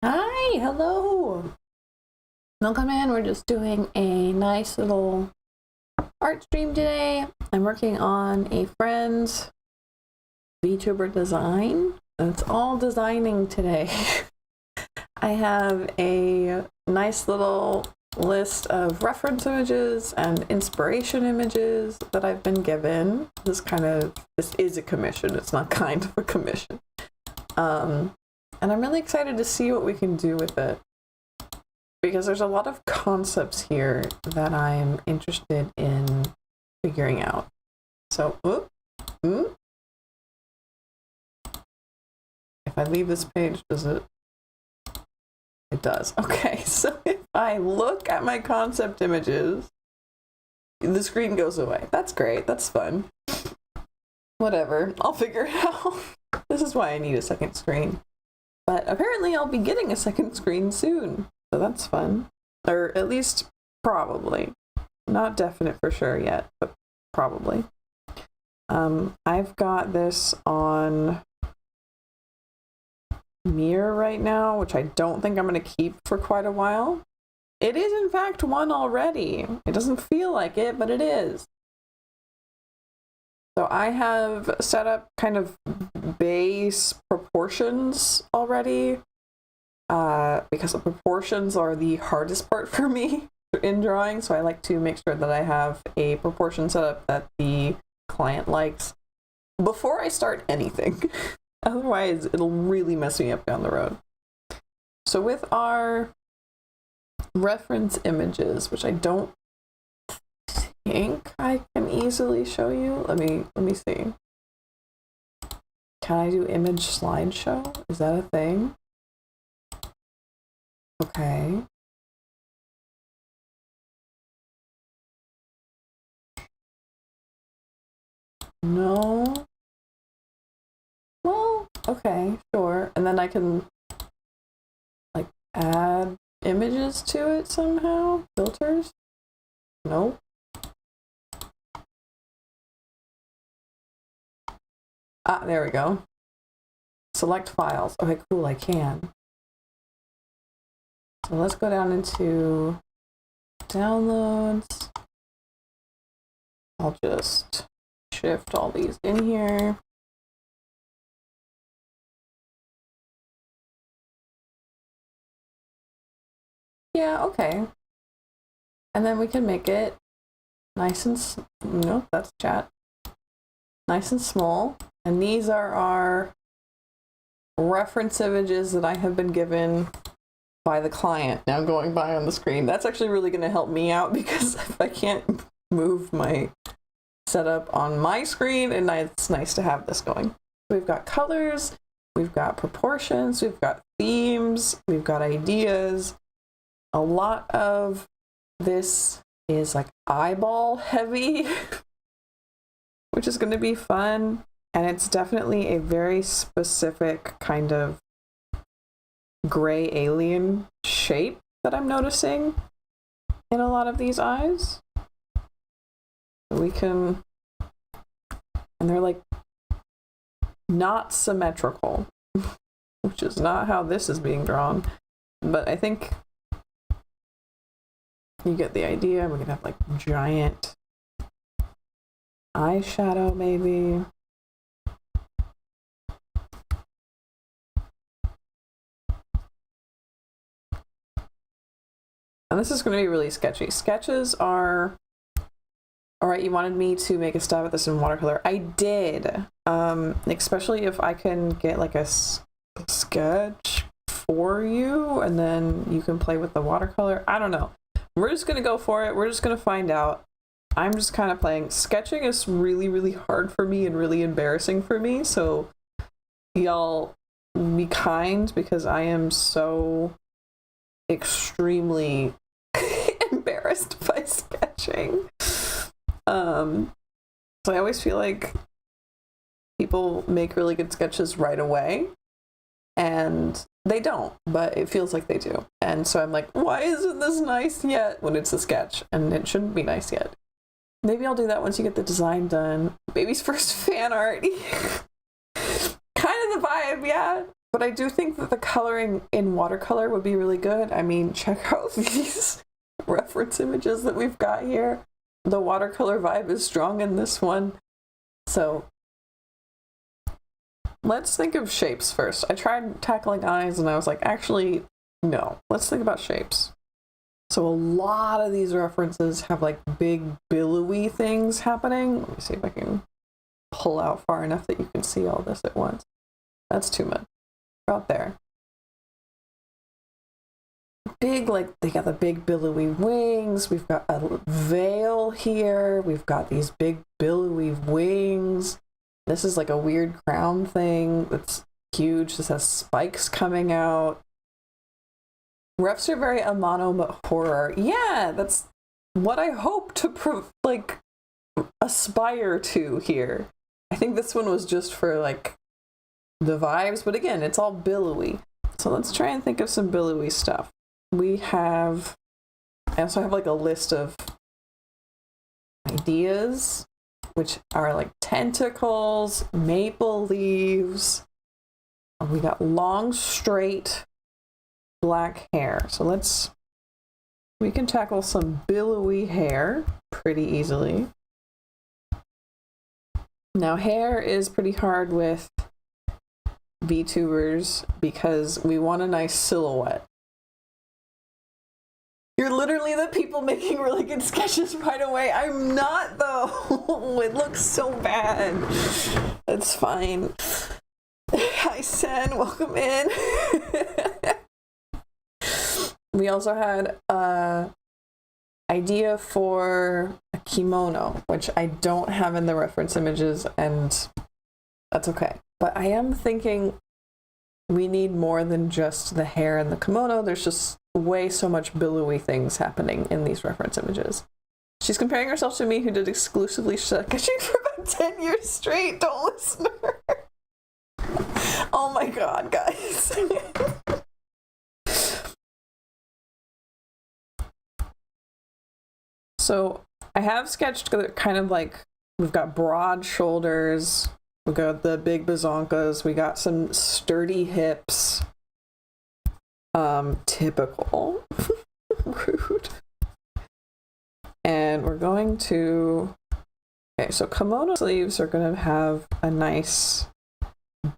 Hi, hello. Welcome in. We're just doing a nice little art stream today. I'm working on a friend's Vtuber design. It's all designing today. I have a nice little list of reference images and inspiration images that I've been given. This is a commission. It's not kind of a commission. And I'm really excited to see what we can do with it, because there's a lot of concepts here that I'm interested in figuring out. So, if I leave this page, does it? It does. Okay, so if I look at my concept images, the screen goes away. That's great. That's fun. Whatever. I'll figure it out. This is why I need a second screen. But apparently I'll be getting a second screen soon, so that's fun. Or at least probably. Not definite for sure yet, but probably. I've got this on Mirror right now, which I don't think I'm going to keep for quite a while. It is in fact one already. It doesn't feel like it, but it is. So I have set up kind of base proportions already, because the proportions are the hardest part for me in drawing. So I like to make sure that I have a proportion set up that the client likes before I start anything. Otherwise, it'll really mess me up down the road. So with our reference images, which I don't think I can easily show you. Let me see. Can I do image slideshow? Is that a thing? Okay. No. Well, okay, sure. And then I can like add images to it somehow? Filters? Nope. Ah, there we go. Select files. Okay, cool, I can. So let's go down into downloads. I'll just shift all these in here. Yeah, okay. And then we can make it nice and, nope, that's chat. Nice and small. And these are our reference images that I have been given by the client now going by on the screen. That's actually really going to help me out, because if I can't move my setup on my screen, and it's nice to have this going. We've got colors, we've got proportions, we've got themes, we've got ideas. A lot of this is like eyeball heavy, which is going to be fun. And it's definitely a very specific kind of gray alien shape that I'm noticing in a lot of these eyes. We can, and they're like not symmetrical, which is not how this is being drawn. But I think you get the idea. We can have like giant eyeshadow maybe. And this is going to be really sketchy. Sketches are... Alright, you wanted me to make a stab at this in watercolor. I did. Especially if I can get like a sketch for you, and then you can play with the watercolor. I don't know. We're just going to go for it. We're just going to find out. I'm just kind of playing. Sketching is really, really hard for me and really embarrassing for me. So y'all be kind, because I am so extremely embarrassed by sketching. So I always feel like people make really good sketches right away, and they don't, but it feels like they do. And so I'm like, why isn't this nice yet, when it's a sketch, and it shouldn't be nice yet. Maybe I'll do that once you get the design done. Baby's first fan art. Kind of the vibe, yeah. But I do think that the coloring in watercolor would be really good. I mean, check out these reference images that we've got here. The watercolor vibe is strong in this one. So let's think of shapes first. I tried tackling eyes and I was like, actually, no. Let's think about shapes. So a lot of these references have like big billowy things happening. Let me see if I can pull out far enough that you can see all this at once. That's too much. Out there. Big, like, they got the big billowy wings. We've got a veil here. We've got these big billowy wings. This is like a weird crown thing that's huge. This has spikes coming out. Refs are very Amano horror. Yeah, that's what I hope to aspire to here. I think this one was just for like the vibes, but again, it's all billowy. So let's try and think of some billowy stuff. I also have like a list of ideas, which are like tentacles, maple leaves. We got long, straight, black hair. So we can tackle some billowy hair pretty easily. Now, hair is pretty hard with VTubers because we want a nice silhouette. You're literally the people making really good sketches right away. I'm not, though. It looks so bad. That's fine. Hi, Sen. Welcome in. We also had an idea for a kimono, which I don't have in the reference images, and that's okay. But I am thinking we need more than just the hair and the kimono. There's just way so much billowy things happening in these reference images. She's comparing herself to me, who did exclusively sketching for about 10 years straight. Don't listen to her. Oh my god, guys. So I have sketched kind of like, we've got broad shoulders, we got the big bazonkas, we got some sturdy hips. Typical. Rude. And we're going to, okay, so kimono sleeves are going to have a nice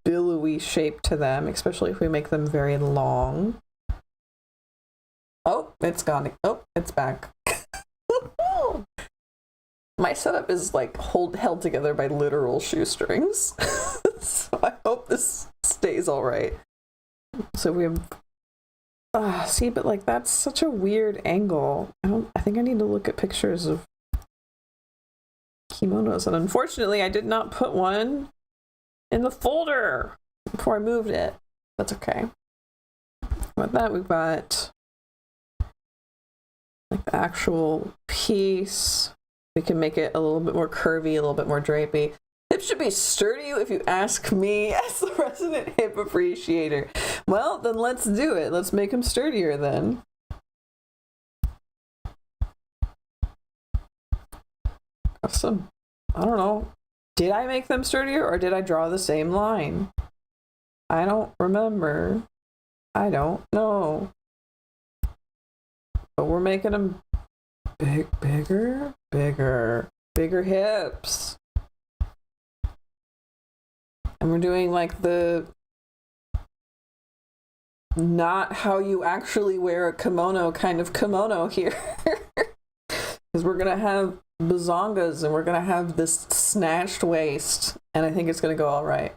billowy shape to them, especially if we make them very long. Oh, it's gone. Oh, it's back. My setup is like held together by literal shoestrings. So I hope this stays all right. So we have, see, but like that's such a weird angle. I think I need to look at pictures of kimonos, and unfortunately I did not put one in the folder before I moved it. That's okay. With that, we've got like the actual piece. We can make it a little bit more curvy, a little bit more drapey. Hips should be sturdy if you ask me, as the resident hip appreciator. Well, then let's do it. Let's make them sturdier then. Awesome. I don't know. Did I make them sturdier or did I draw the same line? I don't remember. I don't know. But we're making them bigger hips. And we're doing like the not how you actually wear a kimono kind of kimono here. Because we're gonna have bazongas and we're gonna have this snatched waist, and I think it's gonna go all right.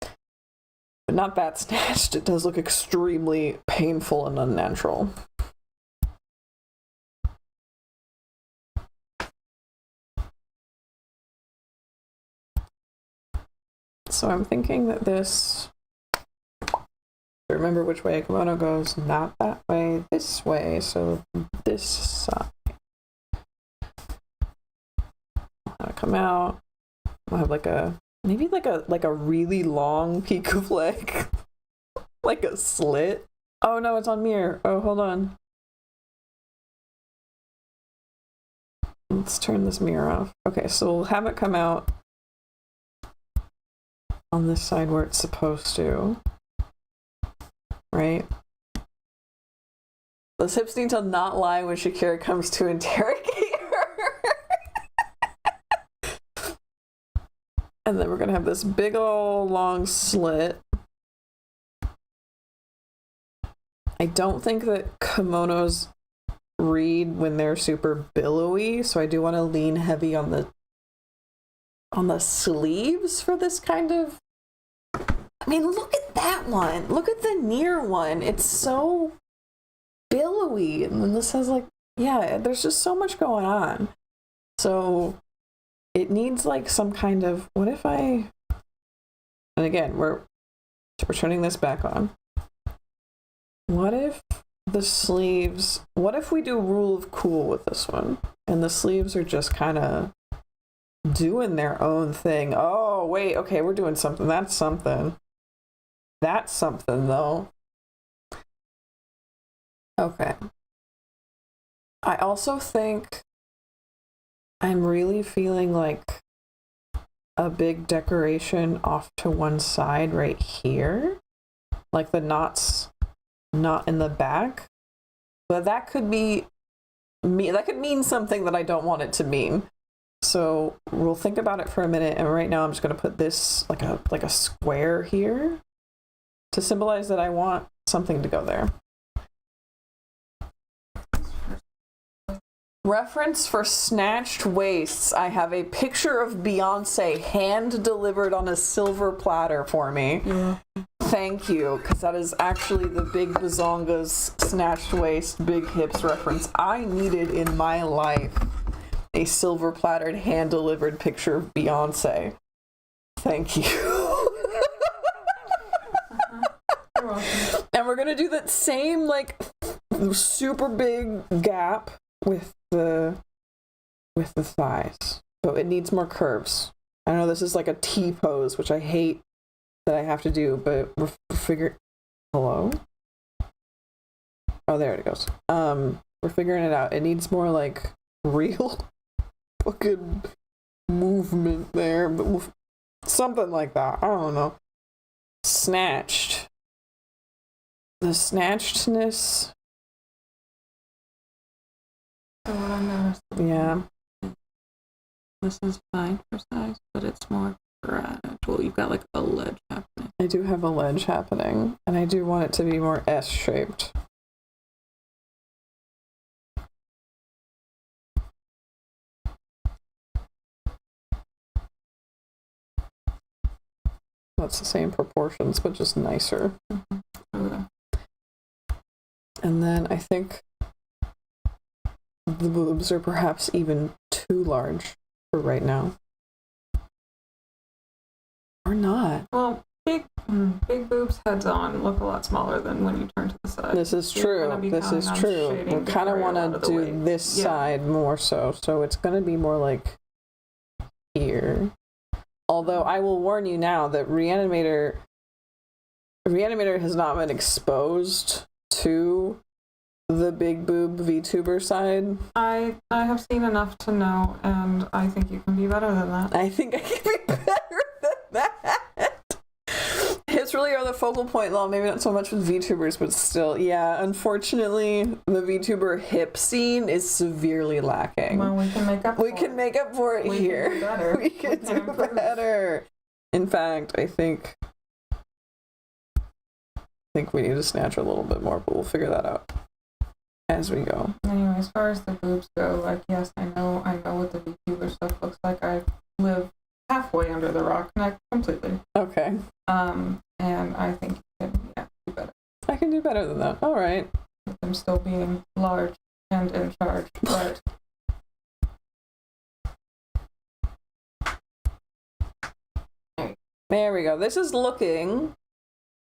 But not that snatched. It does look extremely painful and unnatural. So I'm thinking that this, remember which way a kimono goes, not that way, this way, so this side. I'll come out, I'll have like a, maybe like a really long peak of leg, like a slit. Oh no, it's on mirror. Oh, hold on. Let's turn this mirror off. Okay, so we'll have it come out on this side where it's supposed to. Right? Those hips need to not lie when Shakira comes to interrogate her. And then we're gonna have this big old long slit. I don't think that kimonos read when they're super billowy, so I do want to lean heavy on the sleeves for this kind of. I mean, look at that one. Look at the near one. It's so billowy, and then this has like, yeah, there's just so much going on. So it needs like some kind of, what if I, and again, we're turning this back on. What if the sleeves, what if we do rule of cool with this one? And the sleeves are just kind of doing their own thing. Oh, wait, okay, we're doing something. That's something. That's something, though. Okay. I also think I'm really feeling like a big decoration off to one side right here. Like the knots not in the back. But that could be that could mean something that I don't want it to mean. So we'll think about it for a minute, and right now I'm just going to put this like a square here to symbolize that I want something to go there. Reference for snatched waists. I have a picture of Beyonce hand delivered on a silver platter for me. Yeah. Thank you, because that is actually the Big Bazonga's snatched waist, big hips reference I needed in my life. A silver plattered hand delivered picture of Beyonce. Thank you. You're welcome. And we're gonna do that same like super big gap with the thighs, but it needs more curves. I know this is like a T pose, which I hate that I have to do, but we're figuring. Hello? Oh, there it goes. We're figuring it out. It needs more like real fucking movement there, but something like that. I don't know. Snatched. The snatchedness. So what I noticed. Yeah. This is fine for size, but it's more gradual. You've got like a ledge happening. I do have a ledge happening, and I do want it to be more S-shaped. That's the same proportions, but just nicer. Okay. And then I think the boobs are perhaps even too large for right now. Or not. Well, big boobs heads on look a lot smaller than when you turn to the side. This is true. This is true. We kind of want to do this side more so. So it's going to be more like here. Although I will warn you now that Reanimator has not been exposed to the big boob VTuber side. I have seen enough to know, and I think you can be better than that. I think I can be better than that. Hips really are the focal point, though. Maybe not so much with VTubers, but still, yeah. Unfortunately, the VTuber hip scene is severely lacking. Well, we can make up for it. We can make up for it here. We can do better. We can do better. In fact, I think we need to snatch a little bit more, but we'll figure that out as we go. Anyway, as far as the boobs go, like, yes, I know what the VTuber stuff looks like. I live halfway under the rock, not completely. Okay. And I think you can do better. I can do better than that. All right. With them still being large and in charge, but. There we go. This is looking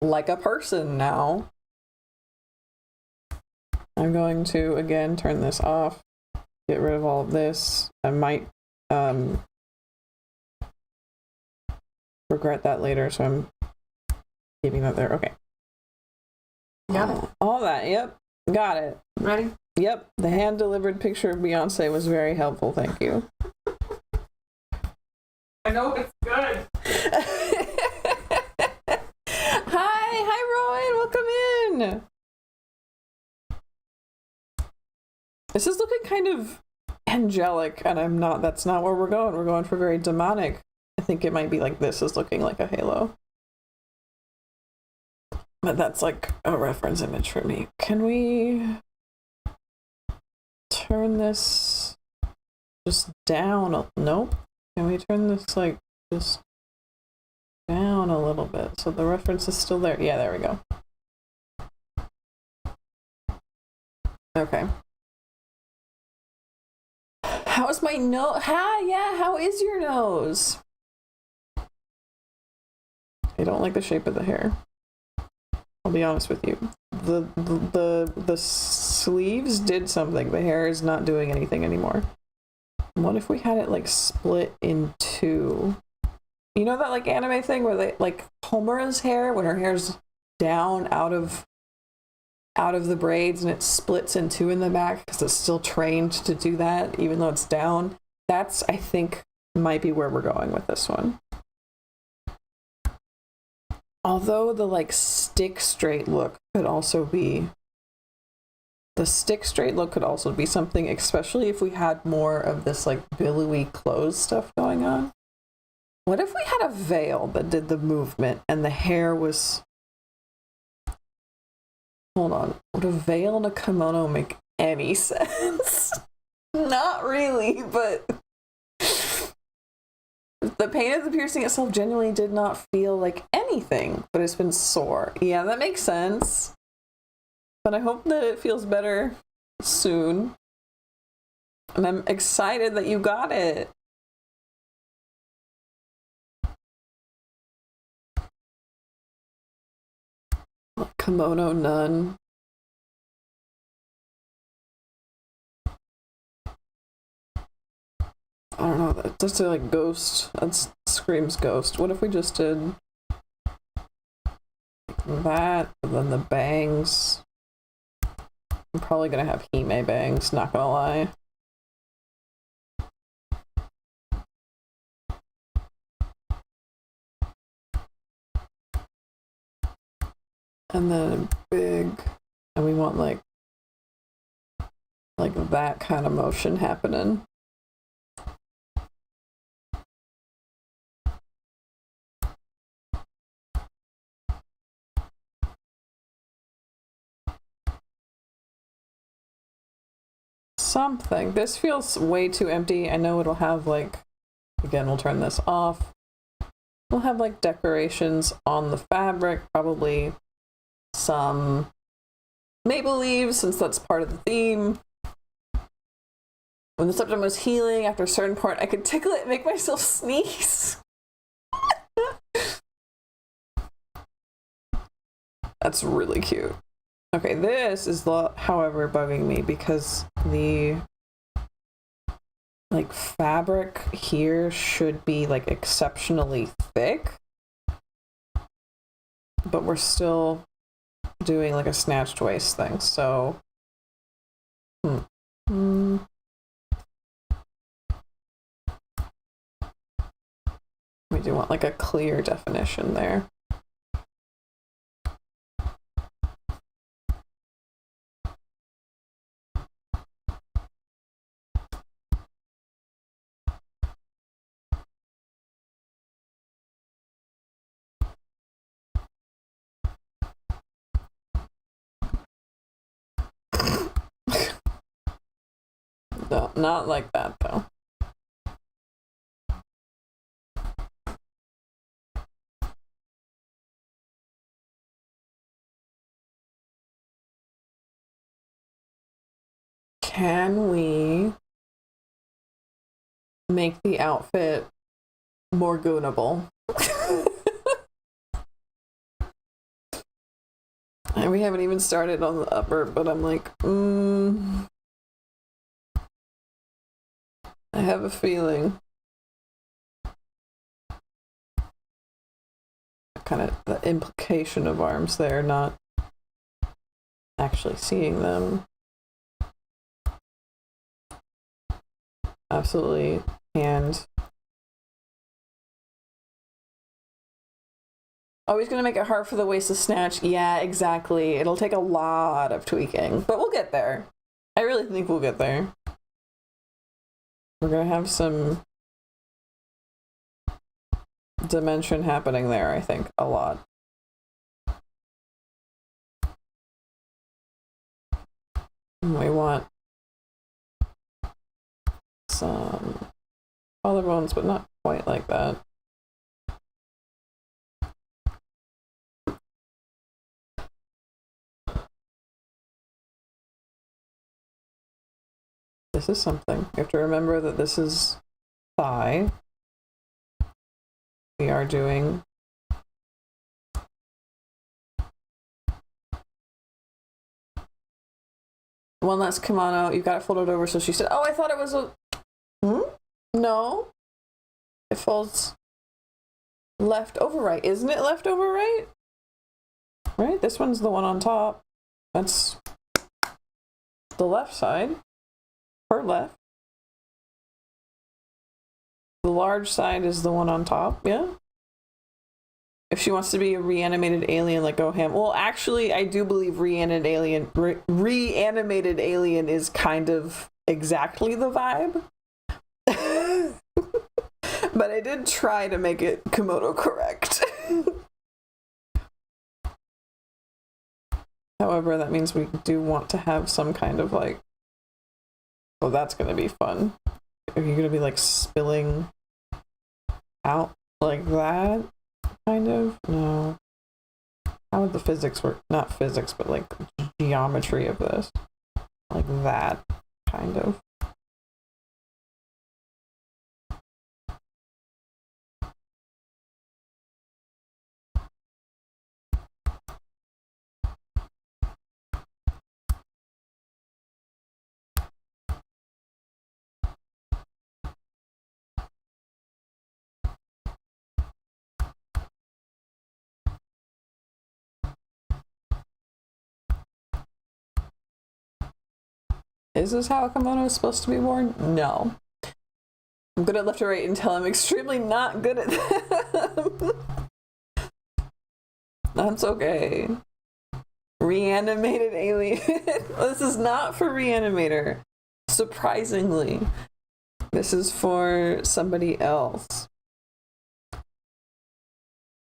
like a person now. I'm going to, again, turn this off. Get rid of all of this. I might regret that later, so I'm keeping that there. Okay. Got it. All that. Yep. Got it. Ready? Yep. The hand-delivered picture of Beyonce was very helpful. Thank you. I know it's good. Lynn! This is looking kind of angelic, and I'm not. That's not where we're going. We're going for very demonic. I think it might be like this is looking like a halo. But that's like a reference image for me. Can we turn this just down? Nope. Can we turn this like just down a little bit so the reference is still there? Yeah, there we go. Okay. How is my nose? Yeah, how is your nose? I don't like the shape of the hair. I'll be honest with you. The sleeves did something. The hair is not doing anything anymore. What if we had it like split in two? You know that like anime thing where they like Homura's hair when her hair's down out of the braids and it splits in two in the back because it's still trained to do that even though it's down. That's, I think, might be where we're going with this one. Although the like stick straight look could also be something, especially if we had more of this like billowy clothes stuff going on. What if we had a veil that did the movement and the hair was... Hold on. Would a veil and a kimono make any sense? Not really, but... The pain of the piercing itself genuinely did not feel like anything, but it's been sore. Yeah, that makes sense. But I hope that it feels better soon. And I'm excited that you got it. Kimono nun. I don't know, that's like ghost. That screams ghost. What if we just did that, and then the bangs? I'm probably gonna have Hime bangs, not gonna lie. And then big, and we want like that kind of motion happening. Something. This feels way too empty. I know it'll have like, again, we'll turn this off. We'll have like decorations on the fabric, probably some maple leaves since that's part of the theme. When the septum was healing, after a certain point, I could tickle it and make myself sneeze. That's really cute. Okay, this is, however, bugging me because the like fabric here should be like exceptionally thick, but we're still doing like a snatched waist thing, so we do want like a clear definition there. No, not like that though. Can we make the outfit more goonable? And we haven't even started on the upper, but I'm like, I have a feeling. Kind of the implication of arms there, not actually seeing them. Absolutely hand. Oh, he's gonna make it hard for the waist to snatch. Yeah, exactly. It'll take a lot of tweaking, but we'll get there. I really think we'll get there. We're gonna have some dimension happening there, I think, a lot. We want some collarbones, but not quite like that. This is something. You have to remember that this is thigh. We are doing one less kimono. You've got it folded over. So she said, oh, I thought it was a... No. It folds left over right. Isn't it left over right? Right? This one's the one on top. That's the left side. Her left. The large side is the one on top. Yeah. If she wants to be a reanimated alien like Goham. Well, actually, I do believe reanimated alien is kind of exactly the vibe. But I did try to make it Komodo correct. However, that means we do want to have some kind of like... Oh, that's going to be fun. Are you going to be like spilling out like that? Kind of? No. How would the physics work? Not physics, but like geometry of this. Like that, kind of. Is this how a kimono is supposed to be worn? No. I'm good at left or right until I'm extremely not good at them. That's okay. Reanimated alien. This is not for Reanimator. Surprisingly. This is for somebody else.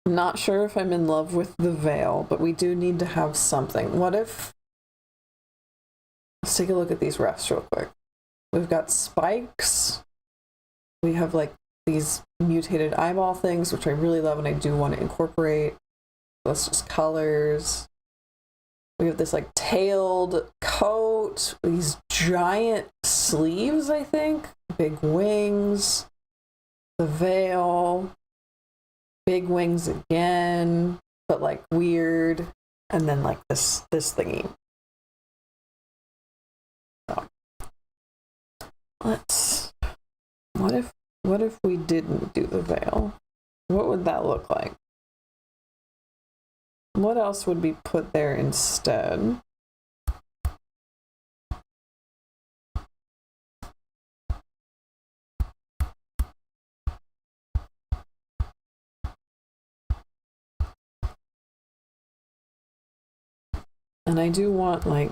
I'm not sure if I'm in love with the veil, but we do need to have something. What if... Let's take a look at these refs real quick. We've got spikes. We have like these mutated eyeball things, which I really love and I do want to incorporate. That's just colors. We have this like tailed coat, these giant sleeves, I think. Big wings. The veil. Big wings again, but like weird. And then like this thingy. What if we didn't do the veil? What would that look like? What else would be put there instead? And I do want like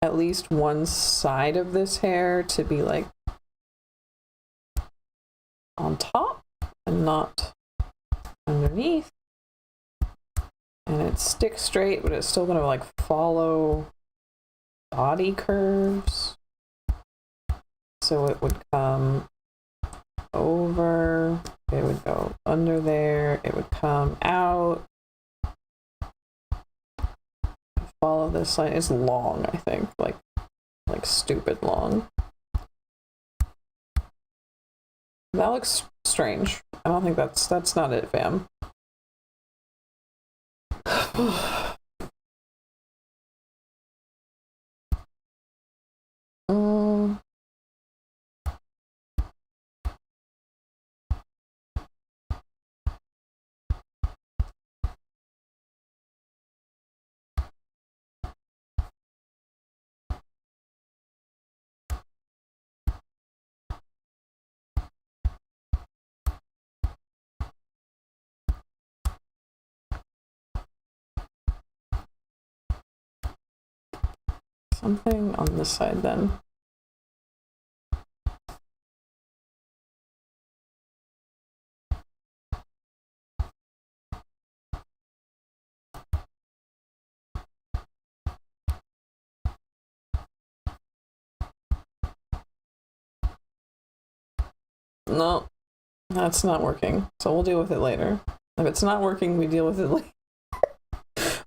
at least one side of this hair to be like on top and not underneath. And it sticks straight, but it's still gonna like follow body curves. So it would come over, it would go under there, it would come out. Follow this line. It's long, I think, like stupid long. That looks strange. I don't think that's not it, fam. Something on this side then. No, that's not working. So we'll deal with it later. If it's not working, we deal with it later.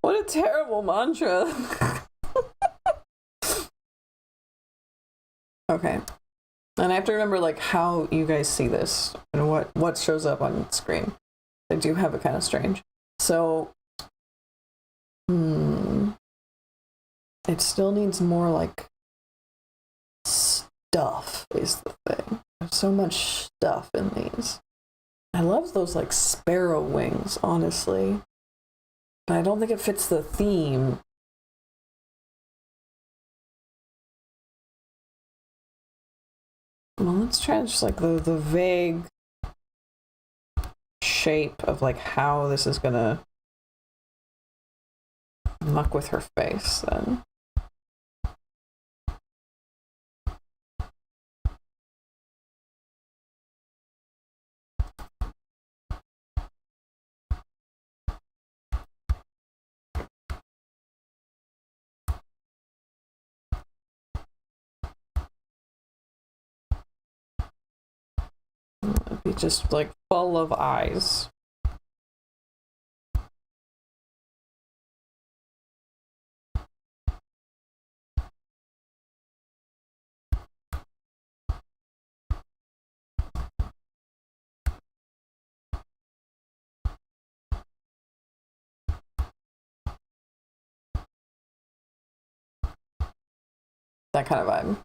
What a terrible mantra. Okay. And I have to remember like how you guys see this and what shows up on the screen. I do have it kind of strange. So it still needs more like stuff is the thing. There's so much stuff in these. I love those like sparrow wings, honestly. But I don't think it fits the theme. Well, let's try just like the vague shape of like how this is gonna muck with her face then. It'd be just like full of eyes. That kind of vibe.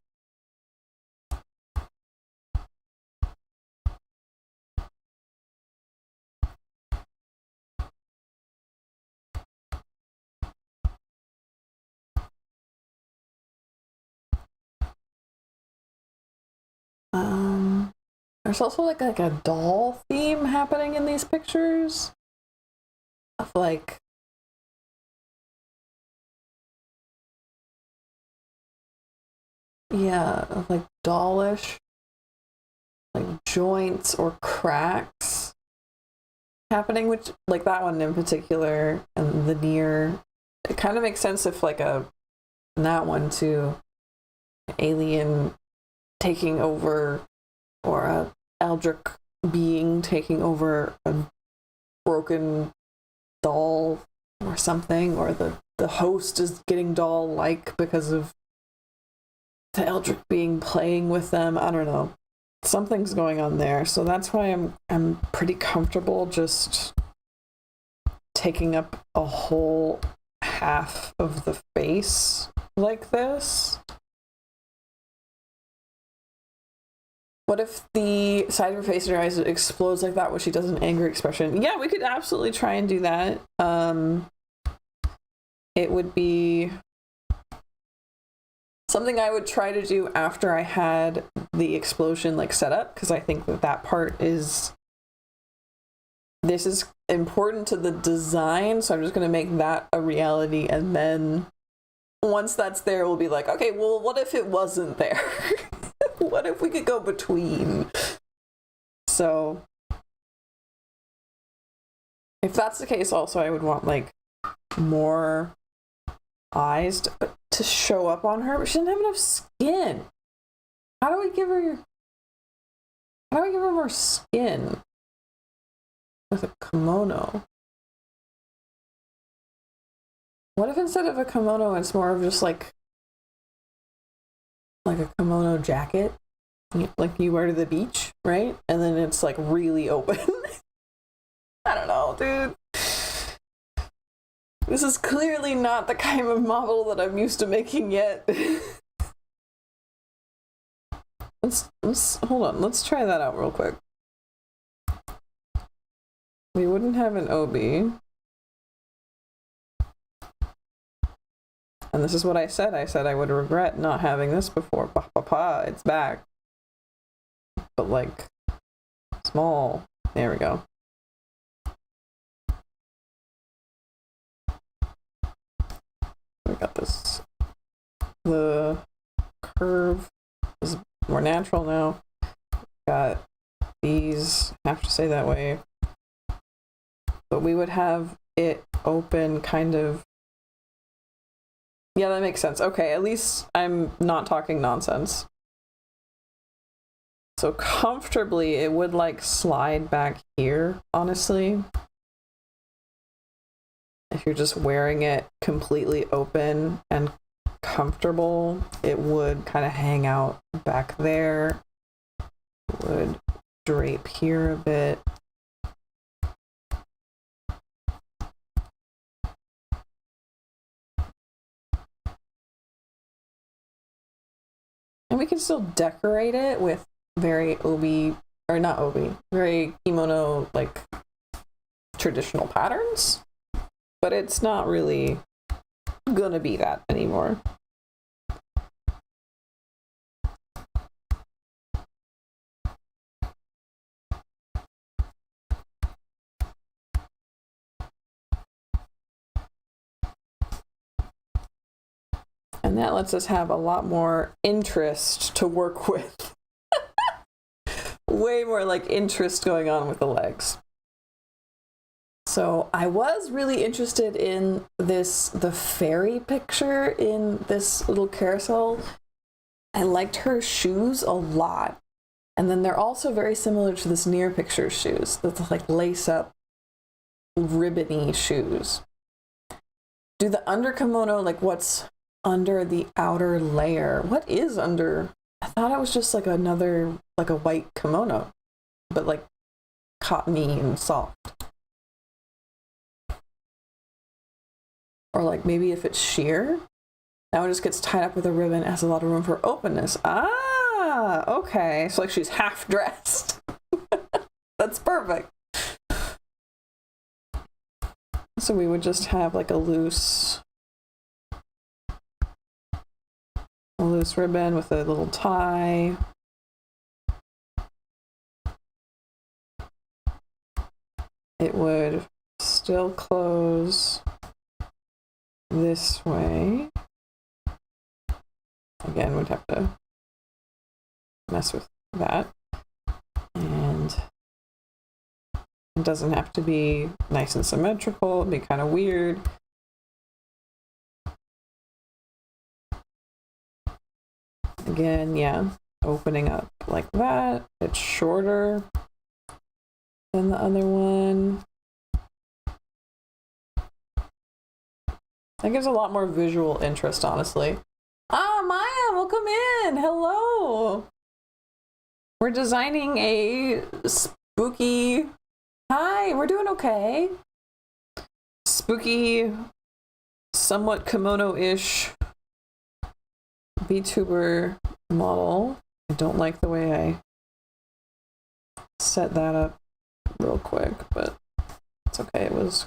There's also like a doll theme happening in these pictures of like of like dollish like joints or cracks happening, which like that one in particular and the near, it kind of makes sense if like that one too, alien taking over or a eldritch being taking over a broken doll or something, or the host is getting doll-like because of the eldritch being playing with them. I don't know. Something's going on there. So that's why I'm pretty comfortable just taking up a whole half of the face like this. What if the side of her face and her eyes explodes like that when she does an angry expression? Yeah, we could absolutely try and do that. It would be something I would try to do after I had the explosion like set up, because I think that part is, this is important to the design, so I'm just going to make that a reality, and then once that's there, we'll be like, okay, well, what if it wasn't there? What if we could go between? So if that's the case, also I would want like more eyes to show up on her, but she doesn't have enough skin. How do we give her more skin with a kimono? What if instead of a kimono, it's more of just like a kimono jacket, like you wear to the beach, right? And then it's like really open. I don't know, dude. This is clearly not the kind of model that I'm used to making yet. Let's hold on. Let's try that out real quick. We wouldn't have an OB. And this is what I said. I said I would regret not having this before. It's back. But like, small. There we go. We got this the curve is more natural now. Got these, have to say that way. But we would have it open kind of. Yeah, that makes sense. Okay, at least I'm not talking nonsense. So comfortably, it would like slide back here, honestly. If you're just wearing it completely open and comfortable, it would kind of hang out back there. It would drape here a bit. And we can still decorate it with very obi, or not obi, very kimono, like traditional patterns. But it's not really gonna be that anymore. And that lets us have a lot more interest to work with. Way more like interest going on with the legs. So I was really interested in the fairy picture in this little carousel. I liked her shoes a lot. And then they're also very similar to this near picture shoes. That's like lace up, ribbony shoes. Do the under kimono, like what's under the outer layer? What is under? I thought it was just like another, like a white kimono, but like cottony and soft. Or like maybe if it's sheer, that one just gets tied up with a ribbon, has a lot of room for openness. Ah, okay. So like she's half dressed. That's perfect. So we would just have like a loose ribbon with a little tie. It would still close this way. Again, we'd have to mess with that. And it doesn't have to be nice and symmetrical. It'd be kind of weird. Again, yeah, opening up like that. It's shorter than the other one. That gives a lot more visual interest, honestly. Ah, Maya, welcome in. Hello. We're designing a spooky. Hi, we're doing okay. Spooky, somewhat kimono-ish Vtuber model. I don't like the way I set that up real quick, but it's okay. It was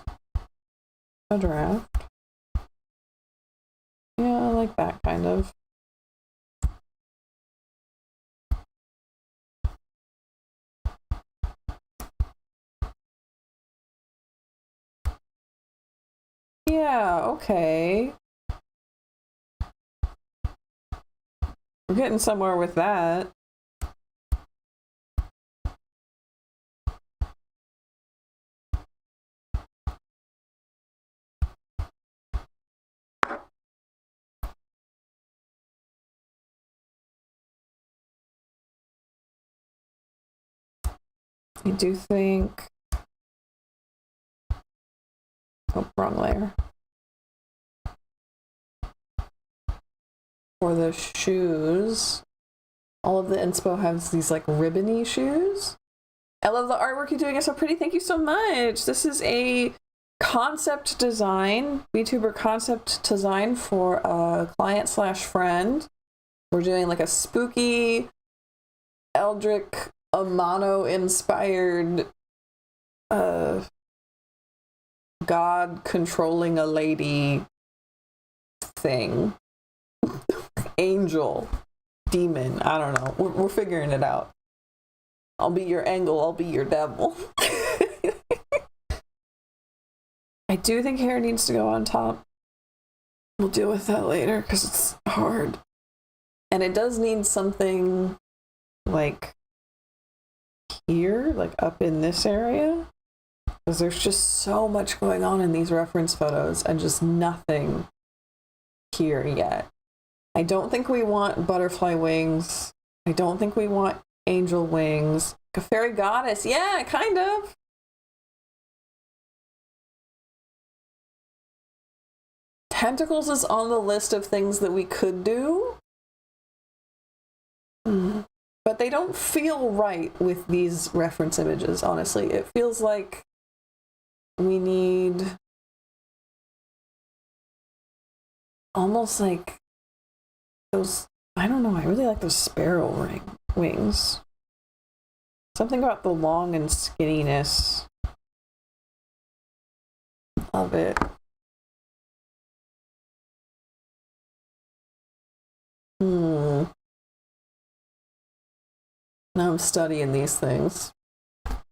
a draft. Yeah, I like that kind of. Yeah, okay. We're getting somewhere with that. I do think. Oh, wrong layer. For the shoes, all of the inspo has these like ribbony shoes. I love the artwork you're doing. It's so pretty. Thank you so much. This is a concept design, VTuber concept design for a client slash friend. We're doing like a spooky, Eldrick Amano inspired God controlling a lady thing. Angel, demon, I don't know. We're figuring it out. I'll be your angel, I'll be your devil. I do think hair needs to go on top. we'll deal with that later because it's hard. And it does need something like here, like up in this area, because there's just so much going on in these reference photos and just nothing here yet. I don't think we want butterfly wings. I don't think we want angel wings. A fairy goddess, yeah, kind of. Tentacles is on the list of things that we could do. But they don't feel right with these reference images, honestly. It feels like we need almost like those, I don't know, I really like those sparrow wings. Something about the long and skinniness of it. Now I'm studying these things.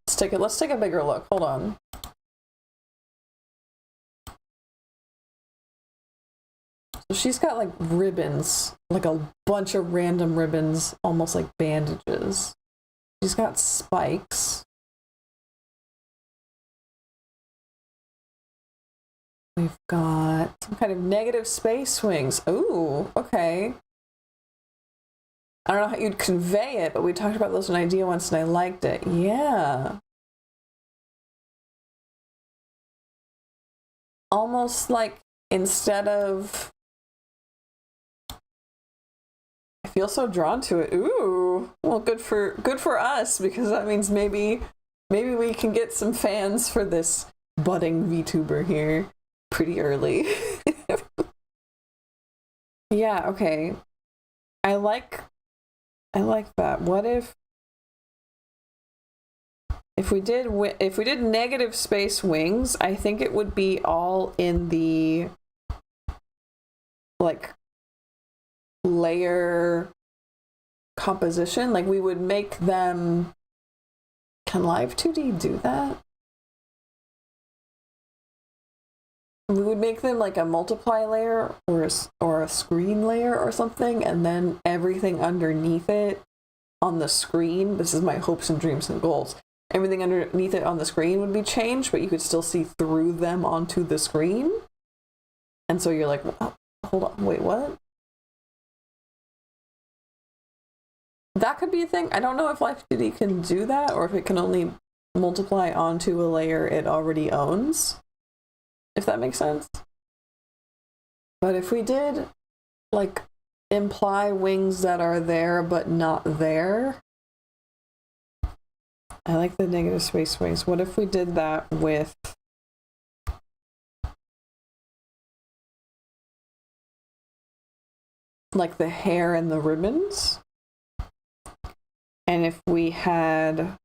Let's take a bigger look. Hold on. So she's got like ribbons, like a bunch of random ribbons, almost like bandages. She's got spikes. We've got some kind of negative space wings. Ooh, okay. I don't know how you'd convey it, but we talked about those in idea once and I liked it. Yeah. Almost like instead of, I feel so drawn to it. Ooh, well, good for us, because that means maybe we can get some fans for this budding VTuber here pretty early. Yeah, okay. I like that. What if we did negative space wings, I think it would be all in the like layer composition. Like we would make them, can Live 2D do that? We would make them like a multiply layer or a screen layer or something, and then everything underneath it on the screen, this is my hopes and dreams and goals, everything underneath it on the screen would be changed, but you could still see through them onto the screen. And so you're like, oh, hold on, wait, what? That could be a thing. I don't know if Live 2D can do that, or if it can only multiply onto a layer it already owns. If that makes sense. But if we did like imply wings that are there but not there, I like the negative space wings. What if we did that with like the hair and the ribbons? And if we had,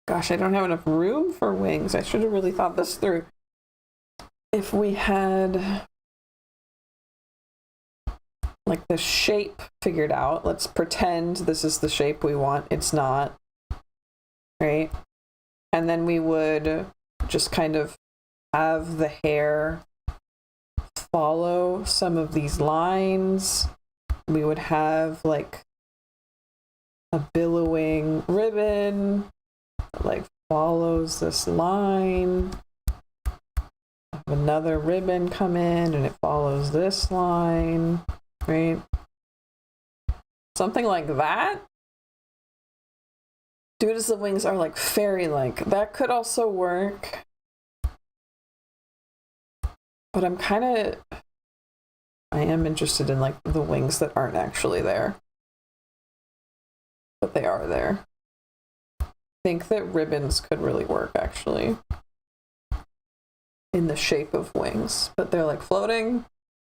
gosh, I don't have enough room for wings. I should have really thought this through. If we had like the shape figured out, let's pretend this is the shape we want. It's not, right? And then we would just kind of have the hair follow some of these lines. We would have like a billowing ribbon that like follows this line. Another ribbon come in and it follows this line, right? Something like that. Do it as the wings are like fairy-like. That could also work. But I am interested in like the wings that aren't actually there. But they are there. I think that ribbons could really work actually. In the shape of wings, but they're like floating.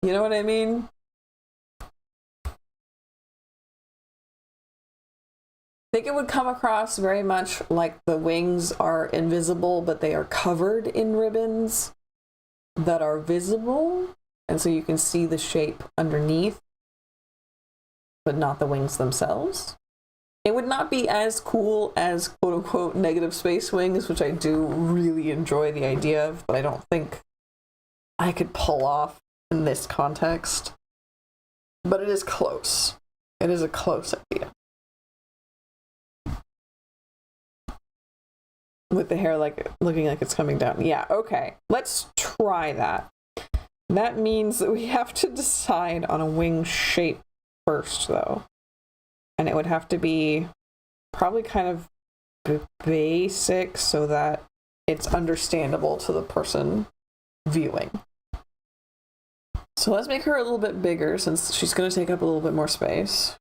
You know what I mean? I think it would come across very much like the wings are invisible, but they are covered in ribbons that are visible. And so you can see the shape underneath, but not the wings themselves. It would not be as cool as quote unquote negative space wings, which I do really enjoy the idea of, but I don't think I could pull off in this context, but it is close. It is a close idea. With the hair like looking like it's coming down. Yeah, okay. Let's try that. That means that we have to decide on a wing shape first, though. And it would have to be probably kind of basic so that it's understandable to the person viewing. So let's make her a little bit bigger since she's going to take up a little bit more space.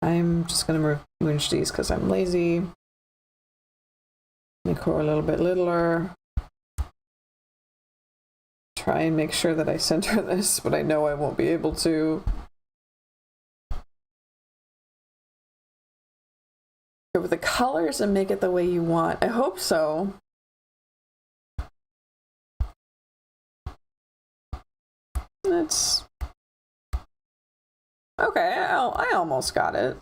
I'm just going to remove these because I'm lazy. Make her a little bit littler. Try and make sure that I center this, but I know I won't be able to. Go with the colors and make it the way you want. I hope so. That's okay. I almost got it.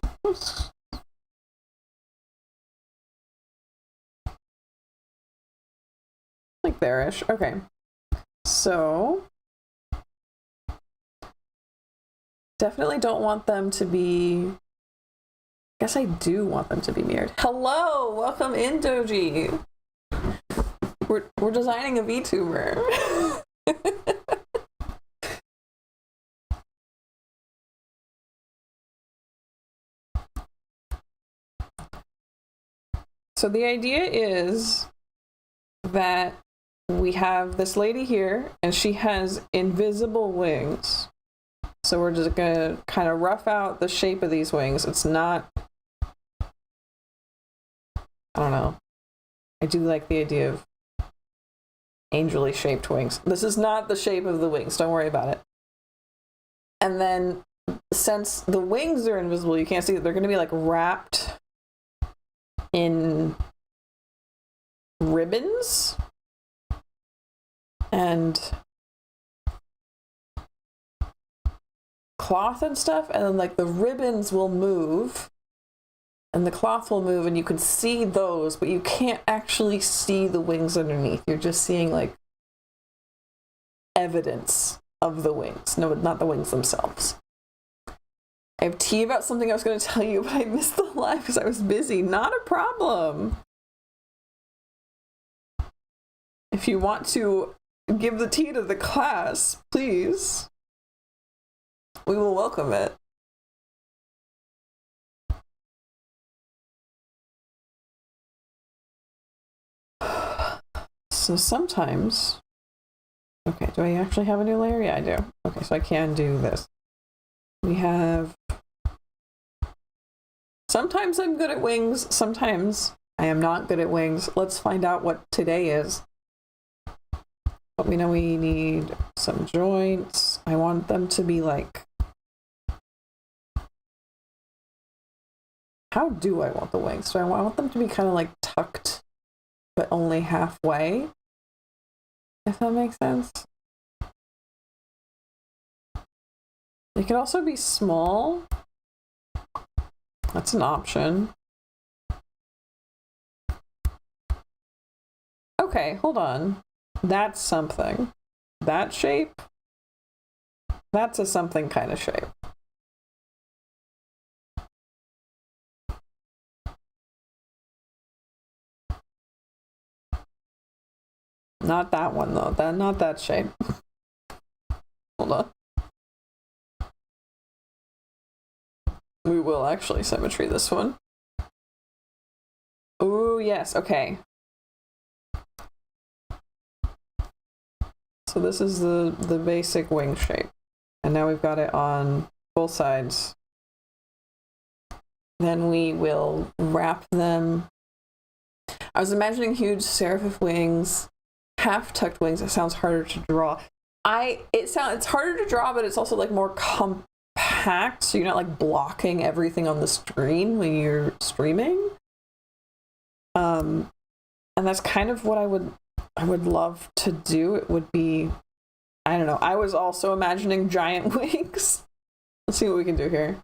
Like there-ish. Okay. So definitely don't want them to be. I guess I do want them to be mirrored. Hello, welcome in, Doji. We're designing a VTuber. So the idea is that we have this lady here, and she has invisible wings. So we're just gonna kind of rough out the shape of these wings. It's not, I don't know. I do like the idea of angelly shaped wings. This is not the shape of the wings. Don't worry about it. And then since the wings are invisible, you can't see that they're gonna be like wrapped in ribbons and cloth and stuff, and then like the ribbons will move and the cloth will move and you can see those, but you can't actually see the wings underneath. You're just seeing like evidence of the wings. No, not the wings themselves. I have tea about something I was going to tell you, but I missed the live because I was busy. Not a problem. If you want to give the tea to the class, please. We will welcome it. So sometimes... Okay, do I actually have a new layer? Yeah, I do. Okay, so I can do this. We have... Sometimes I'm good at wings, sometimes I am not good at wings. Let's find out what today is. But we know we need some joints. I want them to be like... How do I want the wings? Do I want them to be kind of like tucked, but only halfway? If that makes sense. They could also be small. That's an option. Okay, hold on. That's something. That shape? That's a something kind of shape. Not that one though. Not that shape. Hold on. We will actually symmetry this one. Ooh, yes, okay. So this is the basic wing shape. And now we've got it on both sides. Then we will wrap them. I was imagining huge seraph wings, half-tucked wings. It sounds harder to draw. It's harder to draw, but it's also like more compact, so you're not like blocking everything on the screen when you're streaming. And that's kind of what I would love to do. It would be, I don't know. I was also imagining giant wings. Let's see what we can do here.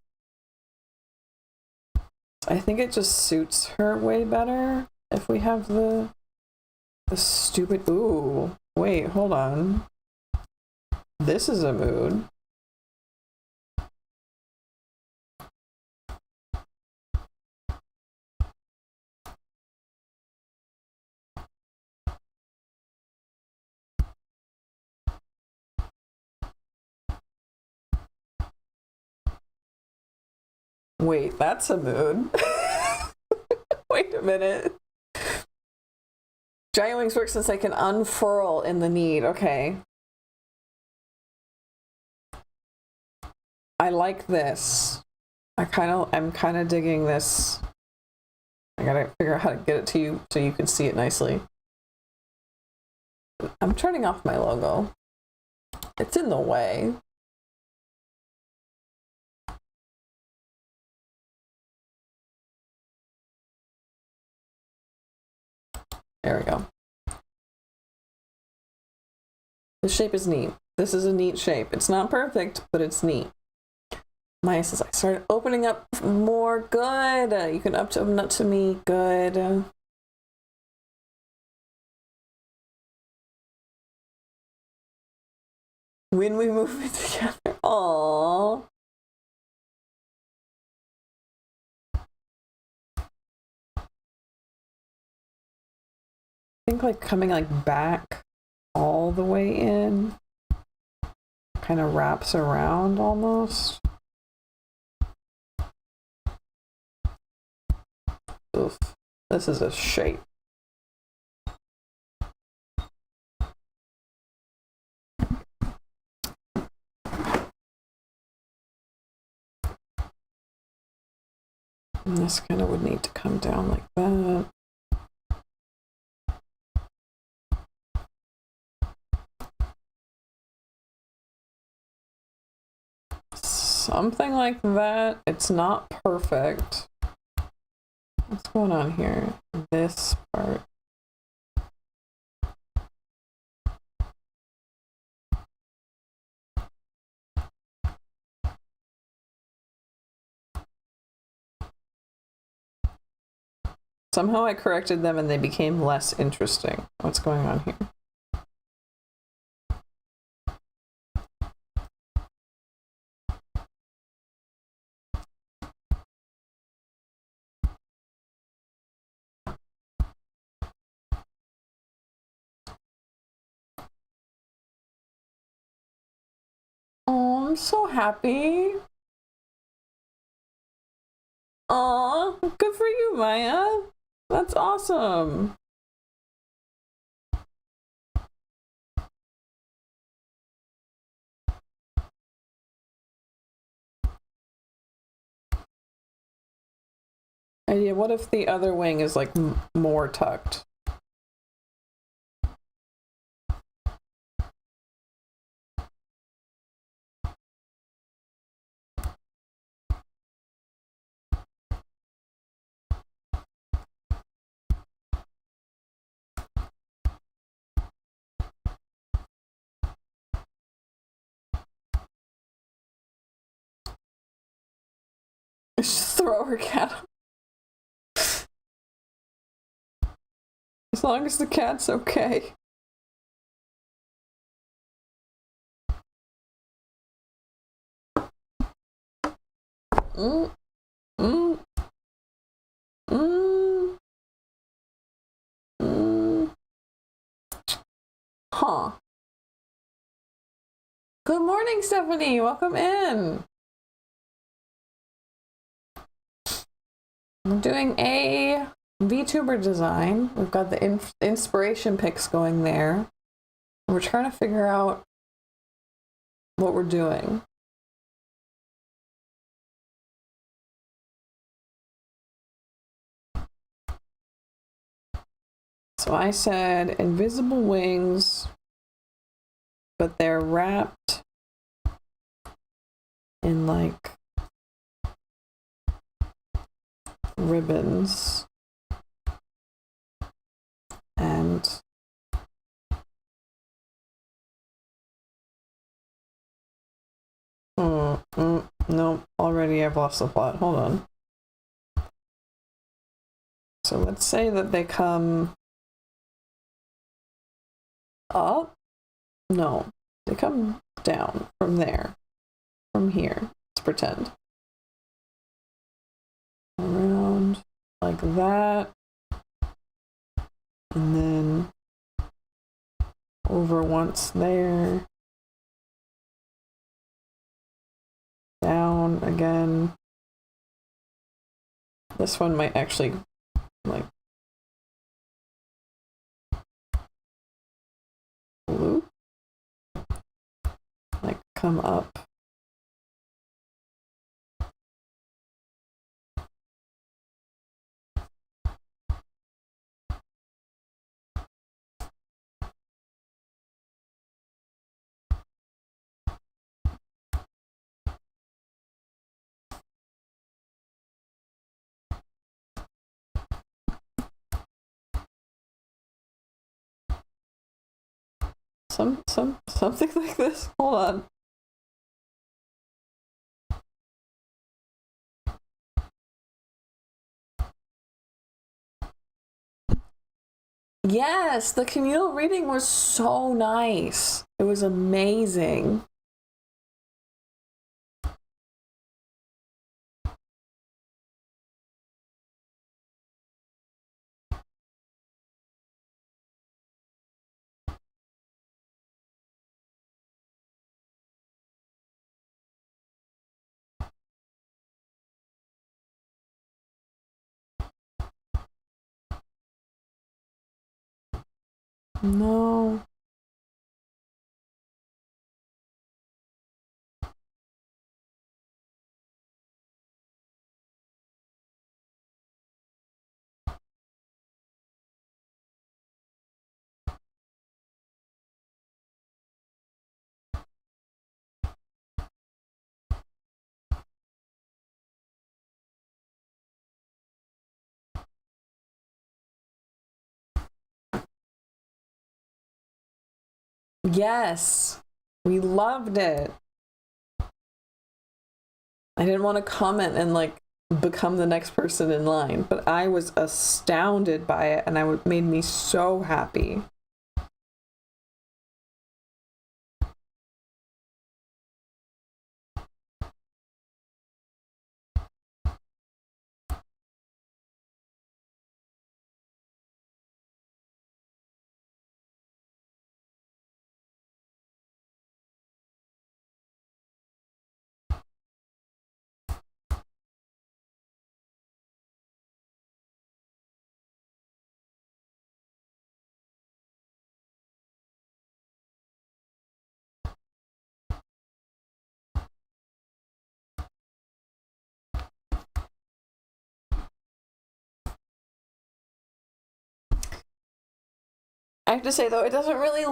I think it just suits her way better if we have the stupid, ooh, wait, hold on. This is a mood. Wait, that's a mood. Wait a minute. Giant wings work since they can unfurl in the need. Okay. I like this. I'm kind of digging this. I gotta figure out how to get it to you so you can see it nicely. I'm turning off my logo. It's in the way. There we go. The shape is neat. This is a neat shape. It's not perfect, but it's neat. Maya says, I started opening up more. Good. You can open up to me. Good. When we move it together. Aww. I think like coming like back all the way in kind of wraps around almost. Oof. This is a shape. And this kind of would need to come down like that. Something like that. It's not perfect. What's going on here? This part. Somehow I corrected them and they became less interesting. What's going on here? Oh, I'm so happy. Aw, good for you, Maya. That's awesome. Idea, what if the other wing is like more tucked? Just throw her cat. As long as the cat's okay. Mm, mm, mm, mm. Huh. Good morning, Stephanie. Welcome in. I'm doing a Vtuber design. We've got the inspiration pics going there. And we're trying to figure out what we're doing. So I said invisible wings, but they're wrapped in like ribbons and no, already I've lost the plot. Hold on. So let's say that they come up. No, They come down from there. From here. Let's pretend. Around like that. And then over once there. Down again. This one might actually like loop. Like come up. Something like this. Hold on. Yes, the communal reading was so nice. It was amazing. No. Yes. We loved it. I didn't want to comment and like become the next person in line, but I was astounded by it and it made me so happy. I have to say though, it doesn't really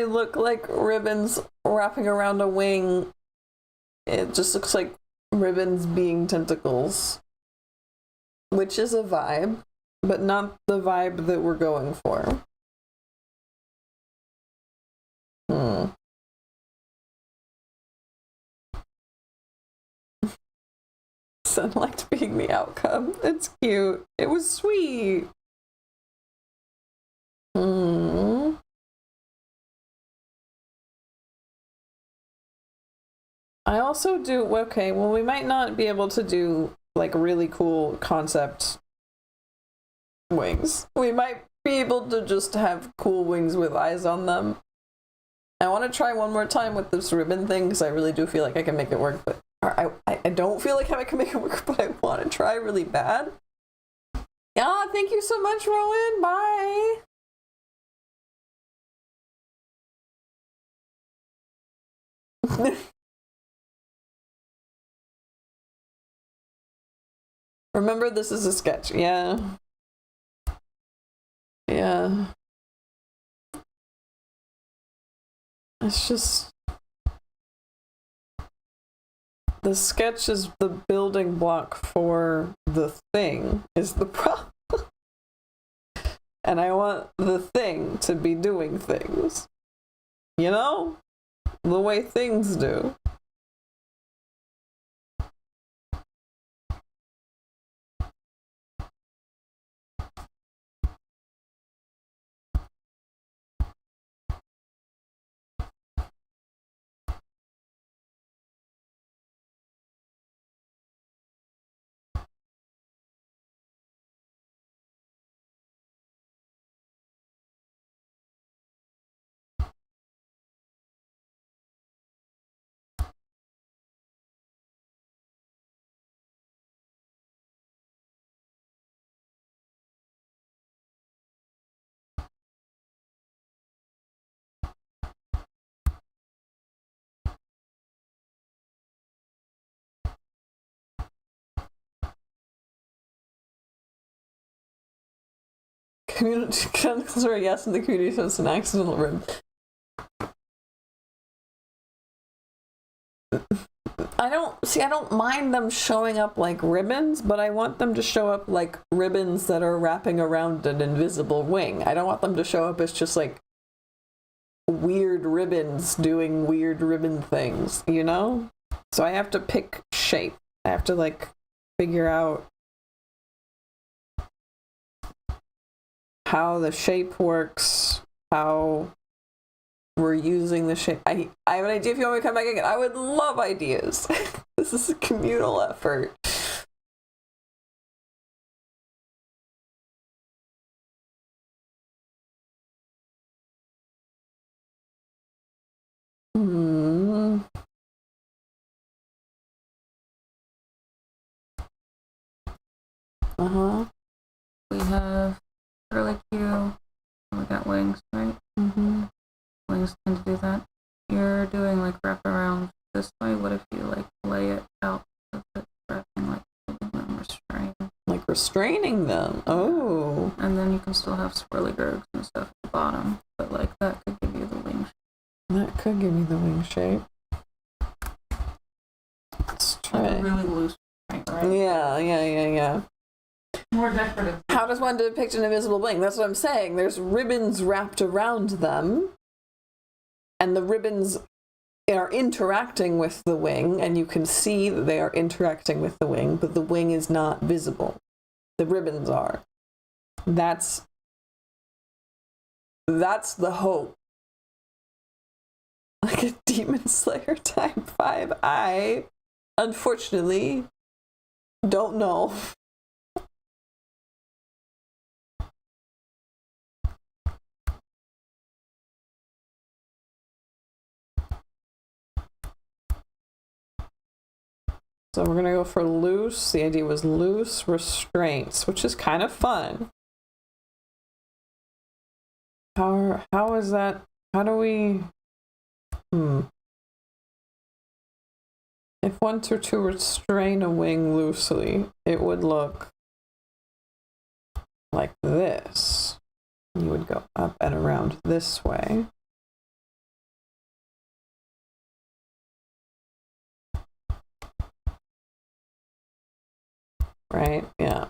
look like ribbons wrapping around a wing. It just looks like ribbons being tentacles, which is a vibe, but not the vibe that we're going for. Sunlight being the outcome. It's cute. It was sweet. I also do, okay, well, we might not be able to do like really cool concept wings. We might be able to just have cool wings with eyes on them. I want to try one more time with this ribbon thing because I really do feel like I can make it work, but I don't feel like I can make it work, but I want to try really bad. Yeah, thank you so much, Rowan. Bye. Remember, this is a sketch. Yeah. Yeah. It's just... the sketch is the building block for the thing, is the problem. And I want the thing to be doing things. You know? The way things do. Tentacles are a yes in the community, so it's an accidental rib. I don't mind them showing up like ribbons, but I want them to show up like ribbons that are wrapping around an invisible wing. I don't want them to show up as just like weird ribbons doing weird ribbon things, you know? So I have to pick shape. I have to like figure out how the shape works, how we're using the shape. I have an idea if you want me to come back again. I would love ideas. This is a communal effort. Uh-huh. We have curly Q. We got wings, right? Mm-hmm. Wings tend to do that. You're doing like wrap around this way. What if you like lay it out so it's wrapping like them restrained? Like restraining them. Oh. And then you can still have swirly gurgs and stuff at the bottom, but like that could give you the wing shape. That could give me the wing shape. Let's try. Like a really loose point, right? Yeah. More decorative. How does one depict an invisible wing? That's what I'm saying. There's ribbons wrapped around them, and the ribbons are interacting with the wing, and you can see that they are interacting with the wing, but the wing is not visible. The ribbons are. That's the hope. Like a Demon Slayer type vibe. I, unfortunately, don't know. So we're going to go for loose. The idea was loose restraints, which is kind of fun. How is that? How do we... If one were to restrain a wing loosely, it would look like this. You would go up and around this way. Right? Yeah.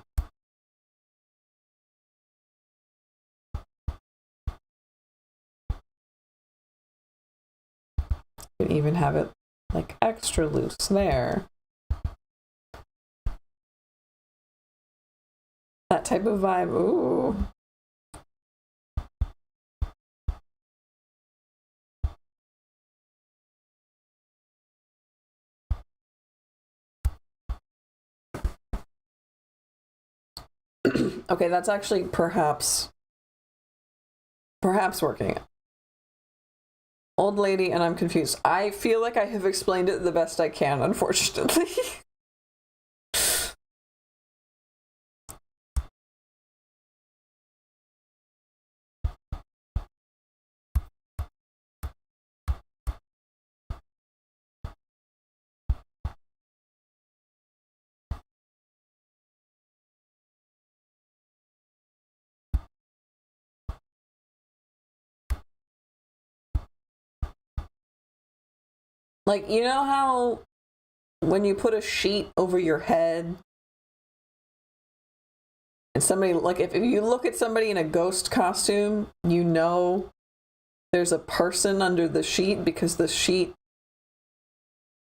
You can even have it like extra loose there. That type of vibe. Ooh. Okay, that's actually perhaps working. Old lady, and I'm confused. I feel like I have explained it the best I can, unfortunately. Like, you know how when you put a sheet over your head and somebody, like, if you look at somebody in a ghost costume, you know there's a person under the sheet because the sheet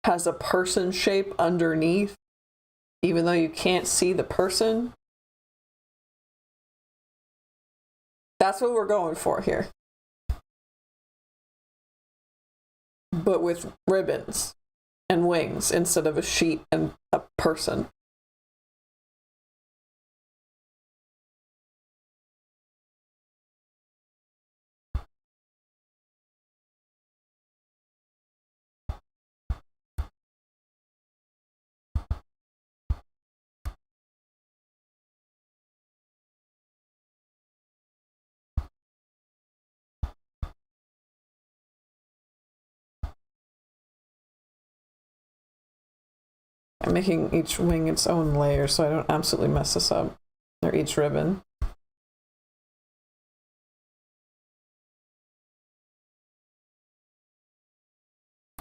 has a person shape underneath, even though you can't see the person. That's what we're going for here. But with ribbons and wings instead of a sheet and a person. I'm making each wing its own layer so I don't absolutely mess this up. They're each ribbon.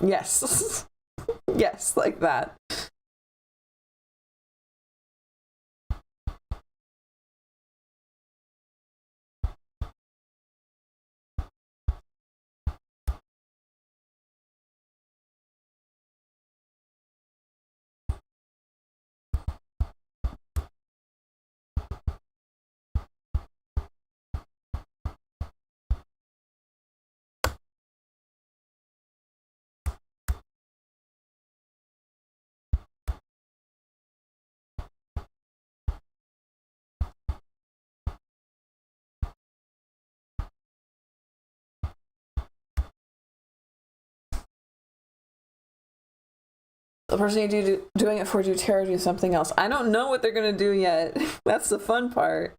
Yes. Yes, like that. The person doing it for doTERRA do something else. I don't know what they're gonna do yet. That's the fun part.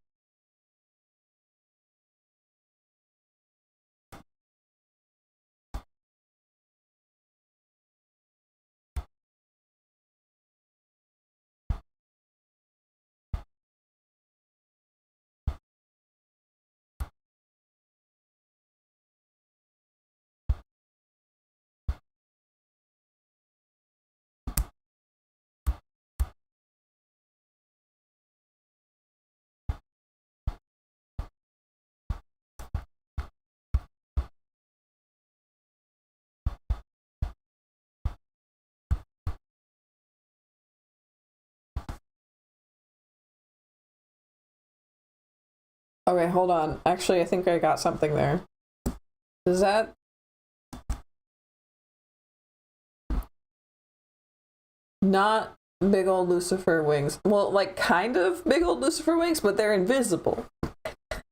Okay, hold on. Actually, I think I got something there. Is that... Not big old Lucifer wings. Well, like, kind of big old Lucifer wings, but they're invisible.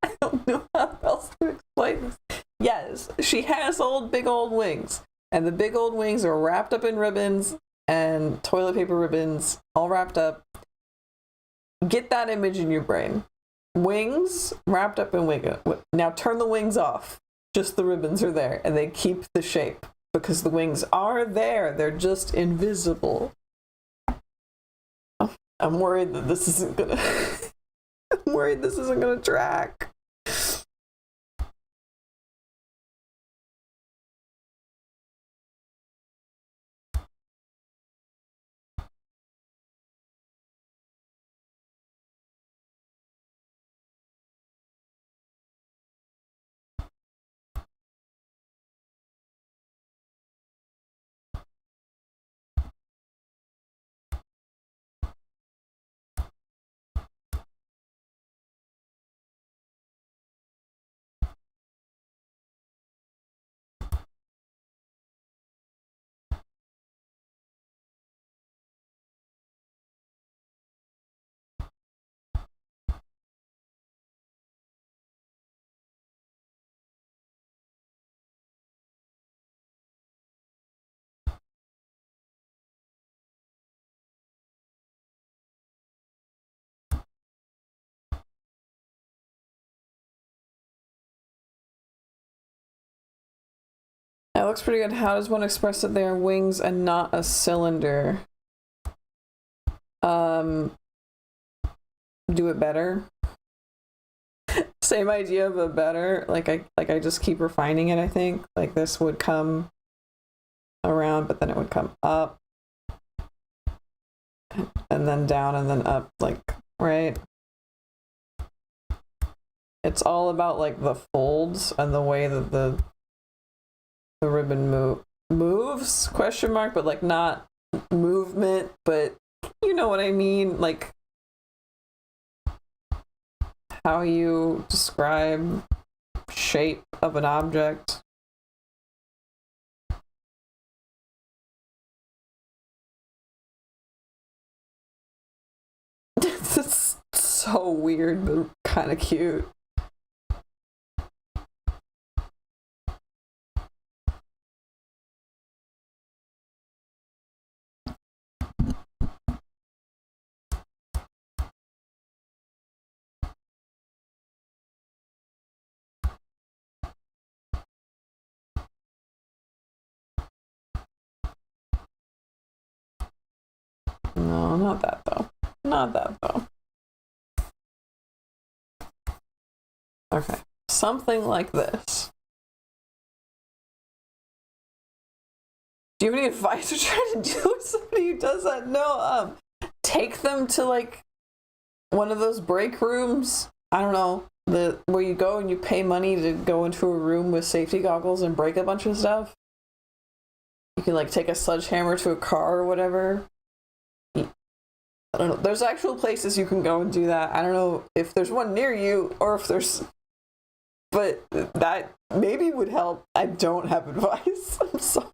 I don't know how else to explain this. Yes, she has big old wings. And the big old wings are wrapped up in ribbons and toilet paper ribbons, all wrapped up. Get that image in your brain. Wings wrapped up in wing. Now turn the wings off. Just the ribbons are there, and they keep the shape because the wings are there. They're just invisible. I'm worried that this isn't gonna. I'm worried this isn't gonna track. That looks pretty good. How does one express that they are wings and not a cylinder? Do it better. Same idea of a better. Like I just keep refining it, I think. Like this would come around, but then it would come up. And then down and then up, like, right? It's all about like the folds and the way that the ribbon moves, question mark, but like not movement, but you know what I mean, like how you describe shape of an object. It's so weird, but kind of cute. No, not that though. Not that though. Okay, something like this. Do you have any advice to try to do with somebody who does that? No, take them to like one of those break rooms. I don't know, where you go and you pay money to go into a room with safety goggles and break a bunch of stuff. You can like take a sledgehammer to a car or whatever. I don't know. There's actual places you can go and do that. I don't know if there's one near you or if there's, but that maybe would help. I don't have advice. I'm sorry.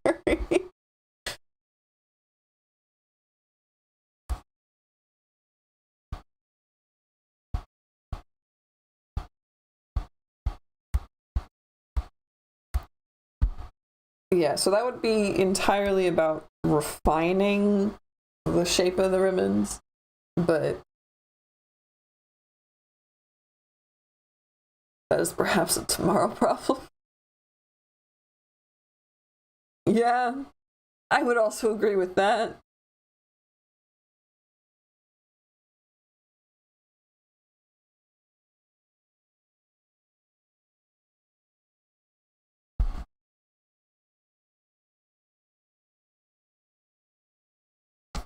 Yeah, so that would be entirely about refining the shape of the ribbons, but that is perhaps a tomorrow problem. Yeah, I would also agree with that.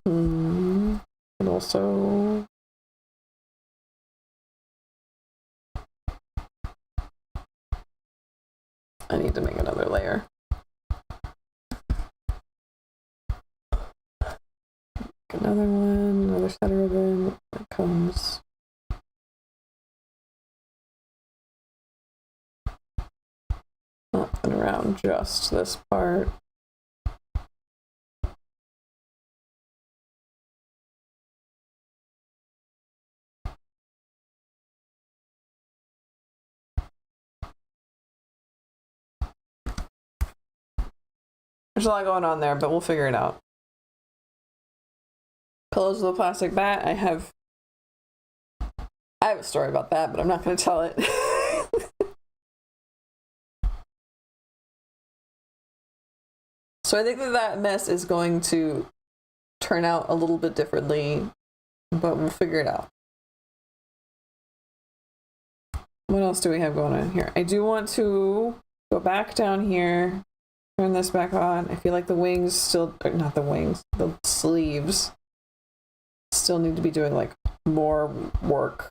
And also, I need to make another layer. Another one, another set of ribbon. It comes. Up and around just this part. There's a lot going on there, but we'll figure it out. Pillows with a plastic bat. I have a story about that, but I'm not going to tell it. So I think that mess is going to turn out a little bit differently, but we'll figure it out. What else do we have going on here? I do want to go back down here, turn this back on. I feel like the wings still, not the wings, the sleeves still need to be doing like more work.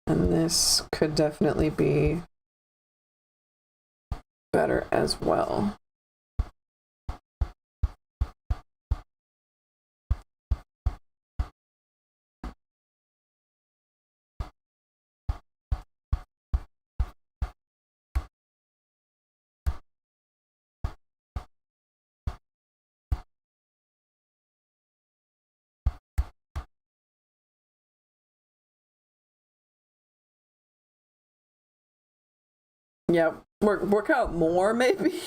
And this could definitely be better as well. Yeah, work out more maybe.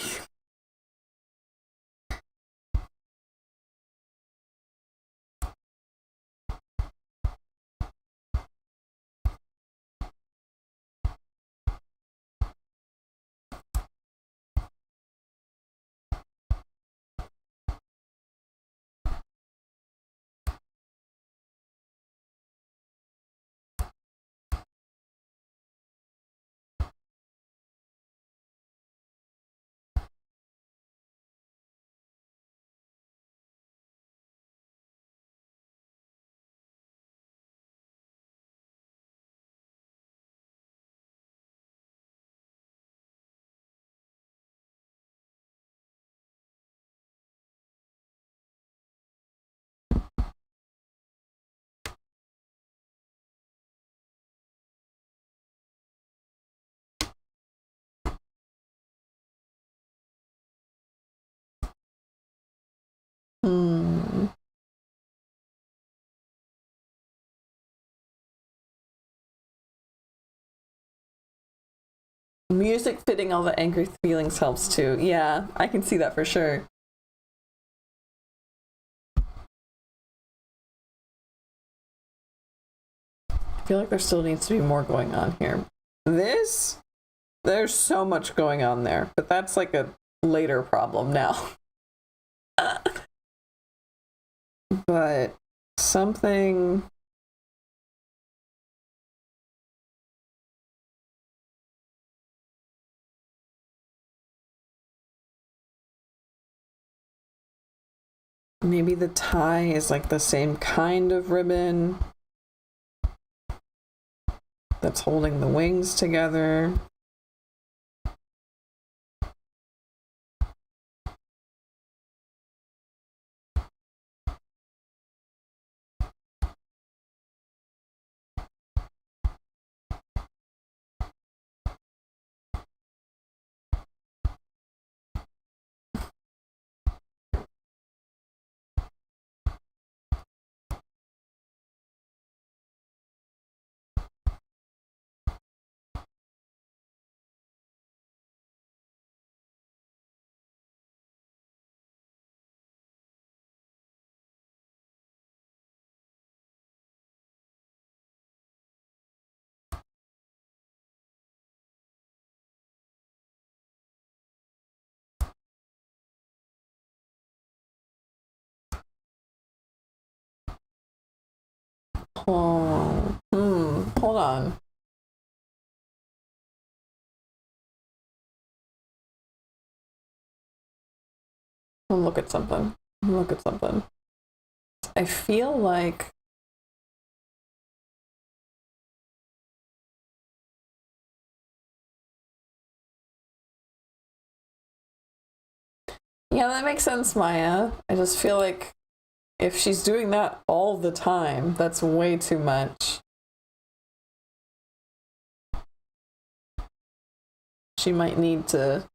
Music fitting all the angry feelings helps too. Yeah, I can see that for sure. I feel like there still needs to be more going on here. There's so much going on there, but that's like a later problem now. But something Maybe the tie is like the same kind of ribbon that's holding the wings together. Oh, hold on. Look at something. Look at something. I feel like yeah, that makes sense, Maya. I just feel like if she's doing that all the time, that's way too much. She might need to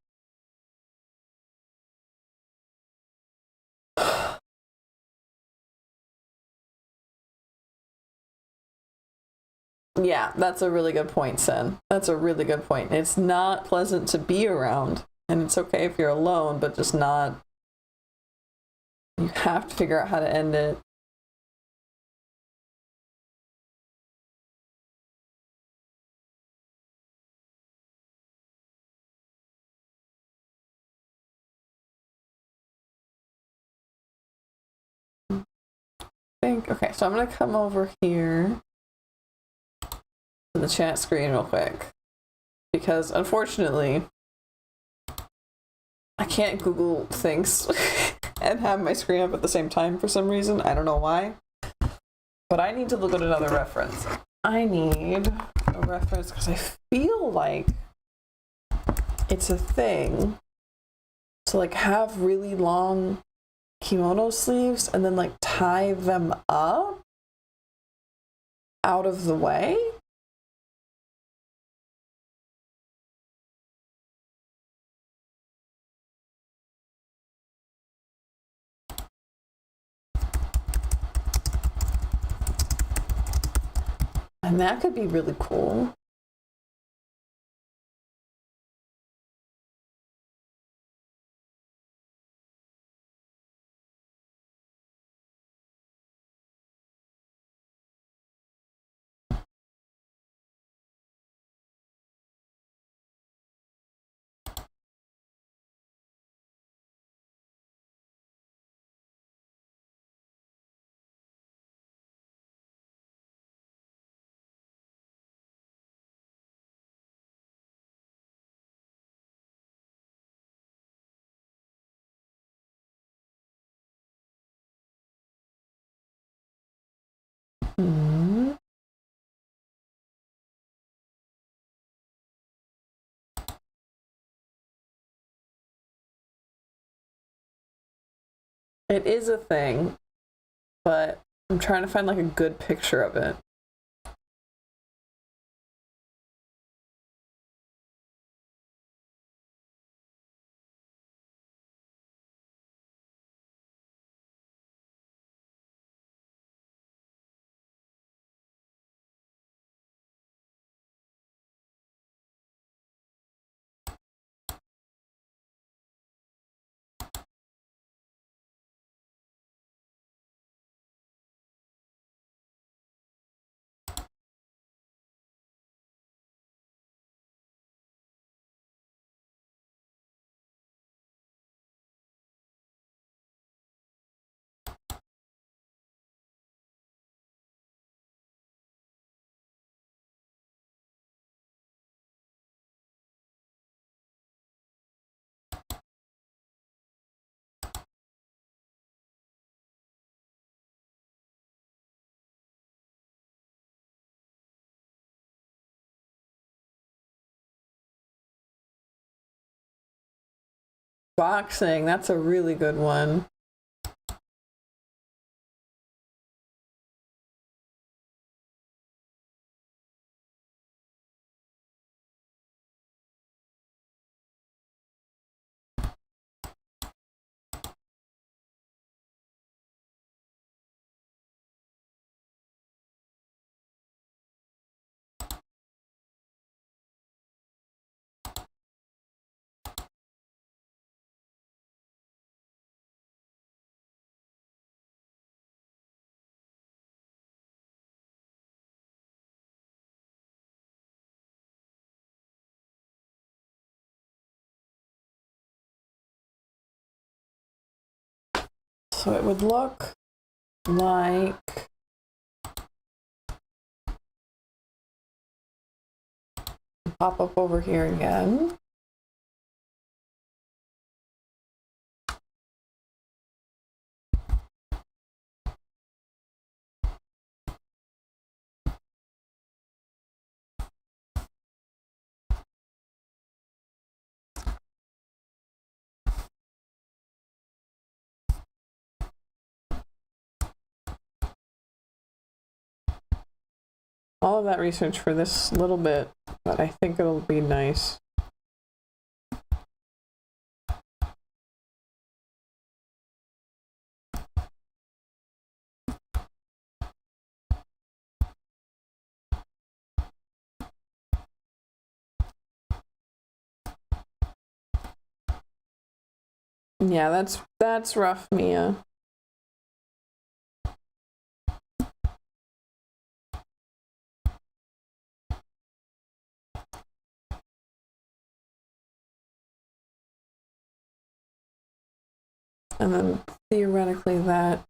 yeah, that's a really good point, Sen. That's a really good point. It's not pleasant to be around, and it's okay if you're alone, but just not. You have to figure out how to end it. Okay, so I'm gonna come over here to the chat screen real quick because unfortunately I can't Google things and have my screen up at the same time for some reason. I don't know why. But I need to look at another reference. I need a reference because I feel like it's a thing to like have really long kimono sleeves and then like tie them up out of the way. And that could be really cool. Mm-hmm. It is a thing, but I'm trying to find like a good picture of it. Boxing, that's a really good one. So it would look like pop up over here again. All of that research for this little bit, but I think it'll be nice. Yeah, that's rough, Mia. And then theoretically that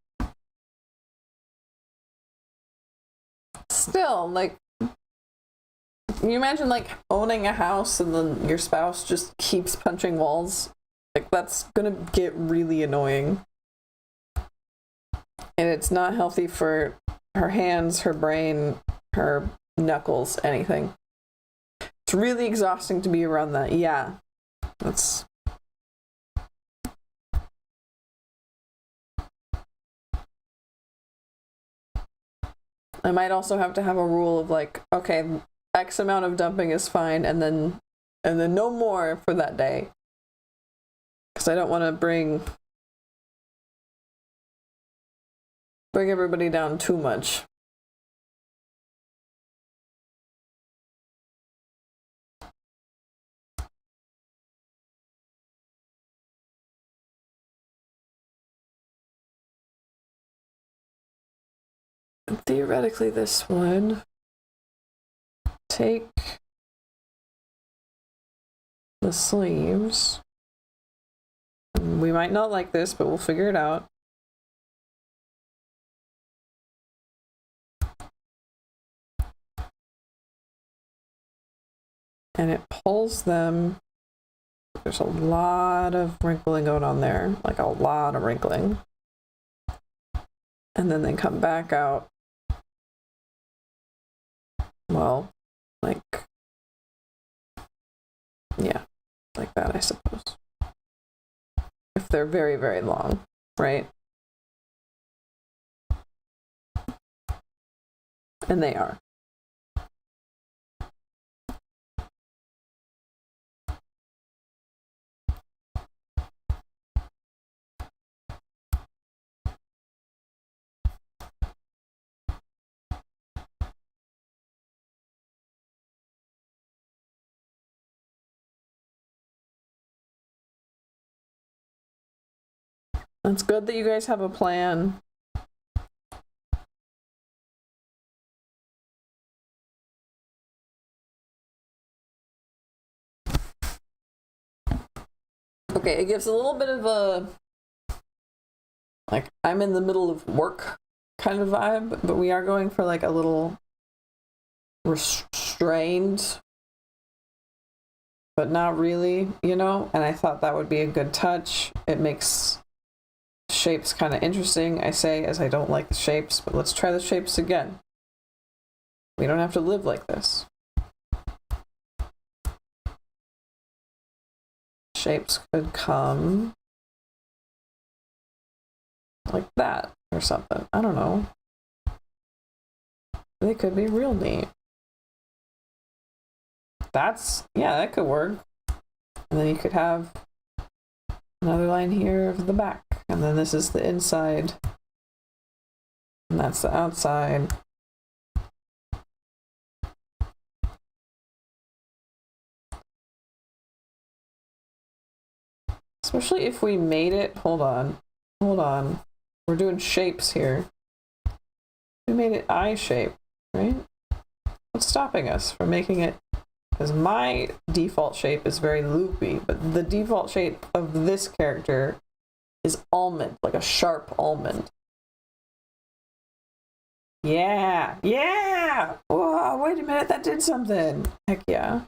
still, like, you imagine like owning a house and then your spouse just keeps punching walls. Like, that's gonna get really annoying. And it's not healthy for her hands, her brain, her knuckles, anything. It's really exhausting to be around that. Yeah. That's... I might also have to have a rule of like, okay, X amount of dumping is fine, and then no more for that day. Because I don't want to bring everybody down too much. And theoretically, this would take the sleeves. We might not like this, but we'll figure it out. And it pulls them. There's a lot of wrinkling going on there, like a lot of wrinkling. And then they come back out. Well, like, yeah, like that, I suppose. If they're very, very long, right? And they are. It's good that you guys have a plan. Okay, it gives a little bit of a, like, I'm in the middle of work kind of vibe, but we are going for like a little restrained, but not really, you know? And I thought that would be a good touch. It makes shapes kind of interesting, I say, as I don't like the shapes, but let's try the shapes again. We don't have to live like this. shapes could come like that or something. I don't know. They could be real neat. Yeah, that could work. And then you could have another line here of the back. And then this is the inside. And that's the outside. Especially if we made it, hold on. We're doing shapes here. We made it eye shape, right? What's stopping us from making it? Because my default shape is very loopy, but the default shape of this character is almond, like a sharp almond. Yeah! Whoa, wait a minute, that did something. Heck yeah.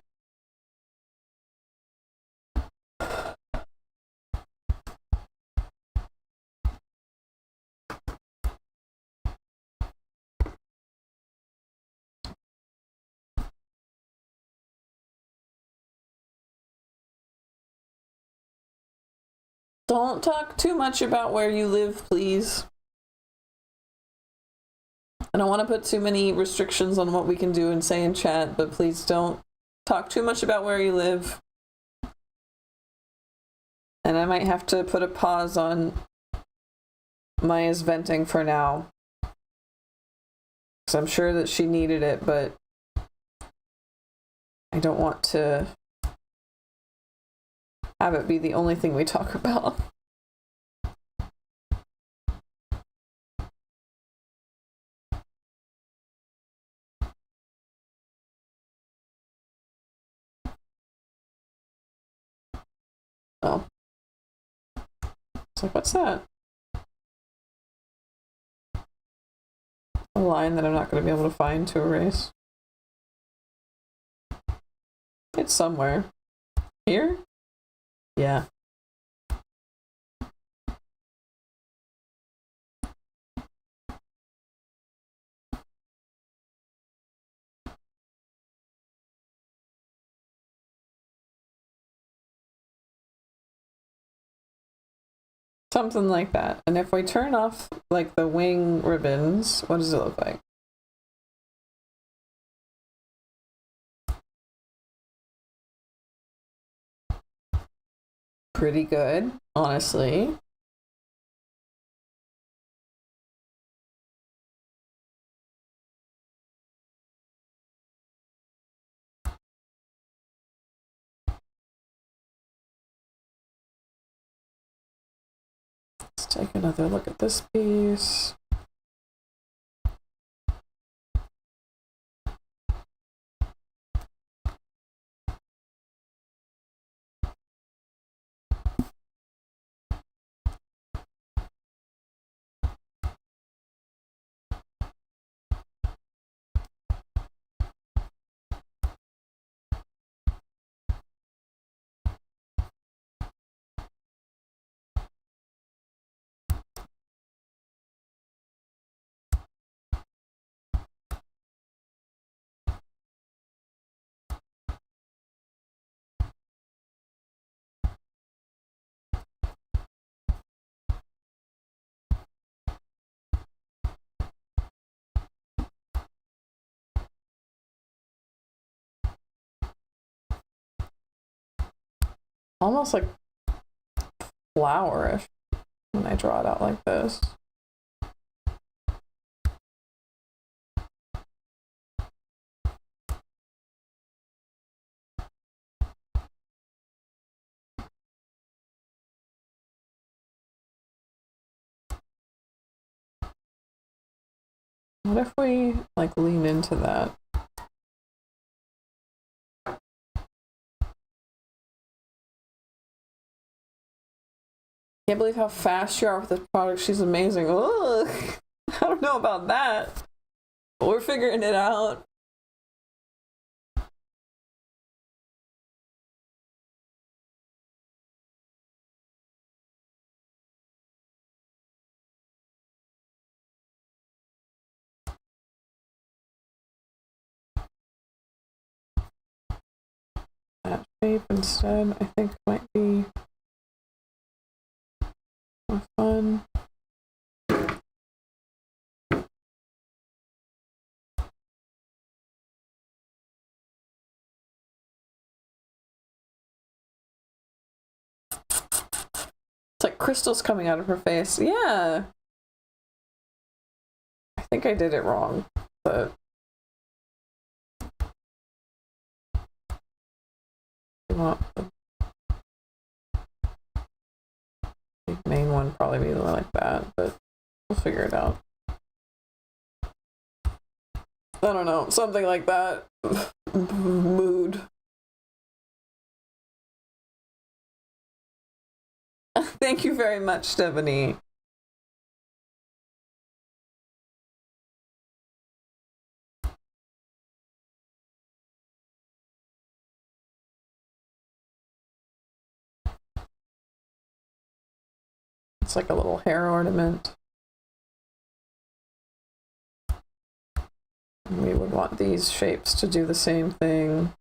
Don't talk too much about where you live, please. I don't want to put too many restrictions on what we can do and say in chat, but please don't talk too much about where you live. And I might have to put a pause on Maya's venting for now. Because I'm sure that she needed it, but I don't want to have it be the only thing we talk about. Oh. It's like, what's that? A line that I'm not going to be able to find to erase. It's somewhere. Here? Yeah. Something like that. And if we turn off, like, the wing ribbons, what does it look like? Pretty good, honestly. Let's take another look at this piece. Almost like flowerish when I draw it out like this. What if we, like, lean into that? Can't believe how fast you are with this product. She's amazing. Ugh. I don't know about that. But we're figuring it out. shape instead, I think might be more fun. It's like crystals coming out of her face. Yeah. I think I did it wrong, but well, the main one probably be like that, but we'll figure it out. I don't know, something like that. Mood. Thank you very much, Stephanie. It's like a little hair ornament. We would want these shapes to do the same thing.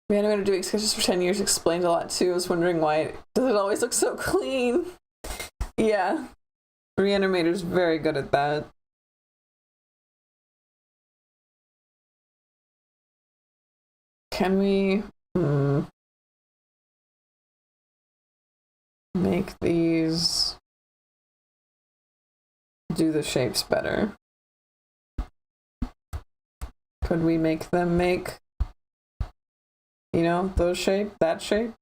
The animator doing sketches for 10 years explained a lot too. I was wondering why does it always look so clean? Yeah. Reanimator's very good at that. Can we make these do the shapes better? Could we make them make, you know, those shape, that shape?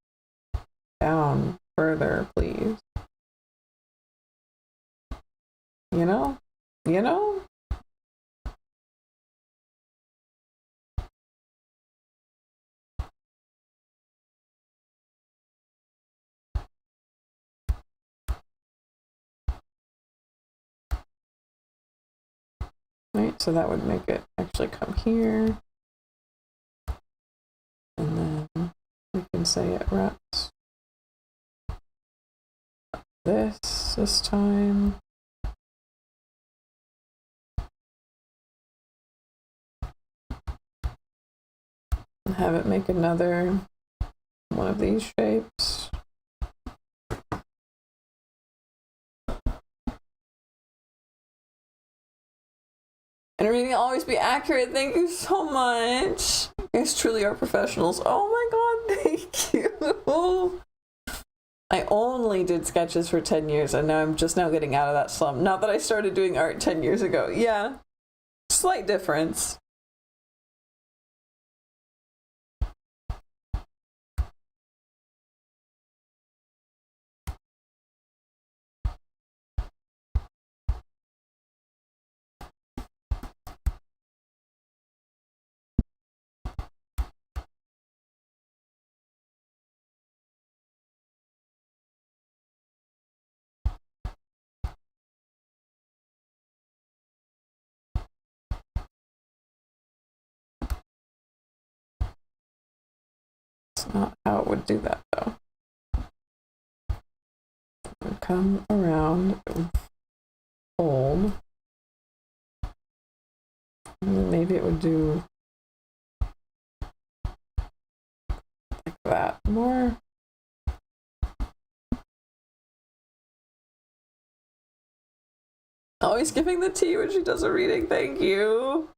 Down further, please. You know? You know? Right, so that would make it actually come here. And then we can say it wraps this time. And have it make another one of these shapes. And reading will always be accurate. Thank you so much. You guys truly are professionals. Oh my god, thank you. I only did sketches for 10 years and now I'm just now getting out of that slump. Not that I started doing art 10 years ago. Yeah, slight difference. That's not how it would do that though. It would come around, it would fold, and then maybe it would do like that more. Always giving the tea when she does a reading. Thank you.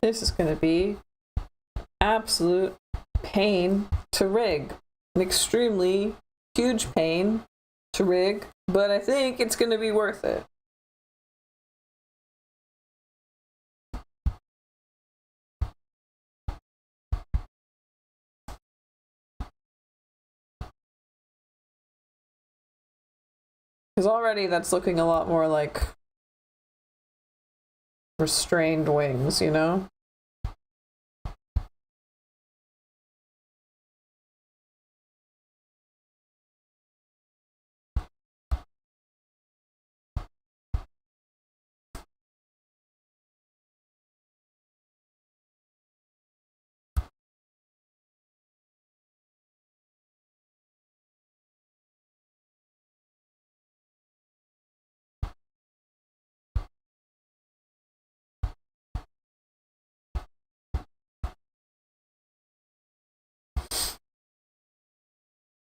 This is going to be absolute pain to rig. An extremely huge pain to rig, but I think it's going to be worth it. Because already that's looking a lot more like restrained wings, you know?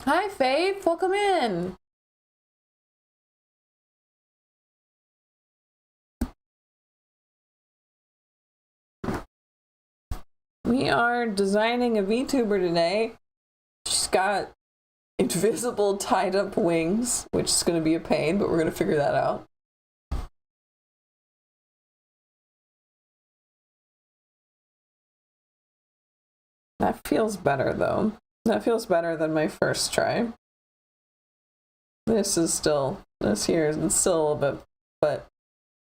Hi, Faith. Welcome in. We are designing a Vtuber today. She's got invisible tied up wings, which is going to be a pain, but we're going to figure that out. That feels better, though. That feels better than my first try. This here is still a little bit, but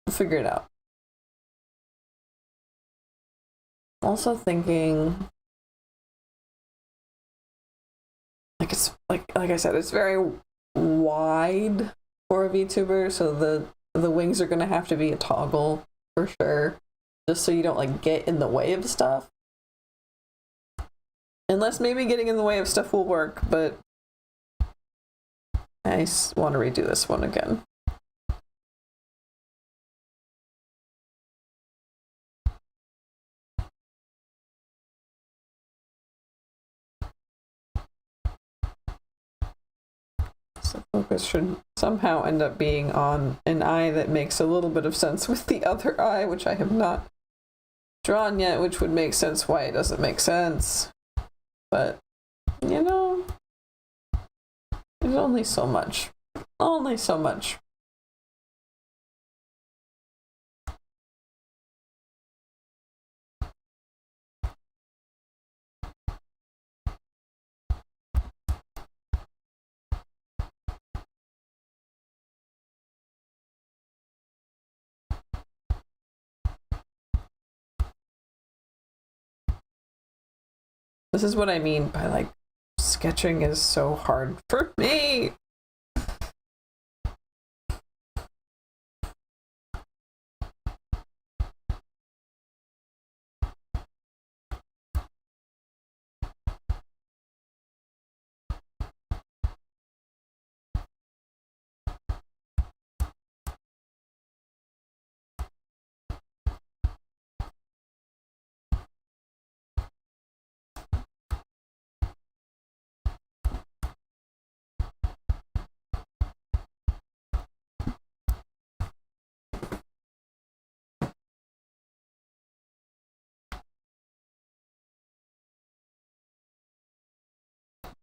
we'll figure it out. Also thinking, like I said, it's very wide for a VTuber, so the wings are gonna have to be a toggle for sure, just so you don't like get in the way of stuff. Unless maybe getting in the way of stuff will work, but I want to redo this one again. So focus should somehow end up being on an eye that makes a little bit of sense with the other eye, which I have not drawn yet, which would make sense why it doesn't make sense. But, you know, there's only so much. Only so much. This is what I mean by, like, sketching is so hard for me.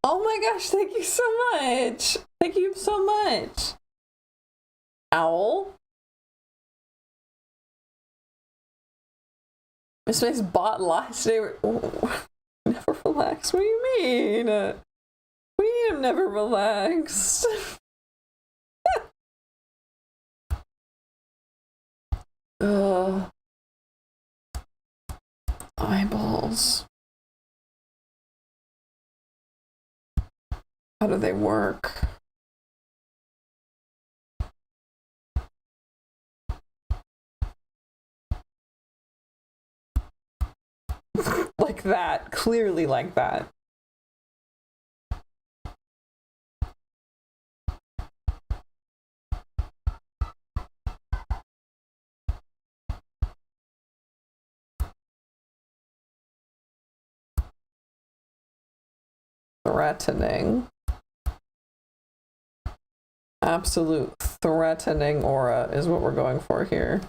Oh my gosh, thank you so much. Thank you so much. Owl? Miss May's bought last day. Oh, never relaxed? What do you mean? What do you mean I'm never relaxed? Ugh. Eyeballs. How do they work? Like that. Clearly like that. Threatening. Absolute threatening aura is what we're going for here.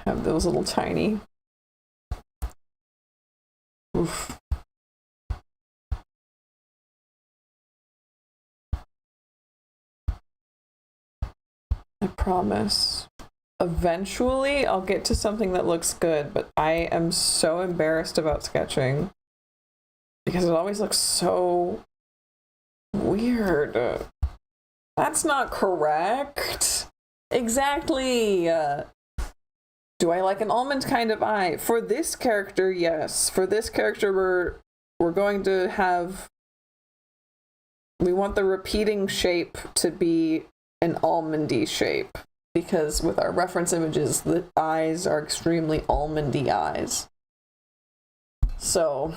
have those little tiny. Oof. I promise. Eventually, I'll get to something that looks good, but I am so embarrassed about sketching because it always looks so weird. That's not correct. Exactly. Do I like an almond kind of eye? For this character, yes. For this character, we're going to have... We want the repeating shape to be an almondy shape. Because with our reference images, the eyes are extremely almondy eyes. So...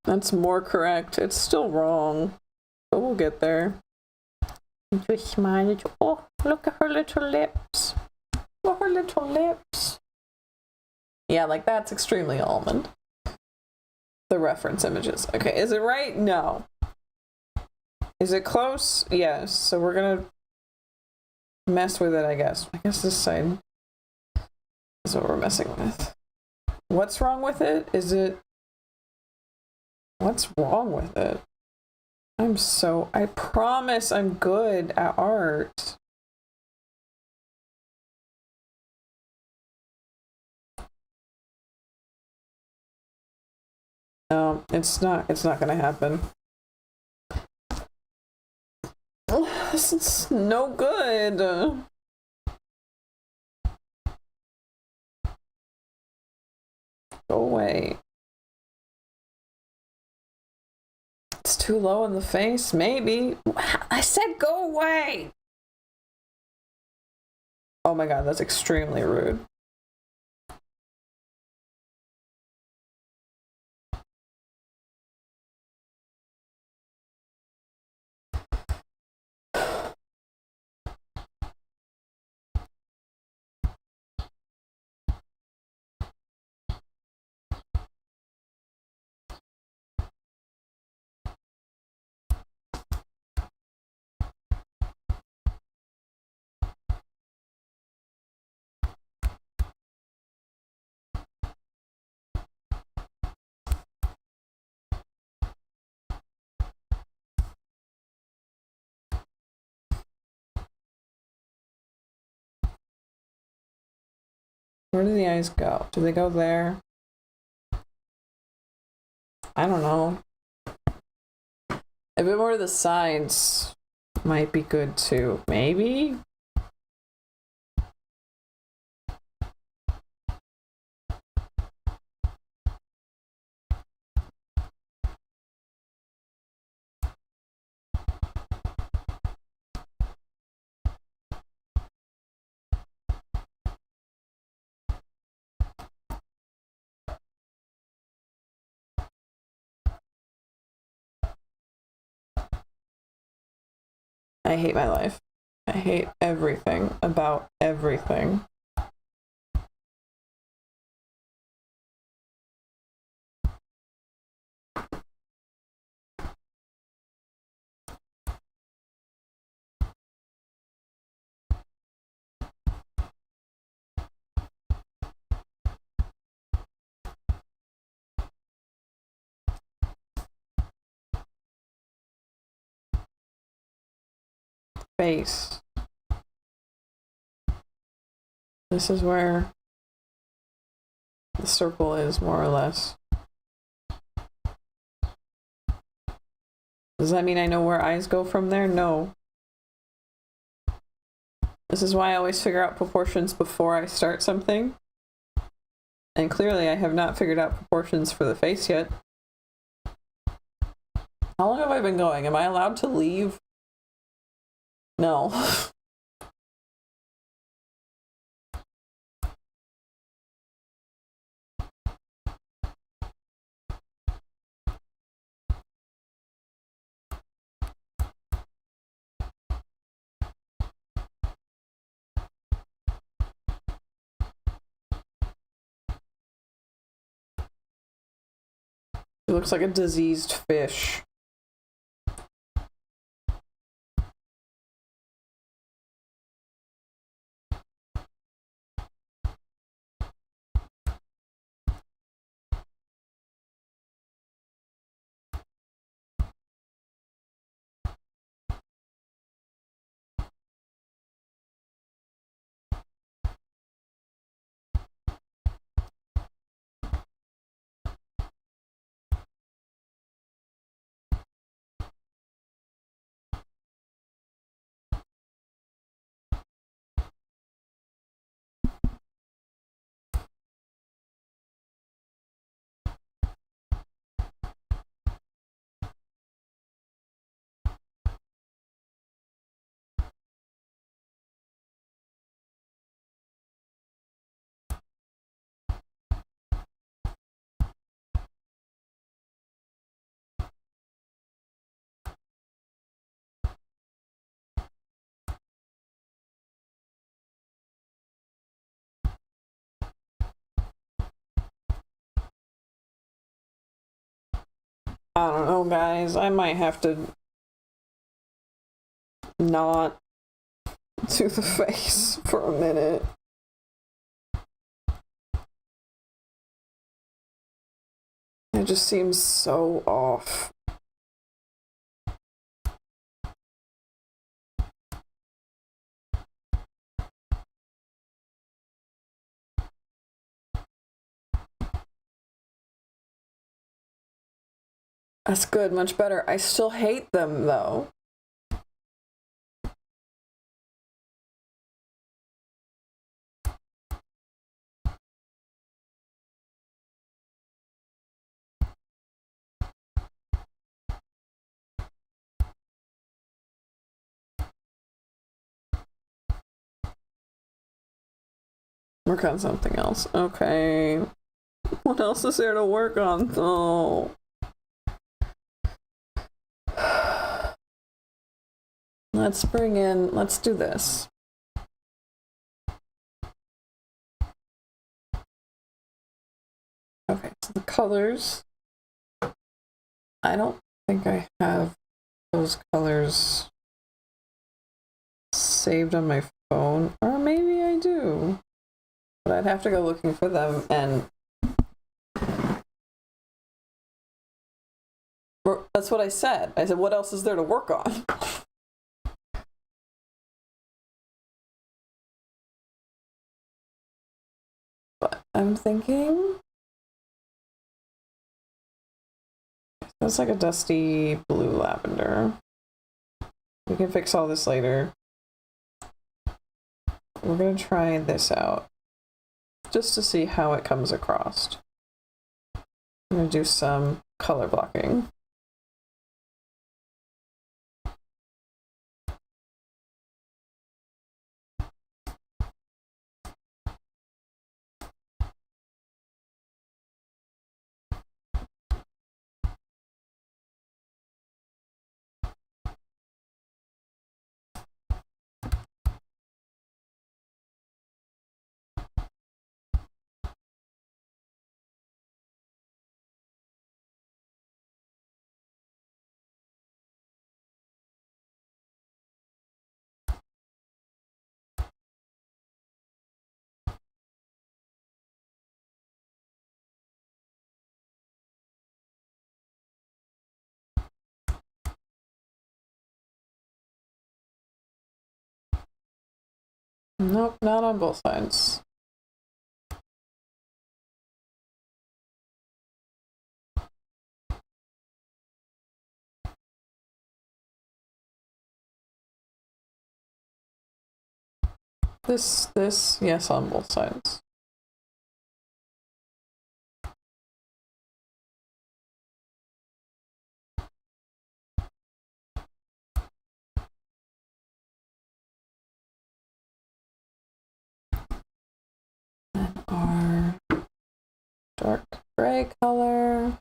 That's more correct. It's still wrong, but we'll get there. And you smile. Oh, look at her little lips. Look at her little lips. Yeah, like that's extremely almond. The reference images. Okay, is it right? No. Is it close? Yes. So we're gonna mess with it, I guess. I guess this side is what we're messing with. What's wrong with it? Is it... What's wrong with it? I promise I'm good at art. No, it's not gonna happen. Oh, this is no good. Go away. It's too low in the face, maybe. I said go away! Oh my god, that's extremely rude. Where do the eyes go? Do they go there? I don't know. A bit more to the sides might be good too. Maybe? I hate my life. I hate everything about everything. Face. This is where the circle is, more or less. Does that mean I know where eyes go from there? No. This is why I always figure out proportions before I start something. And clearly I have not figured out proportions for the face yet. How long have I been going? Am I allowed to leave? No. She looks like a diseased fish. I don't know, guys. I might have to not do the face for a minute. It just seems so off. That's good, much better. I still hate them, though. Work on something else. Okay. What else is there to work on, though? Let's do this. Okay, so the colors. I don't think I have those colors saved on my phone, or maybe I do. But I'd have to go looking for them, and that's what I said. I said, what else is there to work on? But I'm thinking that's like a dusty blue lavender. We can fix all this later. We're gonna try this out just to see how it comes across. I'm gonna do some color blocking. Nope, not on both sides. This, yes, on both sides. And our dark gray color.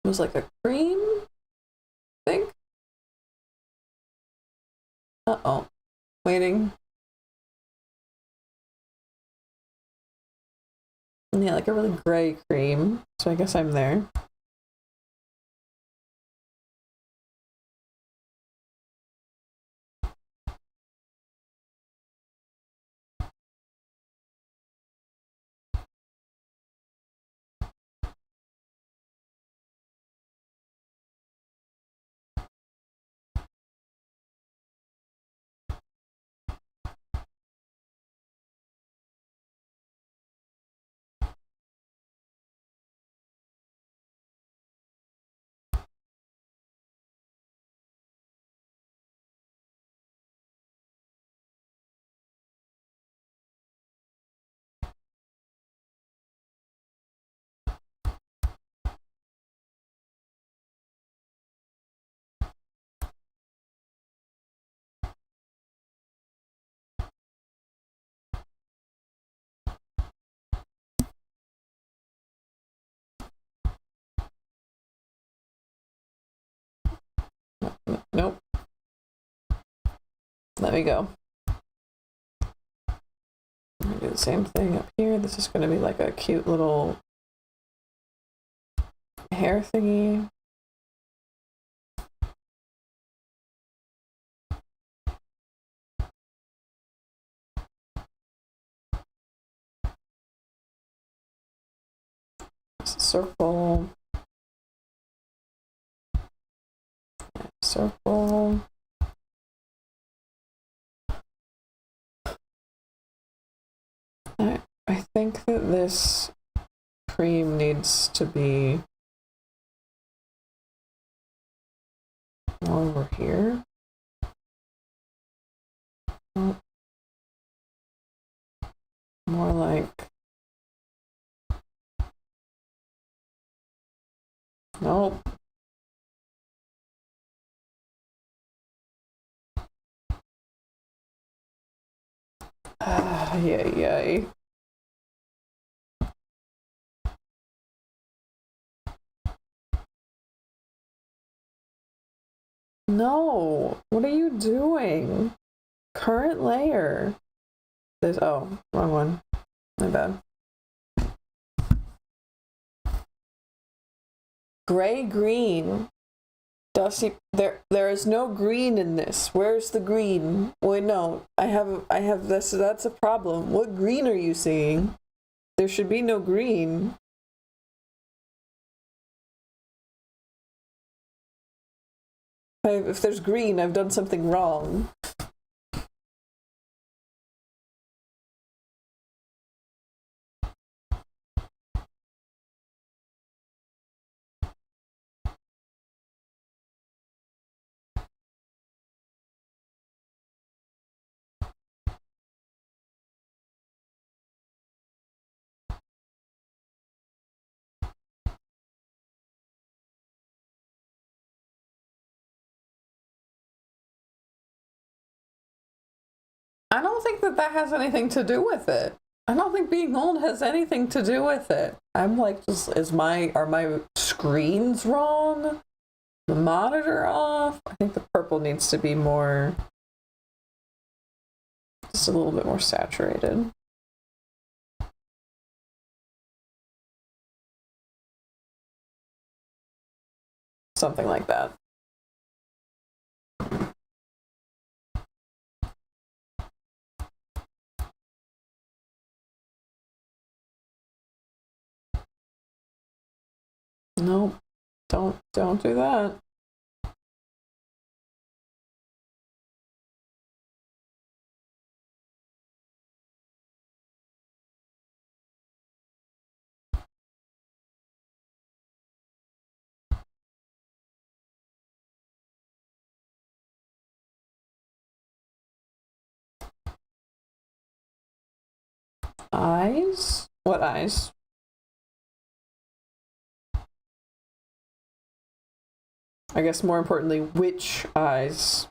It was like a cream, I think. Uh-oh. Waiting. Yeah, like a really gray cream. So I guess I'm there. Nope. Let me go. I'm gonna do the same thing up here. This is gonna be like a cute little hair thingy. Circle. Circle. I think that this cream needs to be more over here. Oh. More like, nope. Yay, yay. No, what are you doing? Current layer. There's, oh, wrong one. My bad. Gray green. Dusty, there is no green in this. Where's the green? Wait, no, I have this. That's a problem. What green are you seeing? There should be no green. If there's green, I've done something wrong. I don't think that has anything to do with it. I don't think being old has anything to do with it. I'm like, just are my screens wrong? The monitor off? I think the purple needs to be more, just a little bit more saturated. Something like that. Nope. Don't do that. Eyes? What eyes? I guess more importantly, which eyes?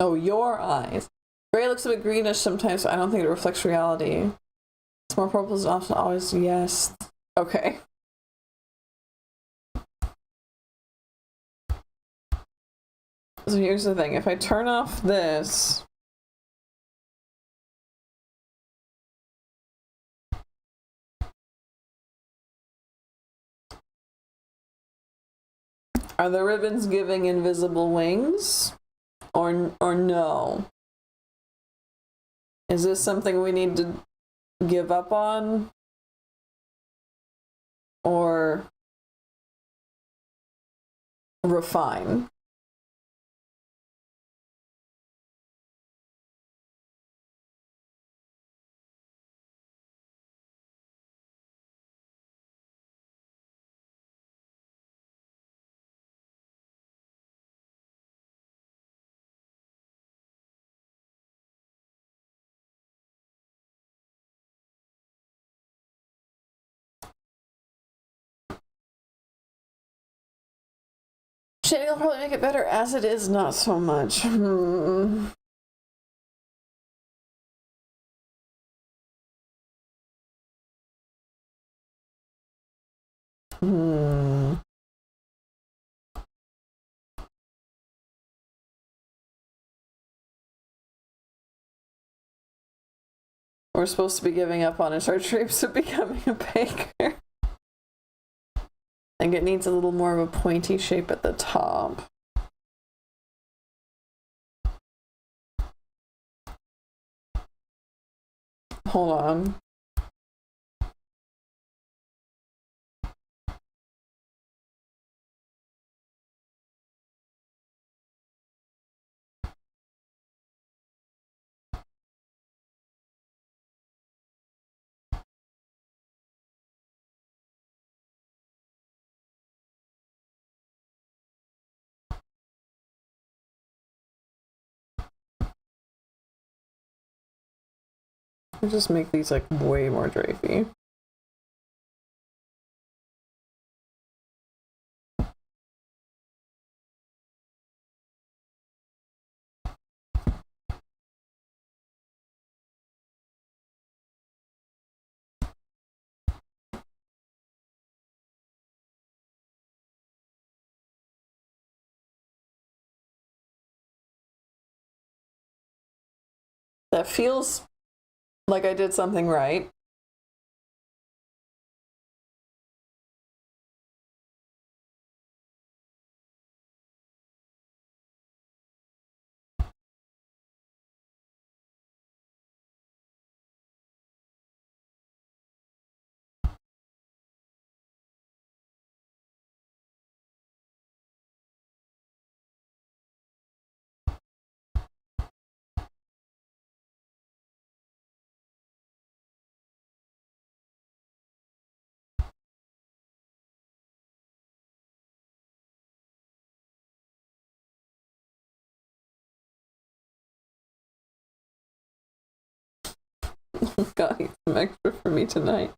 Oh, your eyes. Gray looks a bit greenish sometimes, so I don't think it reflects reality. It's more purple is often always yes. Okay. So here's the thing. If I turn off this... Are the ribbons giving invisible wings? Or no? Is this something we need to give up on? Or refine? Shading will probably make it better. As it is, not so much. We're supposed to be giving up on our drapes of becoming a baker. I think it needs a little more of a pointy shape at the top. Hold on. I'll just make these like way more drapey. That feels like I did something right. Got some extra for me tonight.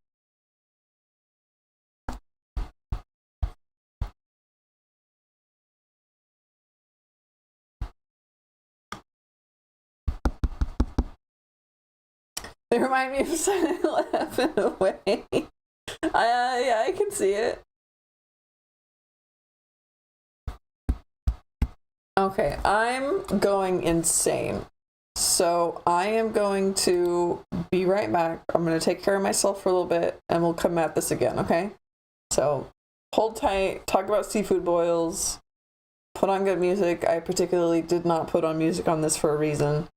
They remind me of Silent Laugh in a way. Yeah, I can see it. Okay, I'm going insane. So I am going to be right back. I'm going to take care of myself for a little bit and we'll come at this again, okay? So hold tight, talk about seafood boils, put on good music. I particularly did not put on music on this for a reason.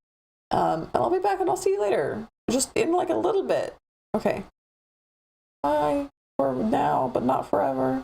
And I'll be back and I'll see you later. Just in like a little bit. Okay. Bye for now, but not forever.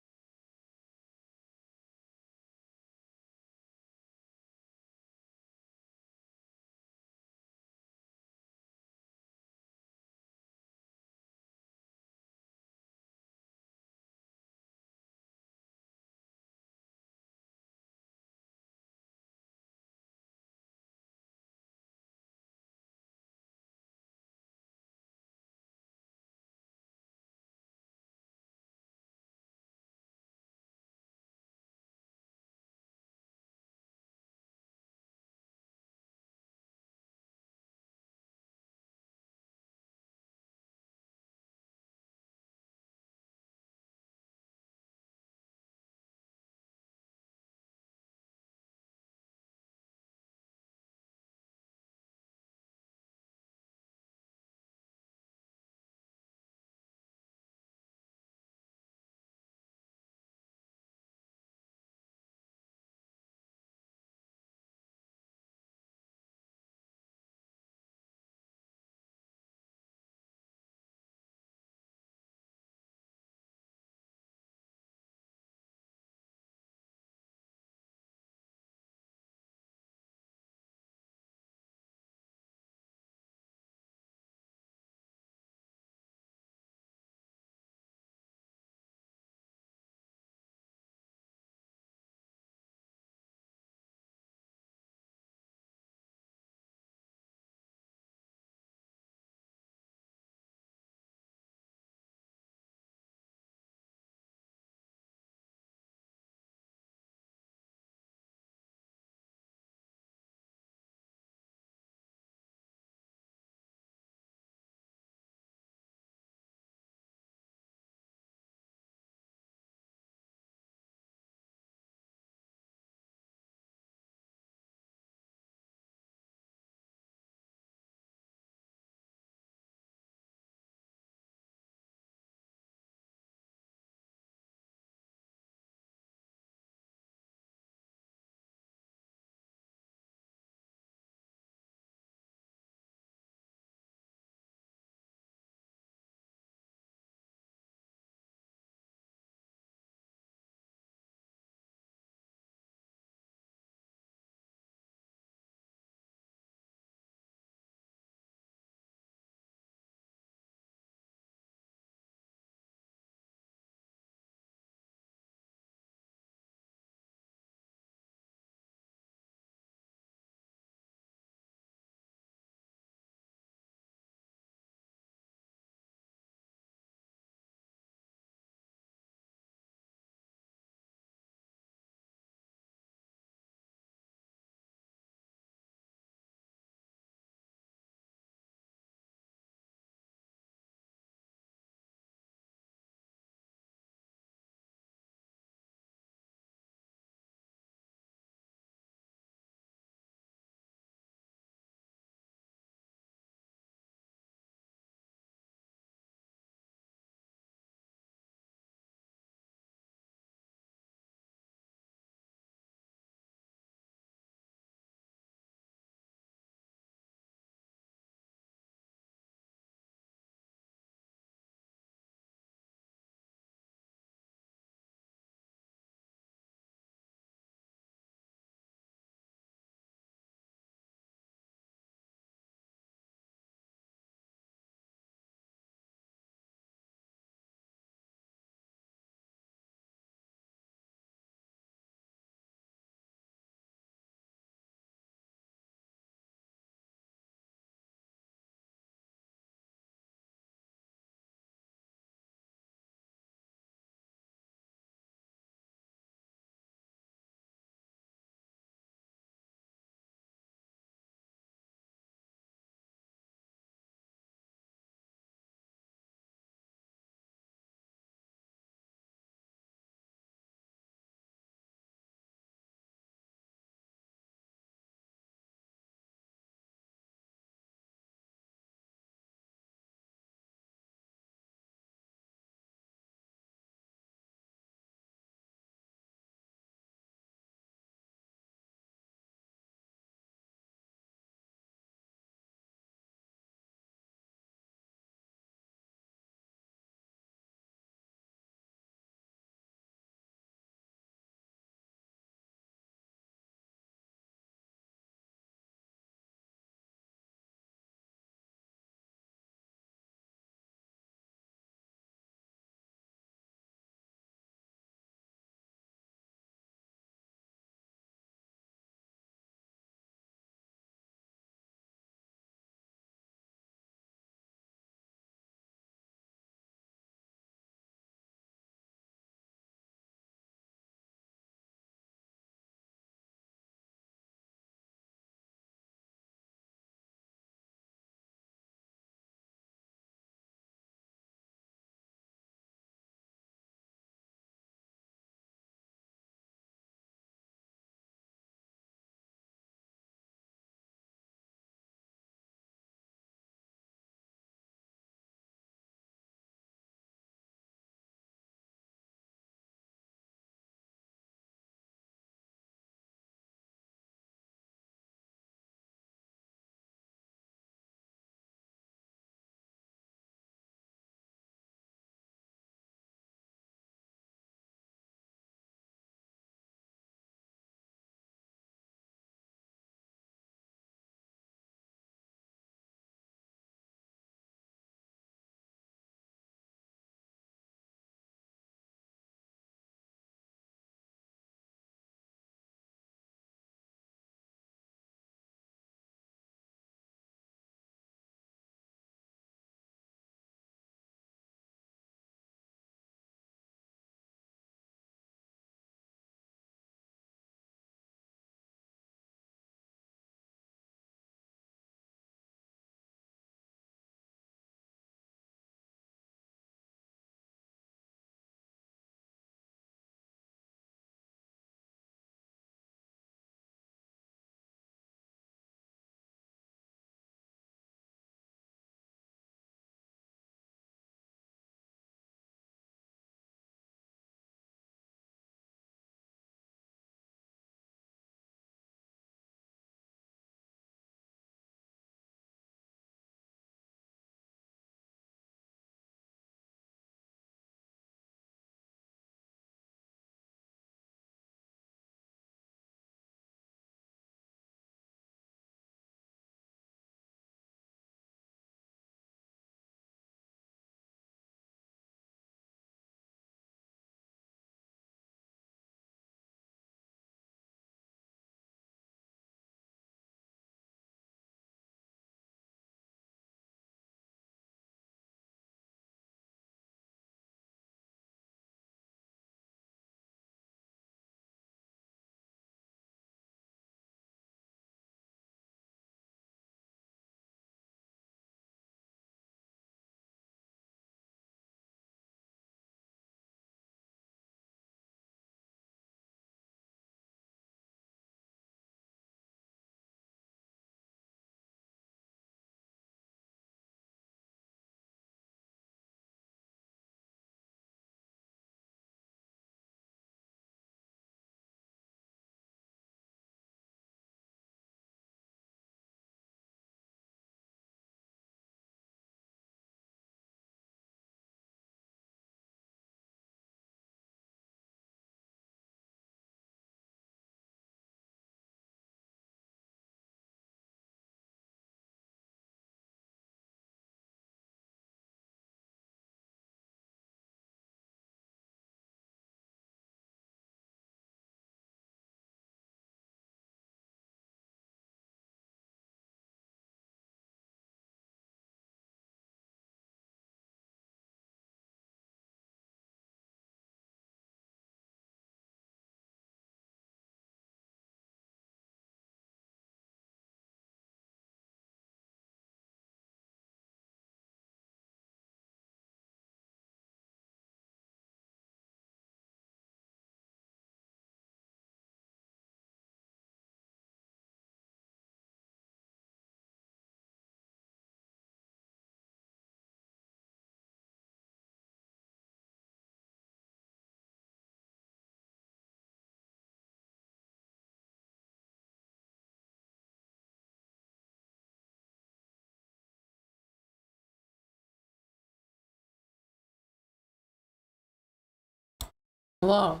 Well,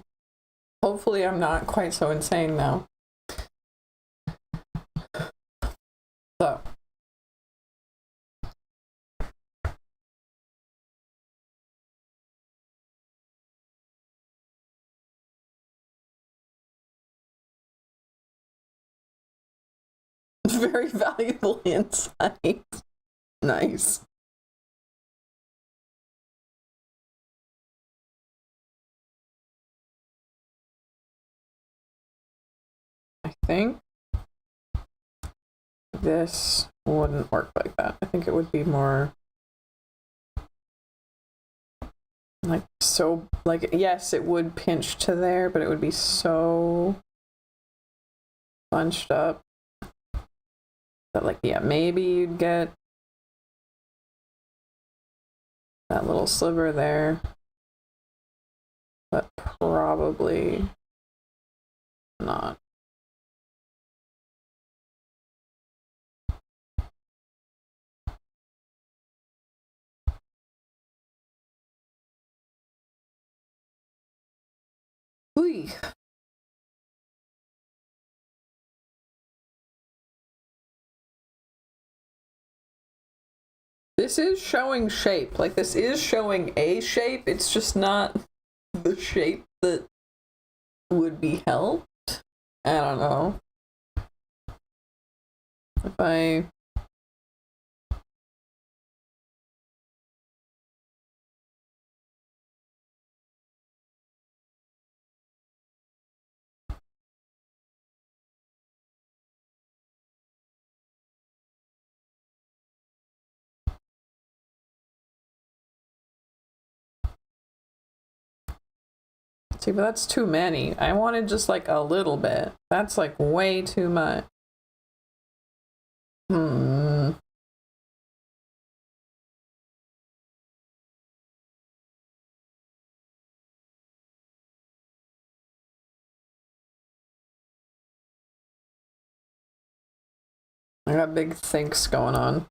hopefully I'm not quite so insane now. So. Very valuable insight. Nice. I think this wouldn't work like that. I think it would be more like so, like, yes, it would pinch to there, but it would be so bunched up that, like, yeah, maybe you'd get that little sliver there, but probably not. Ooh. This is showing shape. Like, this is showing a shape. It's just not the shape that would be helped. I don't know. If I... See, but that's too many. I wanted just like a little bit. That's like way too much. I got big thinks going on.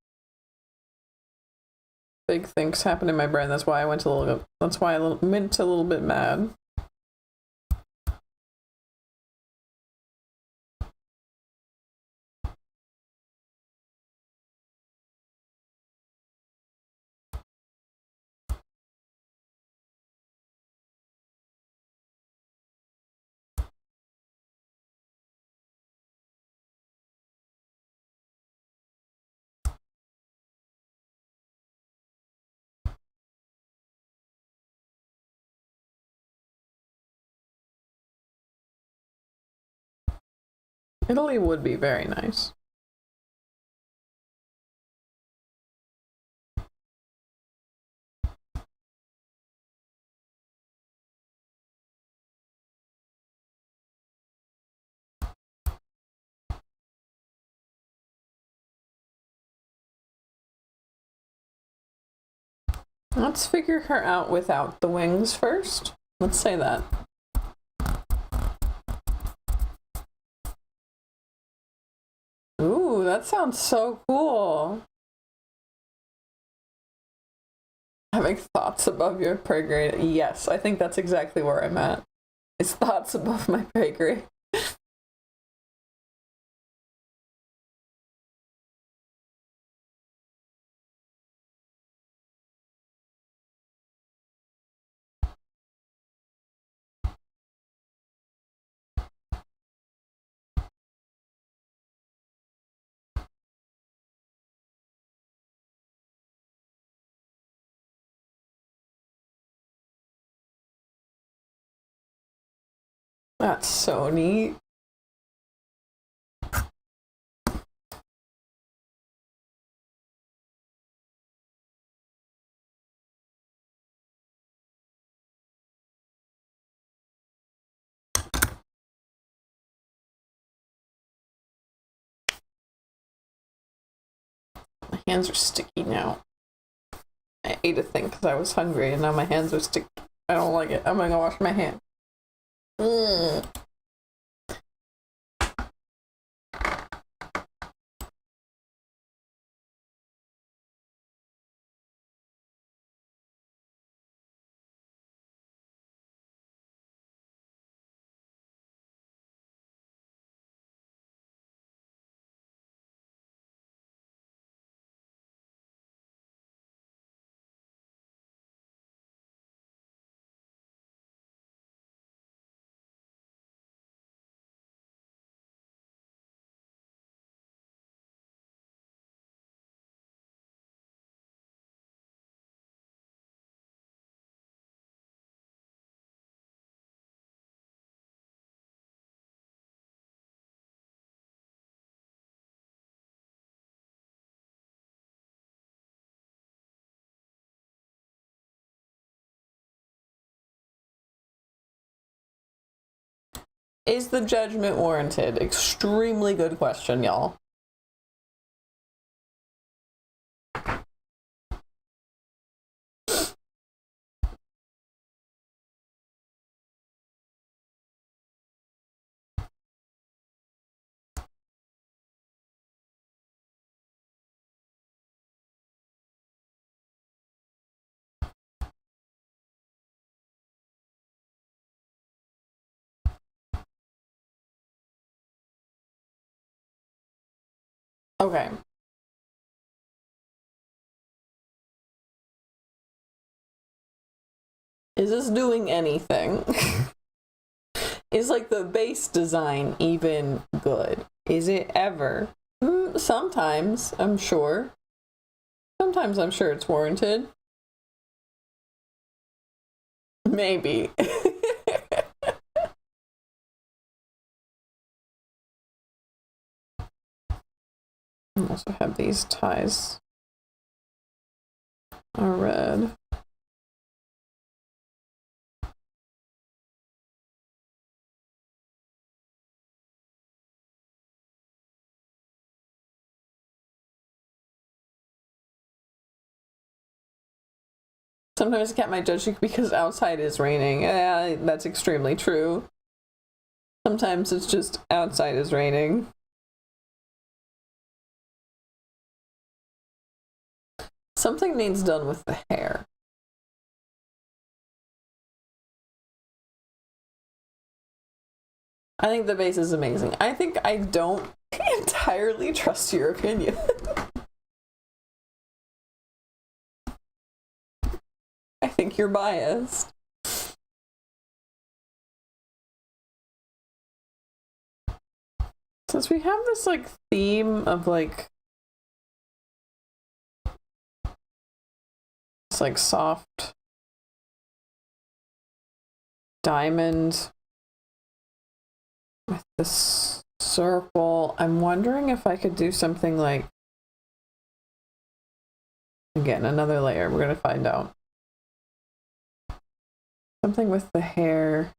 Big things happen in my brain. That's why I went a little bit. That's why I went a little bit mad. Italy would be very nice. Let's figure her out without the wings first. Let's say that. Ooh, that sounds so cool. Having thoughts above your pay grade. Yes, I think that's exactly where I'm at. It's thoughts above my pay grade. That's so neat. My hands are sticky now. I ate a thing because I was hungry and now my hands are sticky. I don't like it. I'm gonna go wash my hands. Is the judgment warranted? Extremely good question, y'all. Okay. Is this doing anything? Is like the base design even good? Is it ever? Sometimes, I'm sure. Sometimes I'm sure it's warranted. Maybe. I also have these ties are red. Sometimes a cat might judge you because outside is raining. Yeah, that's extremely true. Sometimes it's just outside is raining. Something needs done with the hair. I think the base is amazing. I think I don't entirely trust your opinion. I think you're biased. Since we have this like theme of like it's like soft diamond with this circle, I'm wondering if I could do something like, again, another layer. We're gonna find out. Something with the hair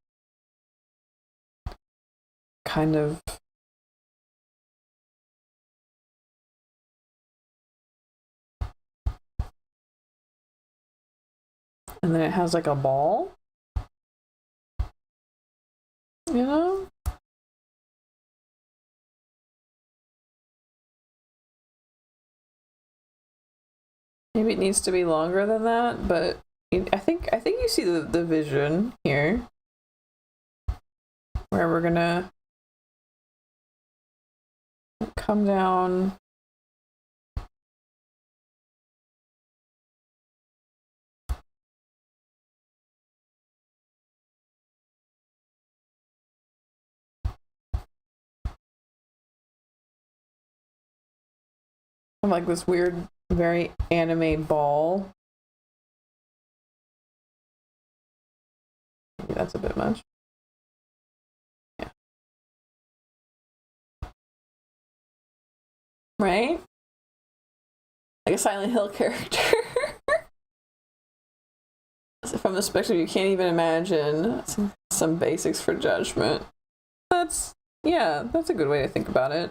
kind of and then it has like a ball, you know? Maybe it needs to be longer than that, but I think you see the vision here, where we're gonna come down. Like this weird, very anime ball. Maybe that's a bit much. Yeah. Right? Like a Silent Hill character. From the perspective, you can't even imagine some basics for judgment. That's a good way to think about it.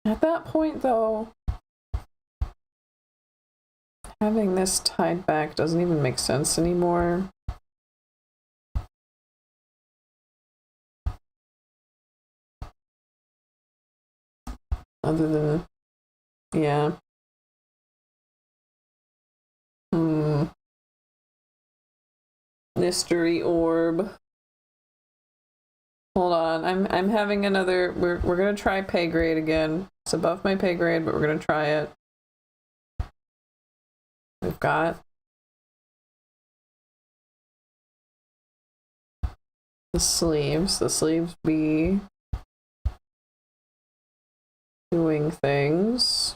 At that point, though, having this tied back doesn't even make sense anymore. Other than, yeah. Mystery orb. Hold on, I'm having another. We're gonna try pay grade again. It's above my pay grade, but we're gonna try it. We've got the sleeves. The sleeves be doing things.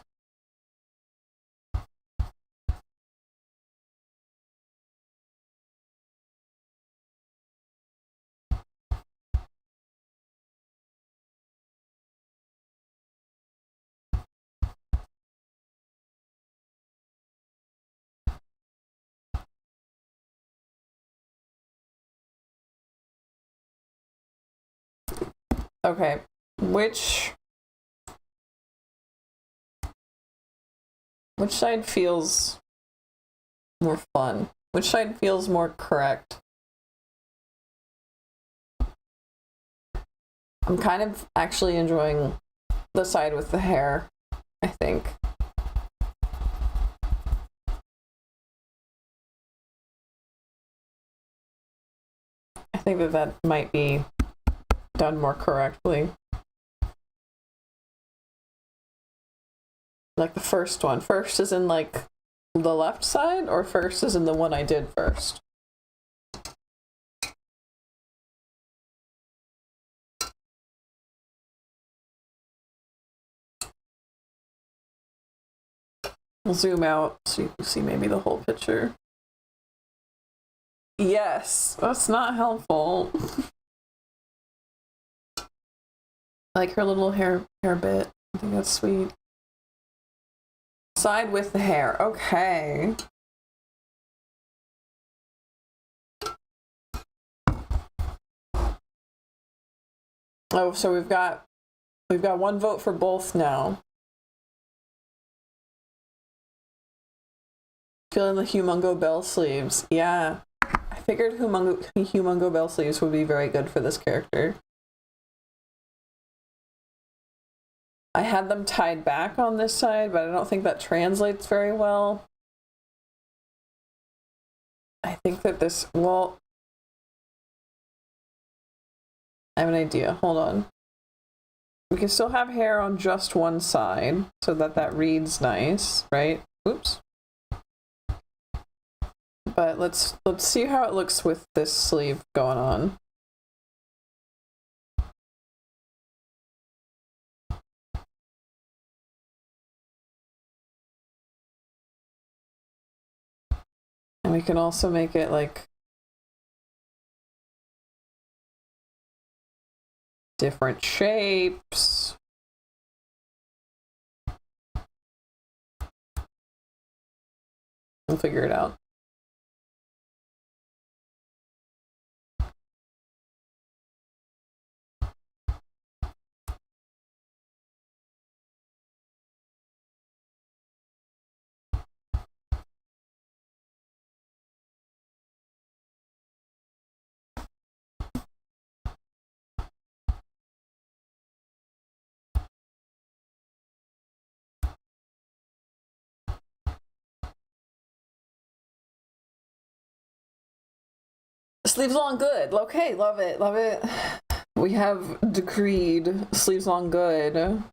Okay, which side feels more fun? Which side feels more correct? I'm kind of actually enjoying the side with the hair, I think. I think that might be done more correctly. Like the first one. First is in like the left side, or first is in the one I did first? We'll zoom out so you can see maybe the whole picture. Yes, that's not helpful. Like her little hair bit. I think that's sweet. Side with the hair. Okay. Oh, so we've got one vote for both now. Feeling the humongo bell sleeves. Yeah. I figured humongo bell sleeves would be very good for this character. I had them tied back on this side, but I don't think that translates very well. I think that this, well, I have an idea. Hold on. We can still have hair on just one side so that reads nice, right? Oops. But let's see how it looks with this sleeve going on. And we can also make it like different shapes. We'll figure it out. Sleeves long good. Okay, love it, love it. We have decreed sleeves long good.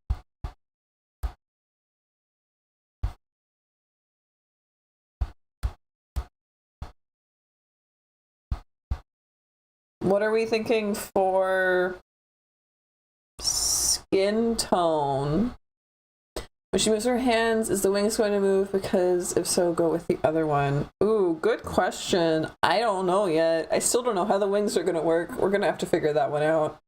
What are we thinking for skin tone? When she moves her hands, is the wings going to move? Because if so, go with the other one. Ooh, good question. I don't know yet. I still don't know how the wings are going to work. We're going to have to figure that one out.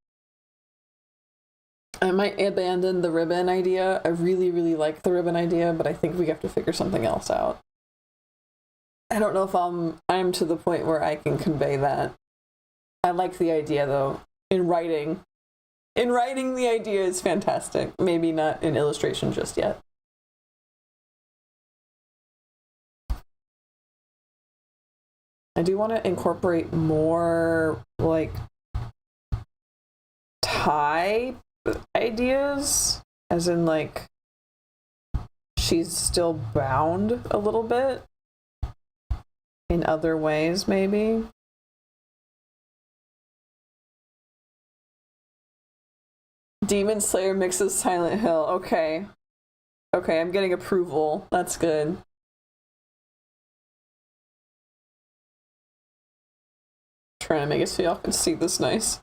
I might abandon the ribbon idea. I really, really like the ribbon idea, but I think we have to figure something else out. I don't know if I'm to the point where I can convey that. I like the idea though. In writing, the idea is fantastic. Maybe not in illustration just yet. I do want to incorporate more like tie ideas, as in like she's still bound a little bit in other ways, maybe. Demon Slayer mixes Silent Hill. Okay. Okay, I'm getting approval. That's good. Trying to make it so y'all can see this nice.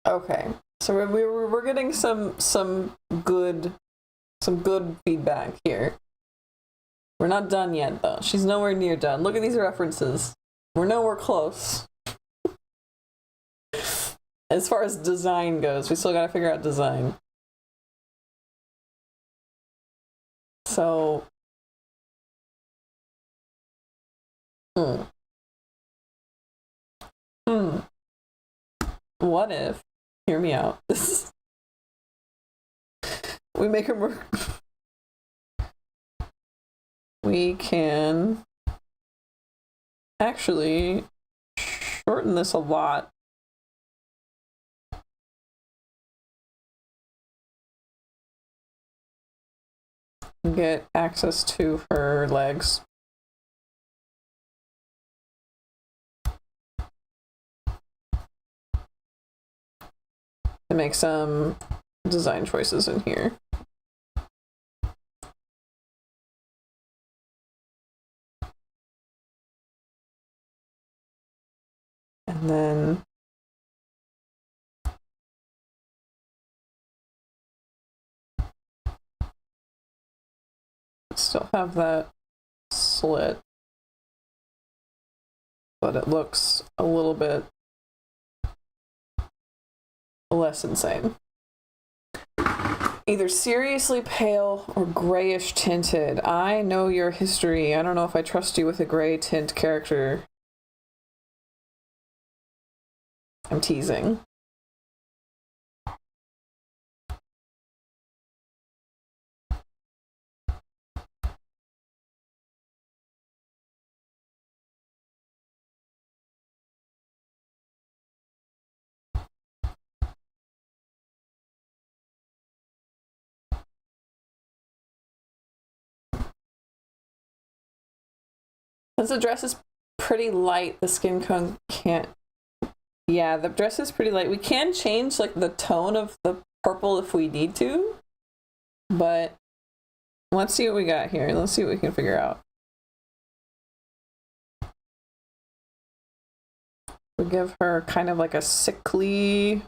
Okay, so we're getting some good feedback here. We're not done yet though. She's nowhere near done. Look at these references. We're nowhere close. As far as design goes, we still gotta figure out design. So, what if, hear me out, we make her more, we can actually shorten this a lot. Get access to her legs. To make some design choices in here. And then still have that slit, but it looks a little bit less insane. Either seriously pale or grayish tinted. I know your history. I don't know if I trust you with a gray tint character. I'm teasing. Since the dress is pretty light, the skin tone can't. Yeah, the dress is pretty light. We can change like the tone of the purple if we need to, but let's see what we got here. Let's see what we can figure out. We give her kind of like a sickly,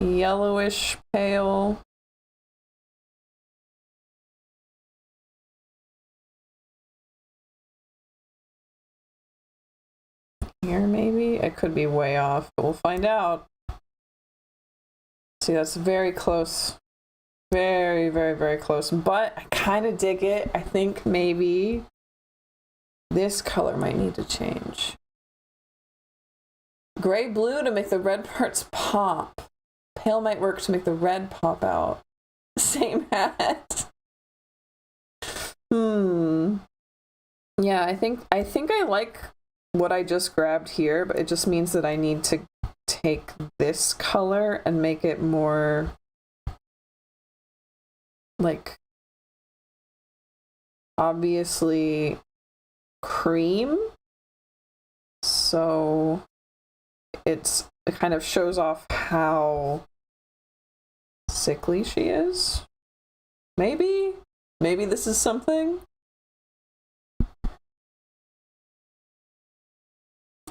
yellowish pale. Here, maybe? It could be way off, but we'll find out. See, that's very close. Very, very, very close. But I kind of dig it. I think maybe this color might need to change. Gray blue to make the red parts pop. Pale might work to make the red pop out. Same hat. Yeah, I think I like what I just grabbed here, but it just means that I need to take this color and make it more like obviously cream. So it kind of shows off how sickly she is. Maybe this is something.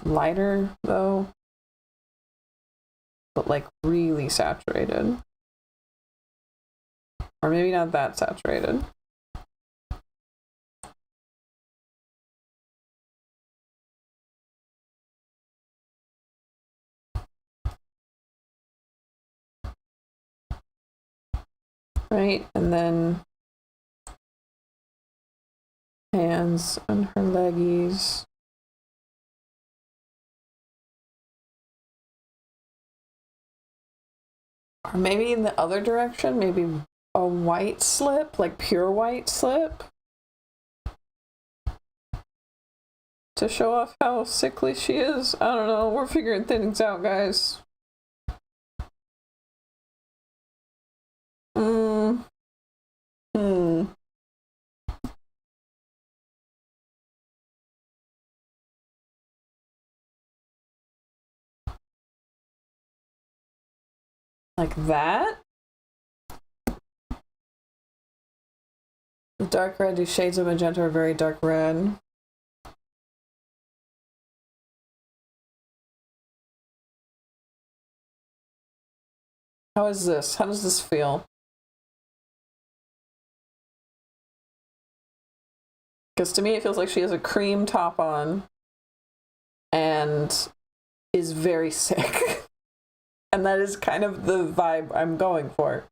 Lighter though, but like really saturated, or maybe not that saturated. Right, and then hands on her leggies. Or maybe in the other direction, maybe a white slip, like pure white slip. To show off how sickly she is. I don't know, we're figuring things out, guys. Like that? The dark red, these shades of magenta are very dark red. How is this? How does this feel? Because to me, it feels like she has a cream top on and is very sick. And that is kind of the vibe I'm going for.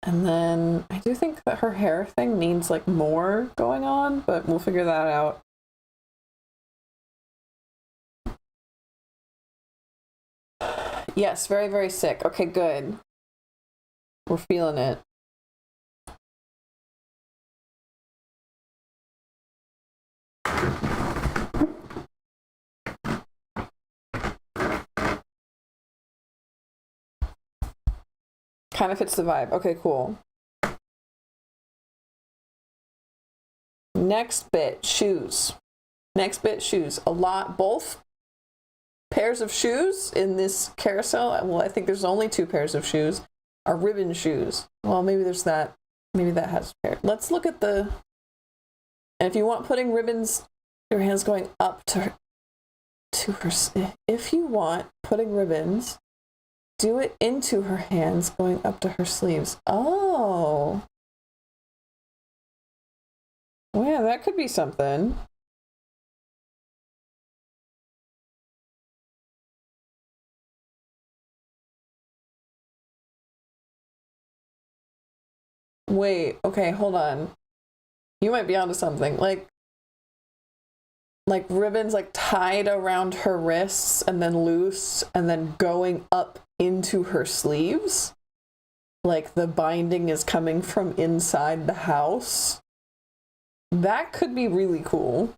And then I do think that her hair thing needs like more going on, but we'll figure that out. Yes, very, very sick. Okay, good. We're feeling it. Kind of fits the vibe. Okay, cool. Next bit, shoes. Next bit, shoes. A lot, both pairs of shoes in this carousel. Well, I think there's only 2 pairs of shoes. Are ribbon shoes. Well, maybe there's that. Maybe that has a pair. Let's look at the. And if you want putting ribbons, your hands going up to her. If you want putting ribbons, do it into her hands going up to her sleeves. Oh. Well, yeah, that could be something. Wait, okay, hold on. You might be onto something. Like ribbons like tied around her wrists and then loose and then going up into her sleeves. Like the binding is coming from inside the house. That could be really cool.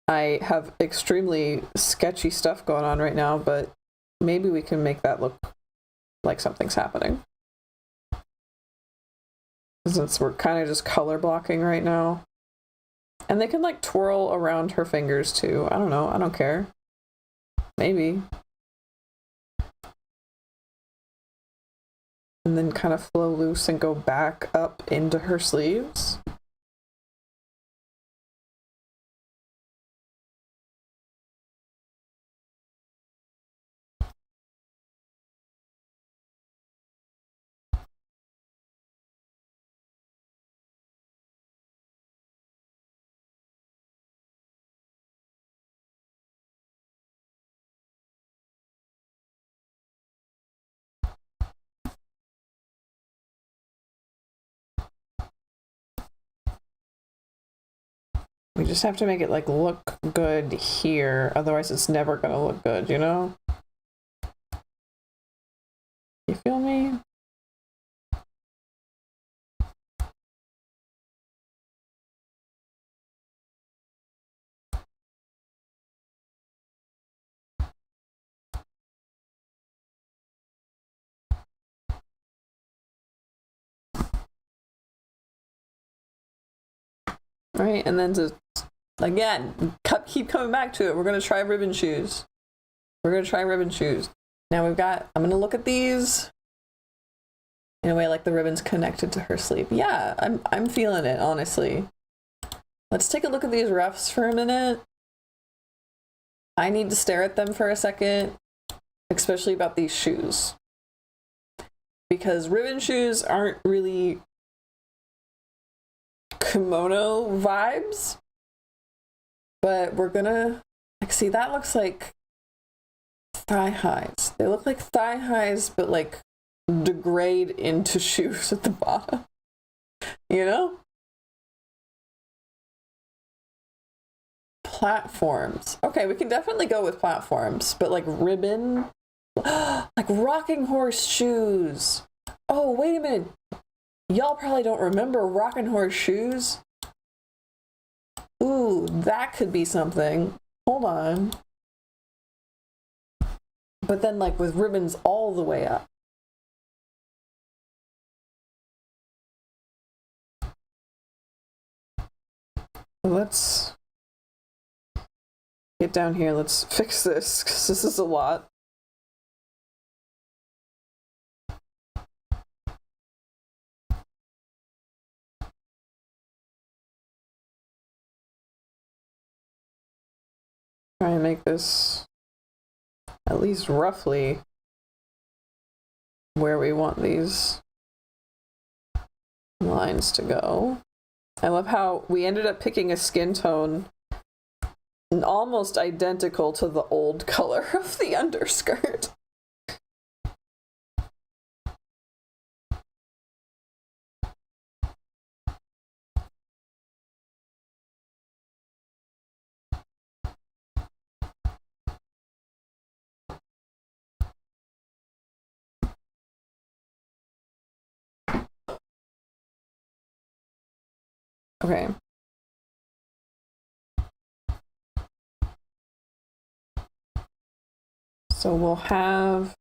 I have extremely sketchy stuff going on right now, but maybe we can make that look like something's happening. Since we're kind of just color blocking right now. And they can like twirl around her fingers too. I don't know. I don't care. Maybe. And then kind of flow loose and go back up into her sleeves. We just have to make it like look good here, otherwise it's never gonna look good, you know? You feel me? Right, and then to, again, keep coming back to it. We're gonna try ribbon shoes. We're gonna try ribbon shoes. Now we've got, I'm gonna look at these in a way like the ribbon's connected to her sleeve. Yeah, I'm feeling it, honestly. Let's take a look at these roughs for a minute. I need to stare at them for a second, especially about these shoes. Because ribbon shoes aren't really kimono vibes, but we're gonna, like, see, that looks like thigh highs. They look like thigh highs, but like degrade into shoes at the bottom, you know? Platforms. Okay, we can definitely go with platforms, but like ribbon, like rocking horse shoes. Oh, wait a minute. Y'all probably don't remember rocking horse shoes. Ooh, that could be something. Hold on. But then like with ribbons all the way up. let's get down here. Let's fix this, because this is a lot. Try and make this at least roughly where we want these lines to go. I love how we ended up picking a skin tone almost identical to the old color of the underskirt. Okay. So we'll have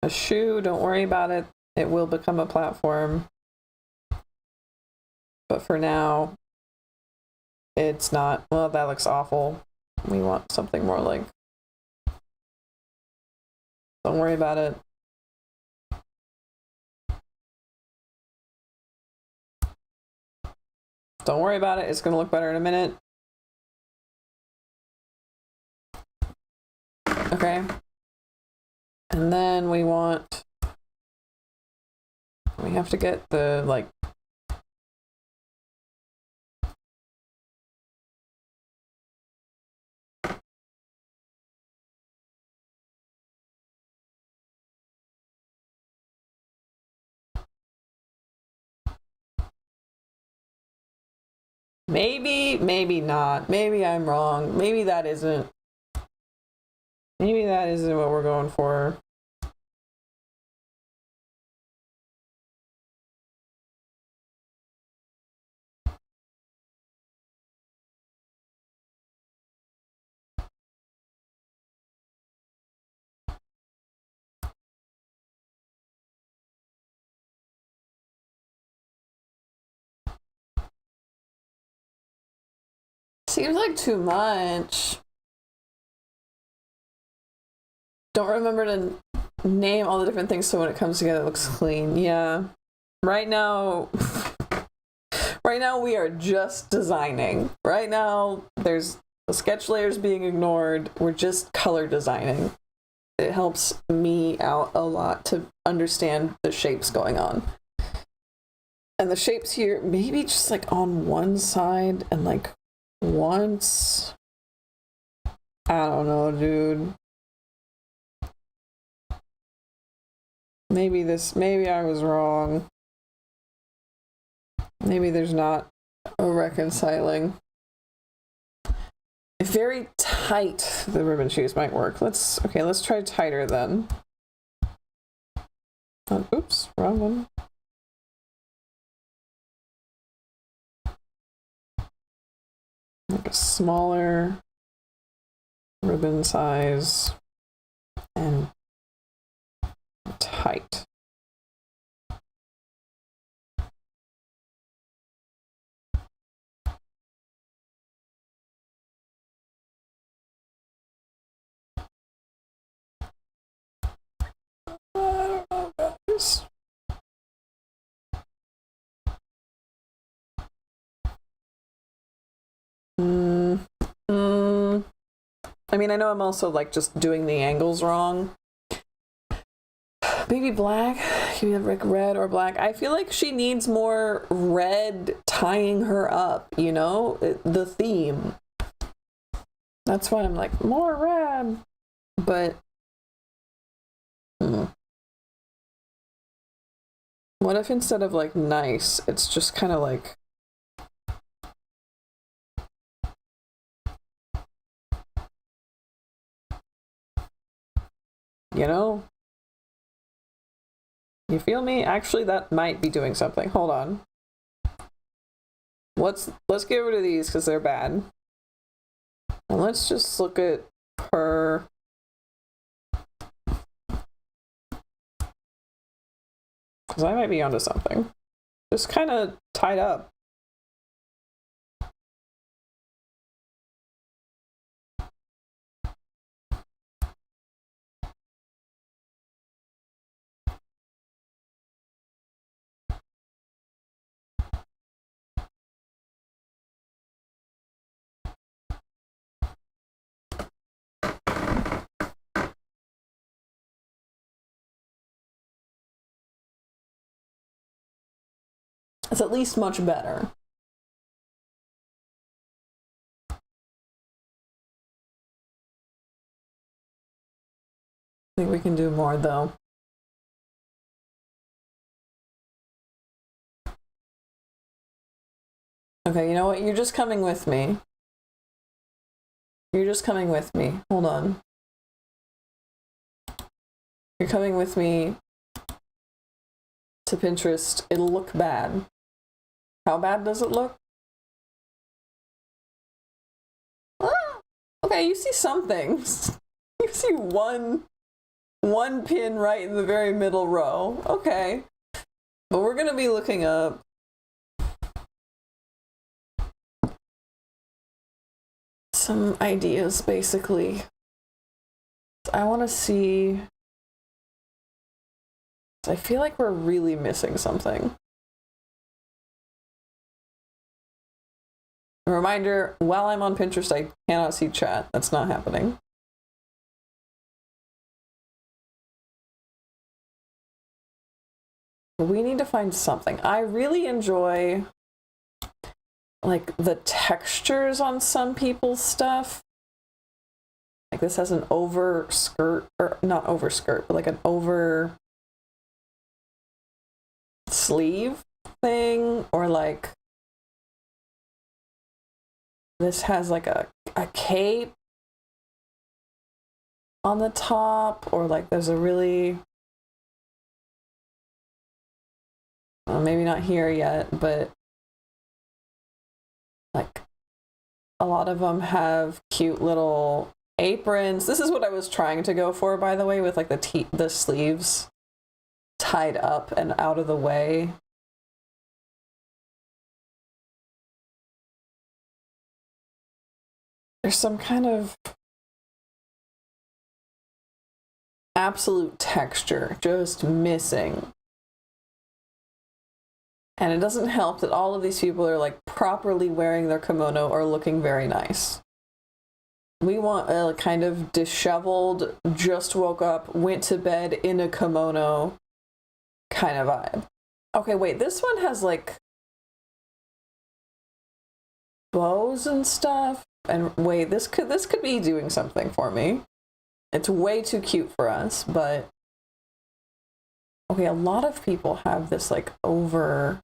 a shoe, don't worry about it. It will become a platform. But for now, it's not. Well, that looks awful. We want something more like, don't worry about it. Don't worry about it. It's going to look better in a minute. Okay. And then we have to get the, like, maybe not. Maybe I'm wrong. Maybe that isn't what we're going for. Seems like too much. Don't remember to name all the different things so when it comes together it looks clean. Yeah. Right now we are just designing. Right now there's the sketch layers being ignored. We're just color designing. It helps me out a lot to understand the shapes going on. And the shapes here, maybe just like on one side and like once. I don't know, dude. Maybe I was wrong. Maybe there's not a reconciling. If very tight, the ribbon shoes might work. Let's try tighter then. Oops, wrong one. Like a smaller ribbon size and tight. I don't know, guys. I mean, I know I'm also like just doing the angles wrong. Maybe black. Can we have like red or black? I feel like she needs more red tying her up, you know? The theme. That's why I'm like, more red. But what if instead of like nice, it's just kind of like, you know? You feel me? Actually, that might be doing something. Hold on. Let's get rid of these because they're bad. And let's just look at her. Because I might be onto something. Just kind of tied up. It's at least much better. I think we can do more though. Okay, you know what? You're just coming with me. You're just coming with me. Hold on. You're coming with me to Pinterest. It'll look bad. How bad does it look? Ah, okay, you see some things. You see one pin right in the very middle row. Okay. But we're gonna be looking up some ideas, basically. I want to see. I feel like we're really missing something. A reminder, while I'm on Pinterest, I cannot see chat. That's not happening. We need to find something. I really enjoy like the textures on some people's stuff. Like this has an over skirt, or not over skirt, but like an over sleeve thing, or like this has like a cape on the top, or like there's a really maybe not here yet, but like a lot of them have cute little aprons. This is what I was trying to go for, by the way, with like the sleeves tied up and out of the way. There's some kind of absolute texture just missing. And it doesn't help that all of these people are like properly wearing their kimono or looking very nice. We want a kind of disheveled, just woke up, went to bed in a kimono kind of vibe. Okay, wait, this one has like bows and stuff. And wait, this could be doing something for me. It's way too cute for us, but okay, a lot of people have this like over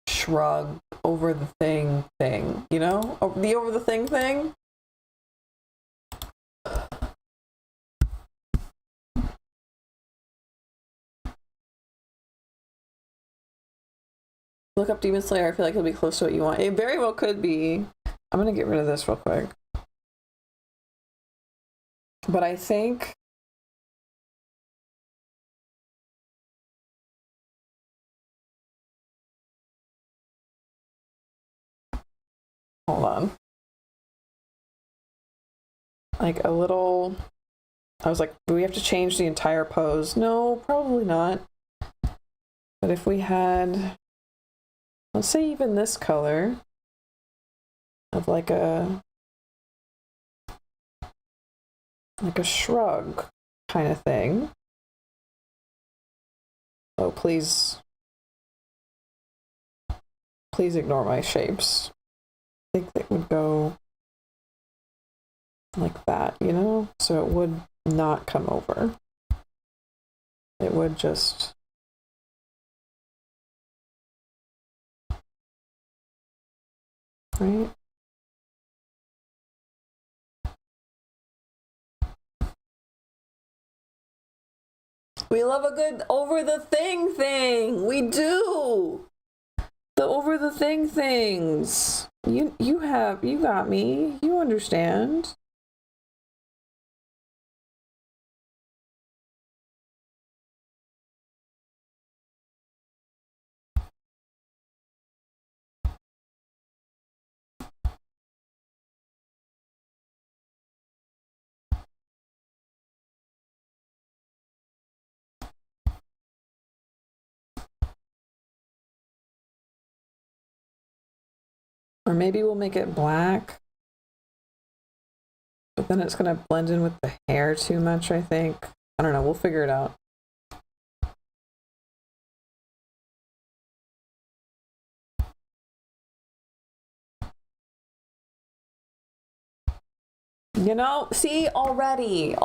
shrug, over the thing, you know? The over the thing? Look up Demon Slayer. I feel like it'll be close to what you want. It very well could be. I'm gonna get rid of this real quick. But I think hold on. Like a little, I was like, do we have to change the entire pose? No, probably not. But if we had, let's say even this color of like a shrug kind of thing. Oh, please ignore my shapes. I think that would go like that, you know? So it would not come over. It would just... right? We love a good over the thing. We do. The over the things. You got me. You understand. Or maybe we'll make it black. But then it's going to blend in with the hair too much, I think. I don't know. We'll figure it out. You know, see, already.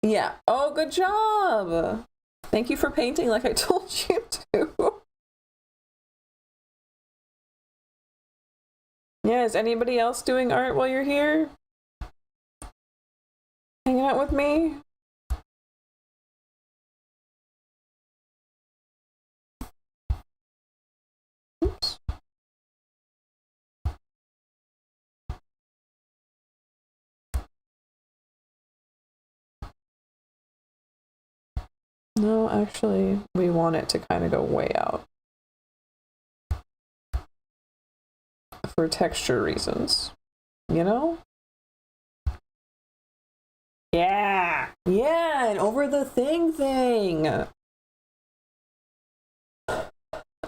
Yeah. Oh, good job. Thank you for painting like I told you to. Yeah, is anybody else doing art while you're here? Hanging out with me? Oops. No, actually, we want it to kind of go way out. For texture reasons. You know? Yeah! Yeah, and over the thing! No,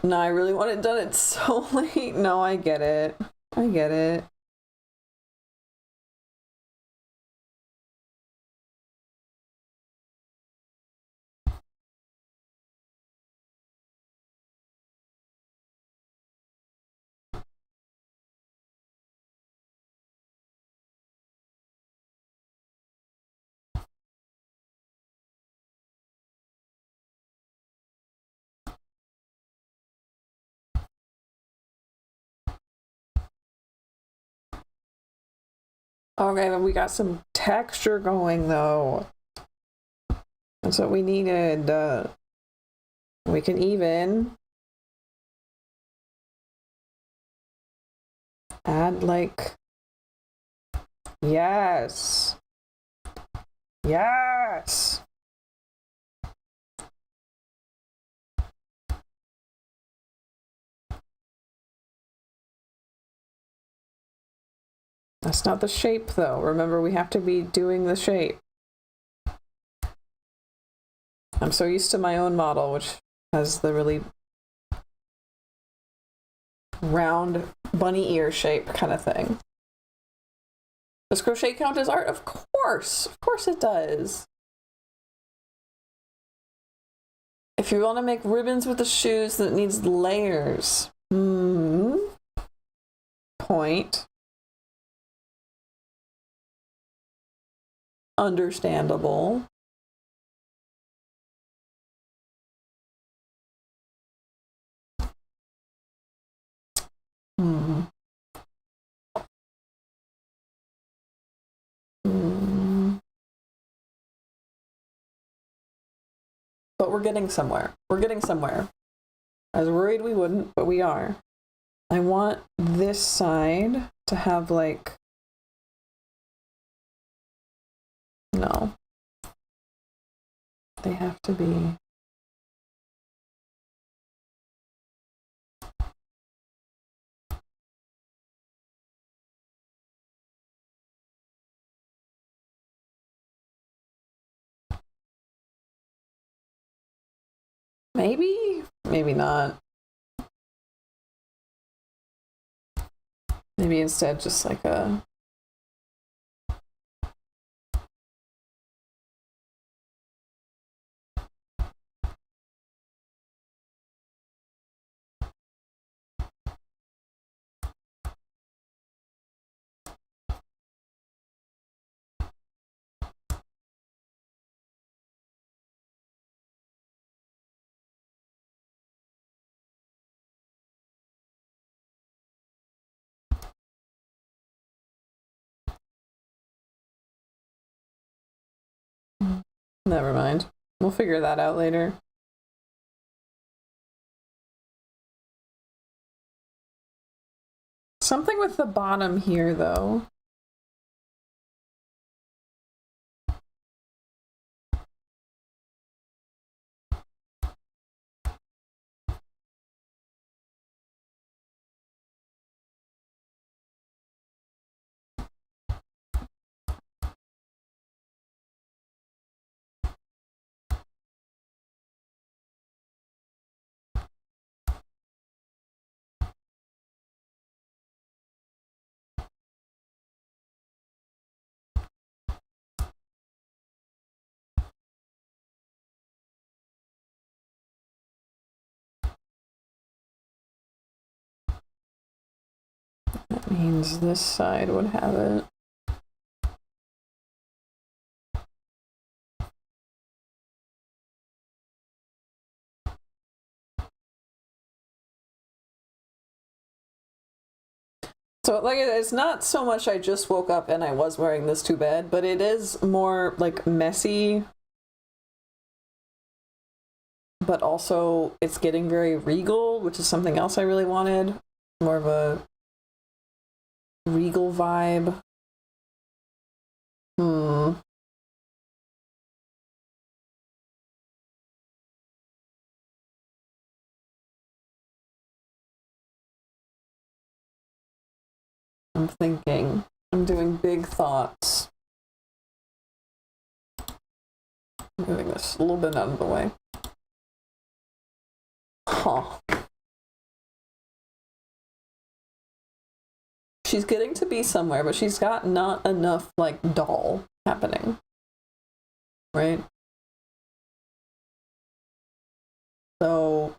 I really want it done. It's so late. No, I get it. I get it. Okay, but we got some texture going though. That's what we needed. We can even add like, yes. Yes. That's not the shape though. Remember, we have to be doing the shape. I'm so used to my own model, which has the really round bunny ear shape kind of thing. Does crochet count as art? Of course it does. If you want to make ribbons with the shoes, that needs layers. Point. Understandable. But we're getting somewhere. We're getting somewhere. I was worried we wouldn't, but we are. I want this side to have like... No. They have to be... Maybe? Maybe not. Maybe instead just like a... Never mind. We'll figure that out later. Something with the bottom here, though. That means this side would have it. So, like, it's not so much I just woke up and I was wearing this to bed, but it is more, like, messy. But also, it's getting very regal, which is something else I really wanted. More of a regal vibe. I'm thinking. I'm doing big thoughts. Moving this a little bit out of the way. Huh. She's getting to be somewhere, but she's got not enough, like, doll happening. Right? So,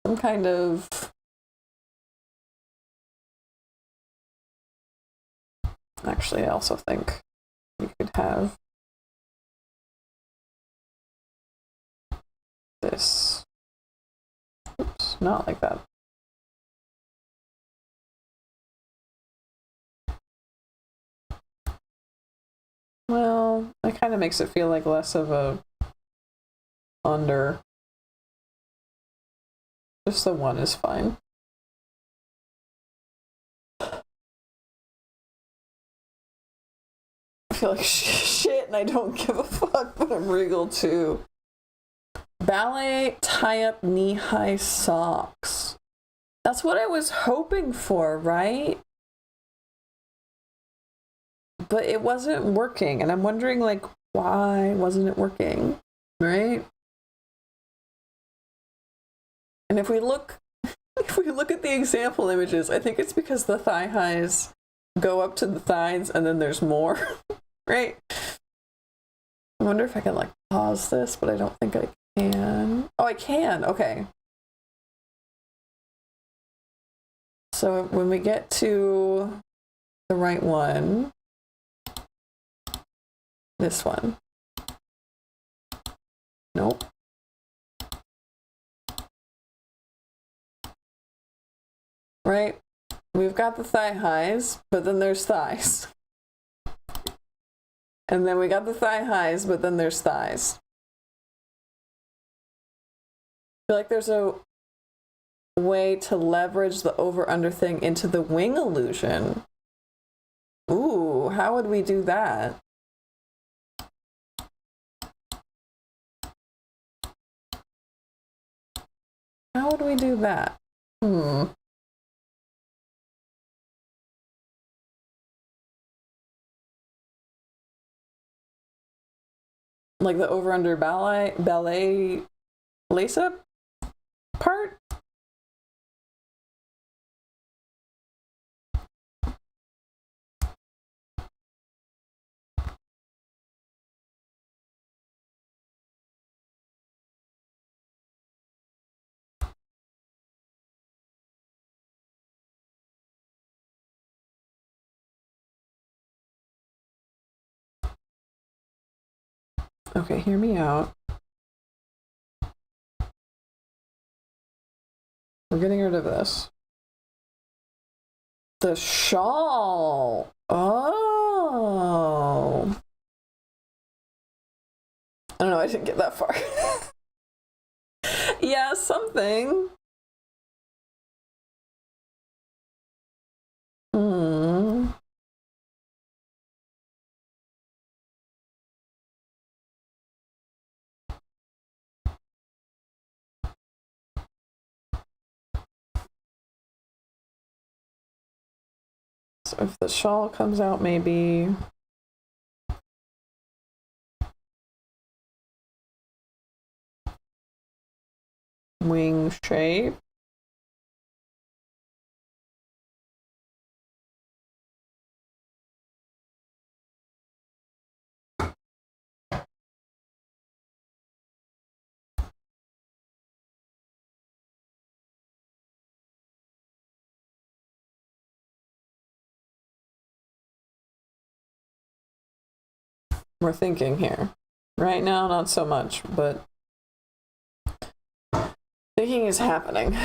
some kind of... Actually, I also think we could have this. Oops, not like that. Well, that kind of makes it feel like less of a under. Just the one is fine. I feel like shit and I don't give a fuck, but I'm regal too. Ballet tie-up knee-high socks. That's what I was hoping for, right? But it wasn't working, and I'm wondering, like, why wasn't it working, right? And if we look at the example images, I think it's because the thigh highs go up to the thighs and then there's more, right? I wonder if I can, like, pause this, but I don't think I can. Oh, I can. Okay. So when we get to the right one, this one. Nope. Right? We've got the thigh highs, but then there's thighs. And then we got the thigh highs, but then there's thighs. I feel like there's a way to leverage the over-under thing into the wing illusion. Ooh, how would we do that? How would we do that? Like the over-under ballet lace-up part? Okay, hear me out. We're getting rid of this. The shawl. Oh. I don't know, I didn't get that far. Yeah, something. So if the shawl comes out, maybe. Wing shape. we're thinking here. Right now, not so much, but thinking is happening.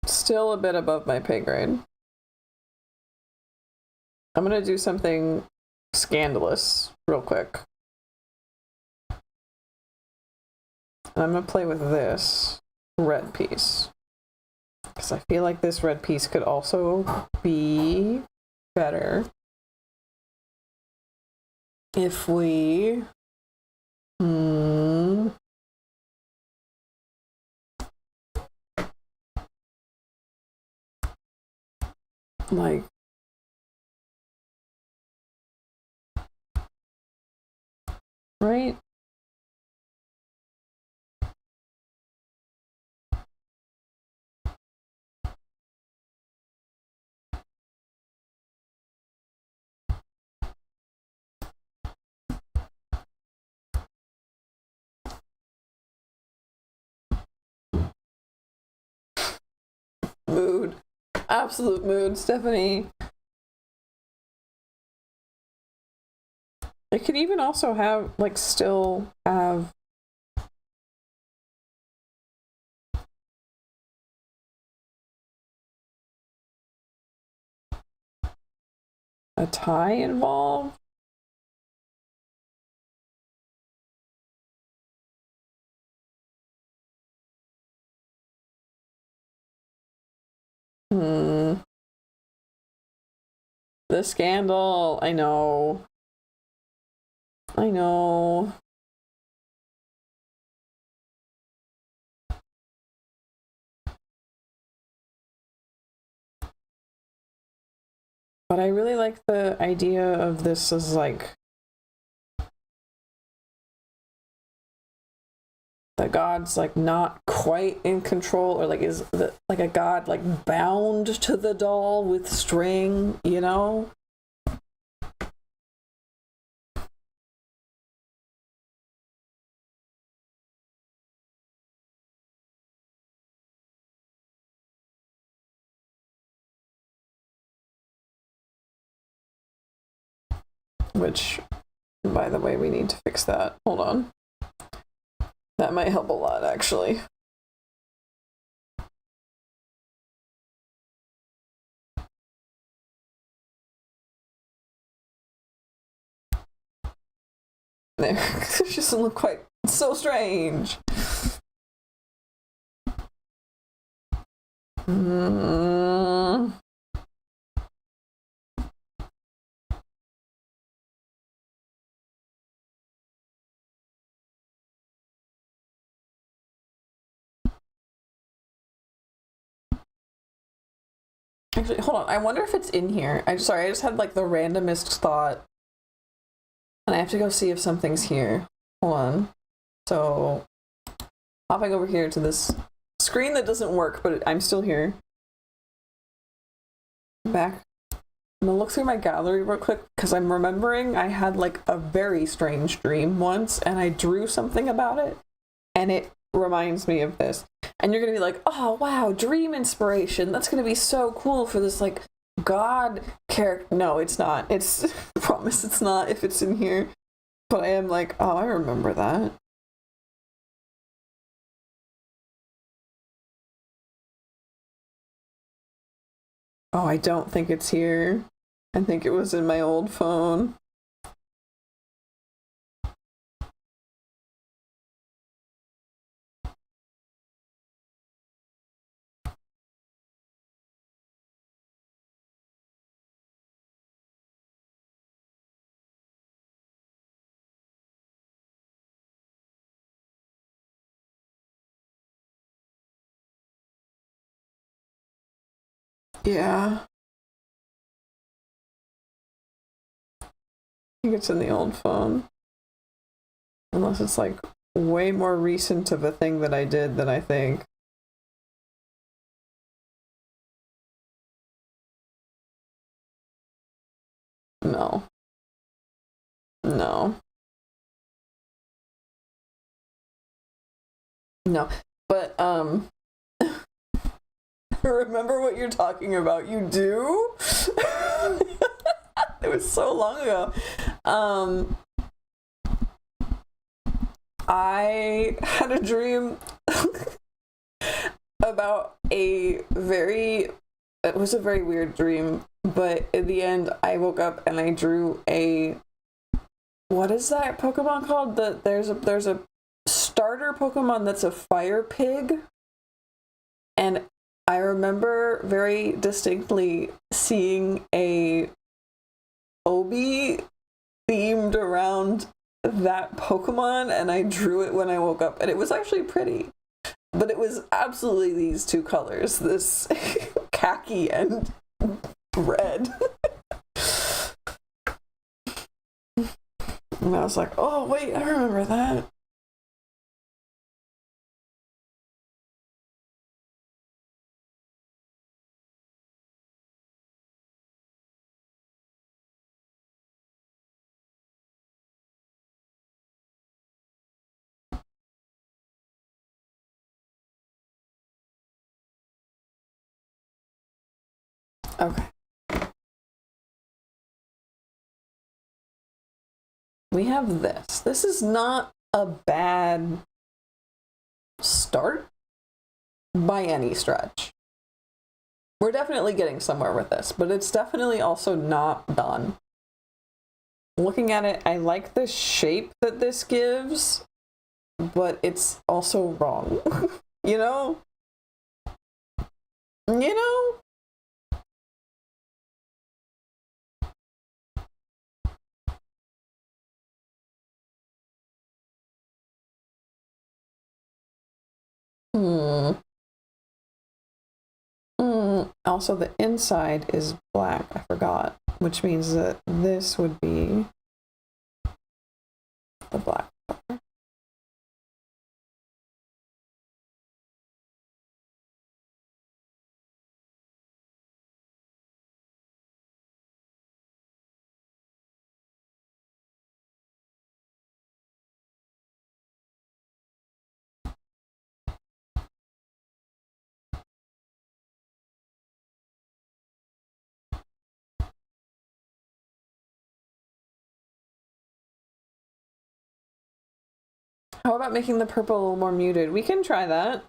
Still a bit above my pay grade. I'm gonna do something scandalous real quick. And I'm gonna play with this red piece. Because I feel like this red piece could also be better if we like right. Mood. Absolute mood, Stephanie. It could even also have, like, still have a tie involved. The scandal. I know. I know. But I really like the idea of this as like the god's like not quite in control, or like is the, like a god like bound to the doll with string, you know? Which, by the way, we need to fix that. Hold on. That might help a lot, actually. There. It just doesn't look quite so strange. Actually, hold on. I wonder if it's in here. I just had like the randomest thought. And I have to go see if something's here. Hold on. So, hopping over here to this screen that doesn't work, but I'm still here. Back. I'm gonna look through my gallery real quick because I'm remembering I had like a very strange dream once and I drew something about it and it reminds me of this. And you're gonna be like, oh wow, dream inspiration. That's gonna be so cool for this like god character. No, it's not. It's I promise it's not if it's in here. But I am like, oh, I remember that. Oh, I don't think it's here. I think it was in my old phone. Yeah. I think it's in the old phone. Unless it's like way more recent of a thing that I did than I think. No. No. No. But, remember what you're talking about. You do? It was so long ago. I had a dream about it was a very weird dream, but in the end I woke up and I drew what is that Pokemon called? There's a starter Pokemon that's a fire pig, and I remember very distinctly seeing a Obi themed around that Pokemon, and I drew it when I woke up, and it was actually pretty. But it was absolutely these two colors, this khaki and red. And I was like, oh, wait, I remember that. Okay. We have this. This is not a bad start by any stretch. We're definitely getting somewhere with this, but it's definitely also not done. Looking at it, I like the shape that this gives, but it's also wrong. You know? You know? Also, the inside is black. I forgot, which means that this would be the black color. How about making the purple a little more muted? We can try that.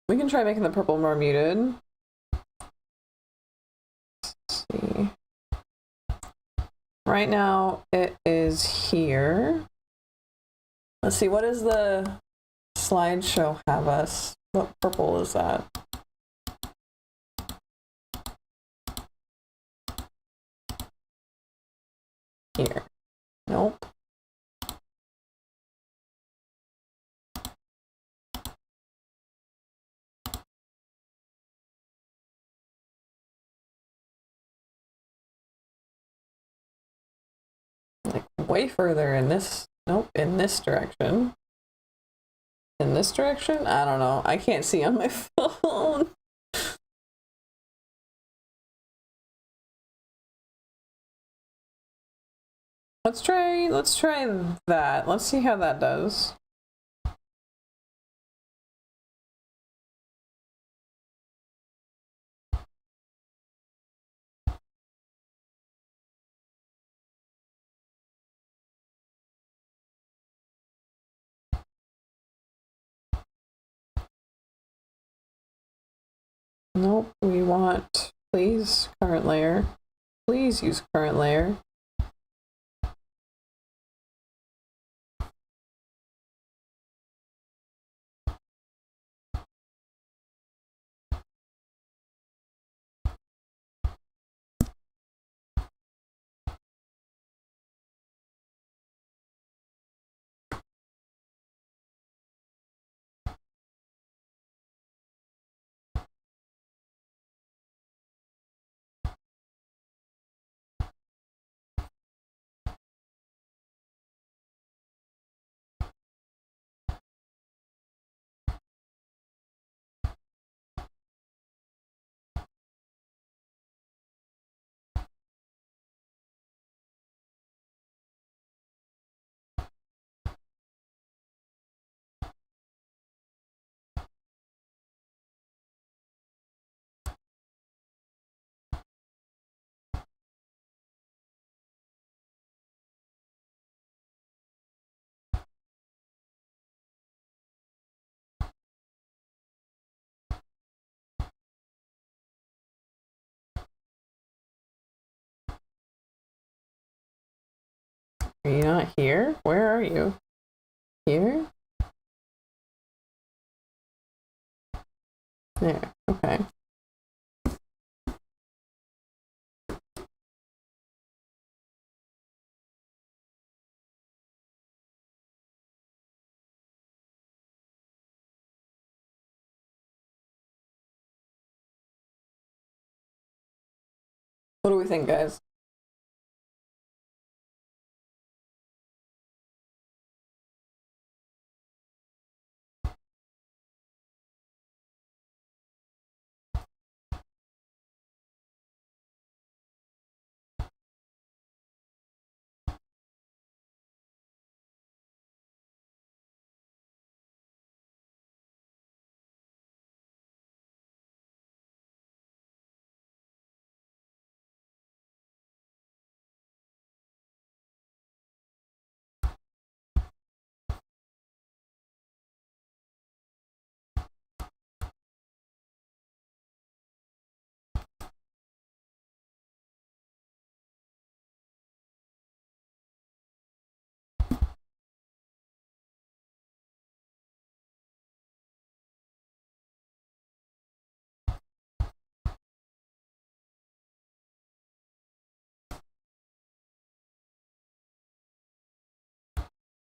We can try making the purple more muted. Let's see. Right now it is here. Let's see, what does the slideshow have us? What purple is that? Here. Nope. Like way further in this. Nope, in this direction. In this direction? I don't know. I can't see on my phone. Let's try that. Let's see how that does. Nope, we want, please, current layer. Please use current layer. Are you not here? Where are you? Here? There, okay. What do we think, guys?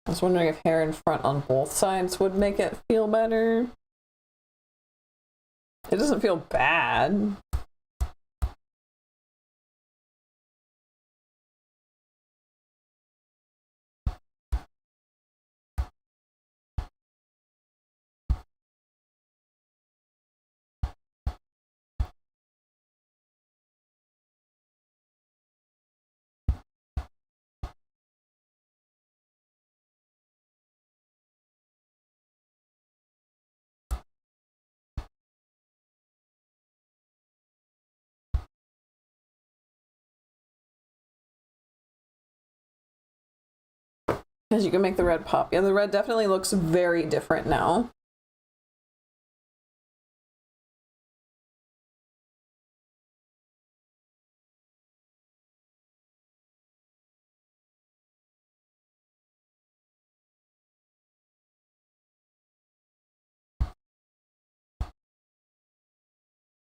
I was wondering if hair in front on both sides would make it feel better. It doesn't feel bad. Because you can make the red pop. Yeah, the red definitely looks very different now.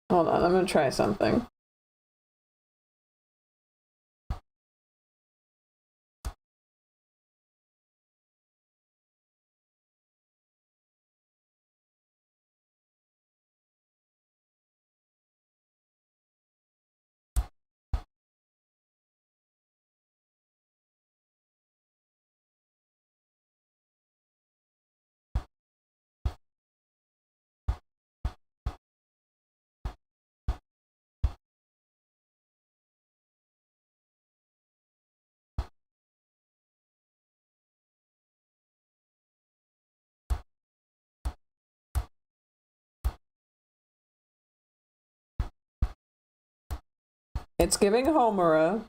Hold on, I'm gonna try something. It's giving Homura,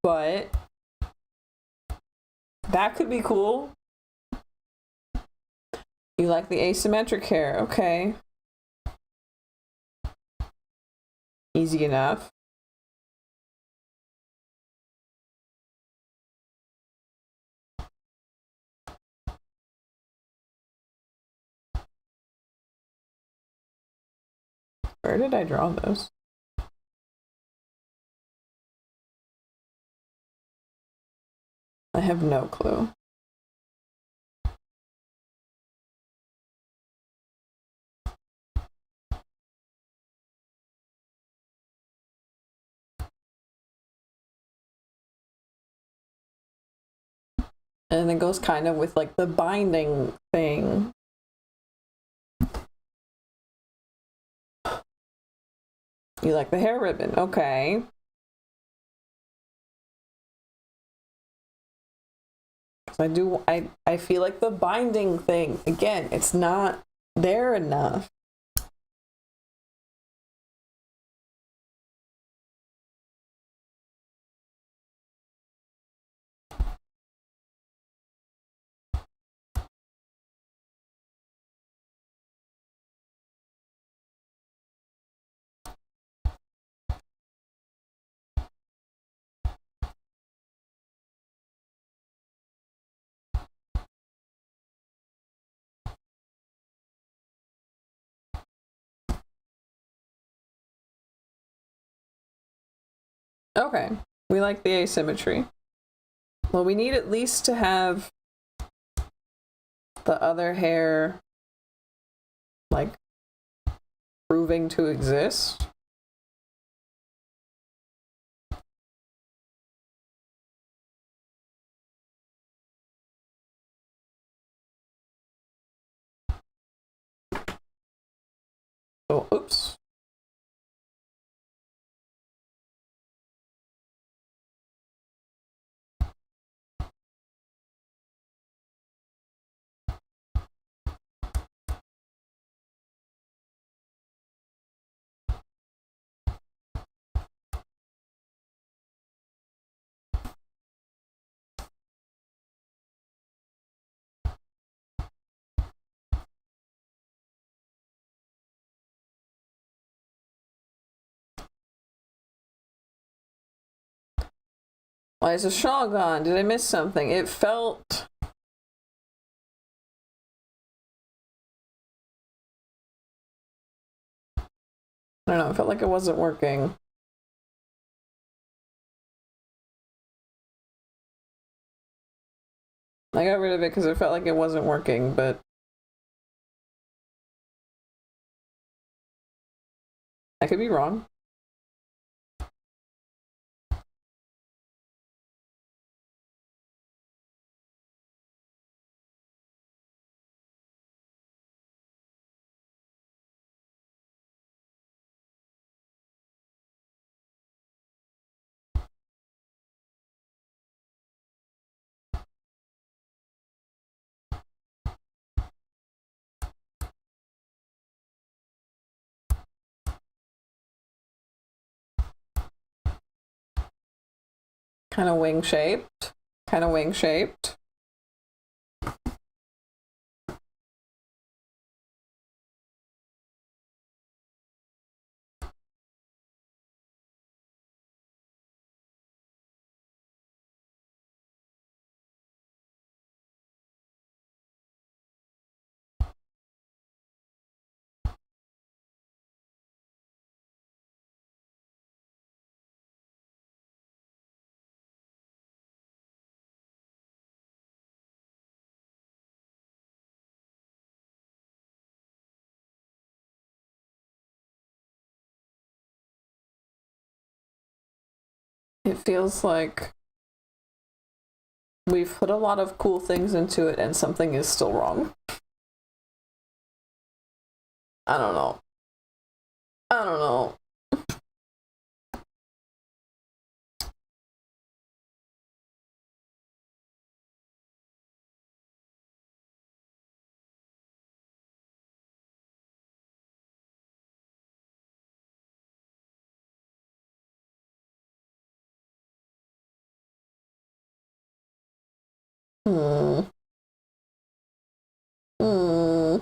but that could be cool. You like the asymmetric hair, okay. Easy enough. Where did I draw this? I have no clue. And it goes kind of with like the binding thing. You like the hair ribbon, okay. I feel like the binding thing, again, it's not there enough. Okay, we like the asymmetry. Well, we need at least to have the other hair, like, proving to exist. Oh, oops. Why is the shawl gone? Did I miss something? It felt... I don't know, it felt like it wasn't working. I got rid of it because it felt like it wasn't working, but... I could be wrong. Kind of wing shaped. Kind of wing shaped. It feels like we've put a lot of cool things into it and something is still wrong. I don't know. I don't know. Hmm. Hmm.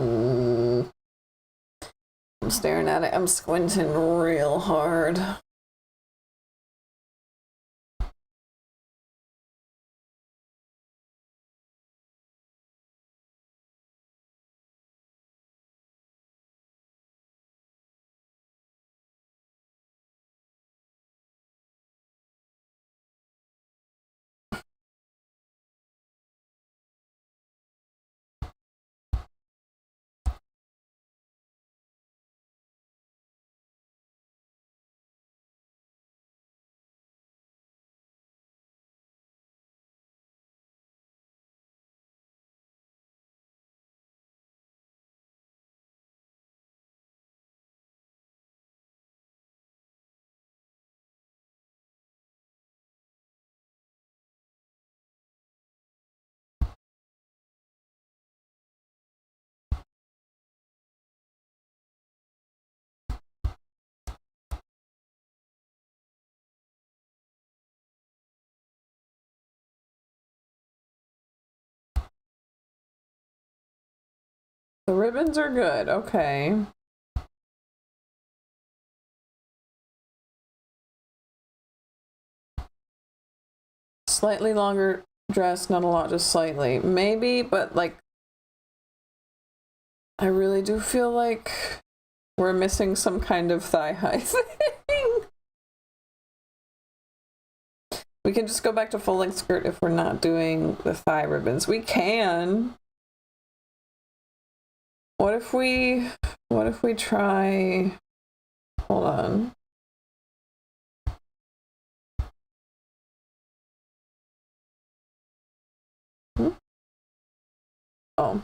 Hmm. I'm staring at it. I'm squinting real hard. The ribbons are good, okay. Slightly longer dress, not a lot, just slightly. Maybe, but like, I really do feel like we're missing some kind of thigh-high thing. We can just go back to full-length skirt if we're not doing the thigh ribbons. We can. What if we try, hold on. Oh.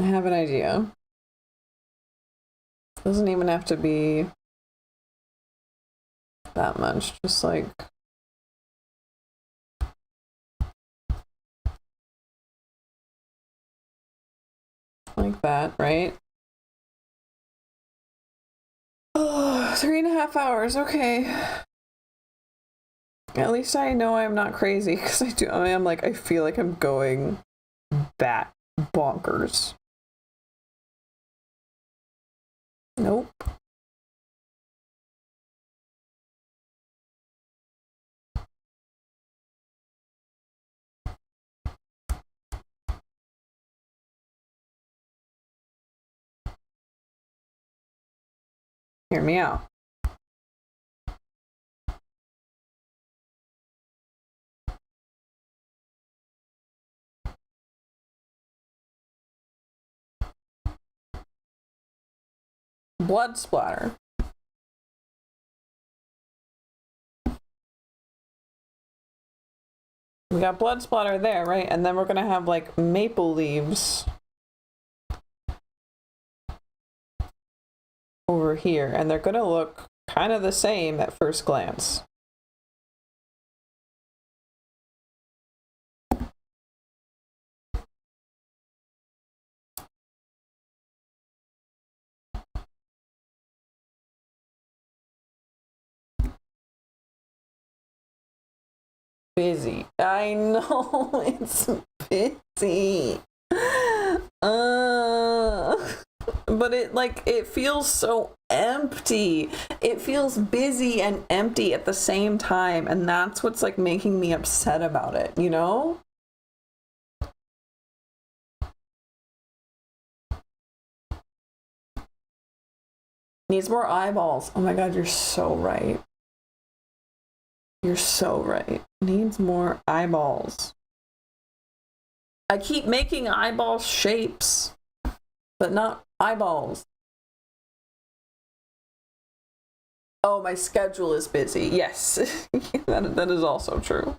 I have an idea. Doesn't even have to be that much, just like that, right? Oh, 3.5 hours, okay. At least I know I'm not crazy, because I feel like I'm going bat bonkers. Nope. Hear me out. Blood splatter. We got blood splatter there, right? And then we're gonna have like maple leaves over here, and they're gonna look kind of the same at first glance. Busy. I know, it's busy. But it feels so empty. It feels busy and empty at the same time, and that's what's like making me upset about it, you know? Needs more eyeballs. Oh my god, you're so right. You're so right. Needs more eyeballs. I keep making eyeball shapes, but not eyeballs. Oh, my schedule is busy. Yes, that is also true.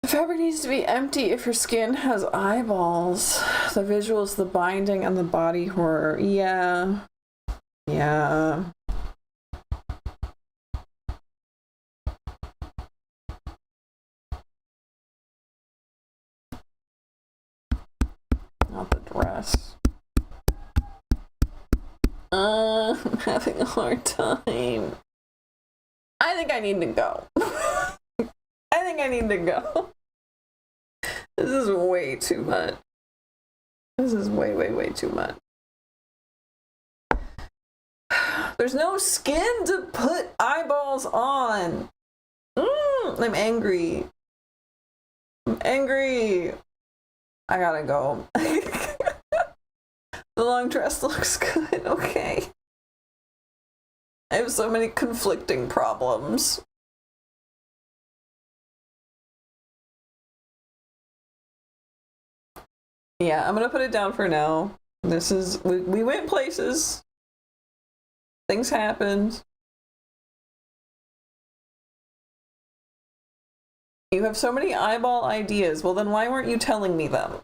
The fabric needs to be empty if your skin has eyeballs. The visuals, the binding, and the body horror. Yeah. Yeah. Not the dress. I'm having a hard time. I think I need to go. I think I need to go. This is way too much. This is way, way, way too much. There's no skin to put eyeballs on. I'm angry. I'm angry. I gotta go. The long dress looks good. Okay. I have so many conflicting problems. Yeah, I'm gonna put it down for now. This is, we went places. Things happened. You have so many eyeball ideas. Well, then why weren't you telling me them?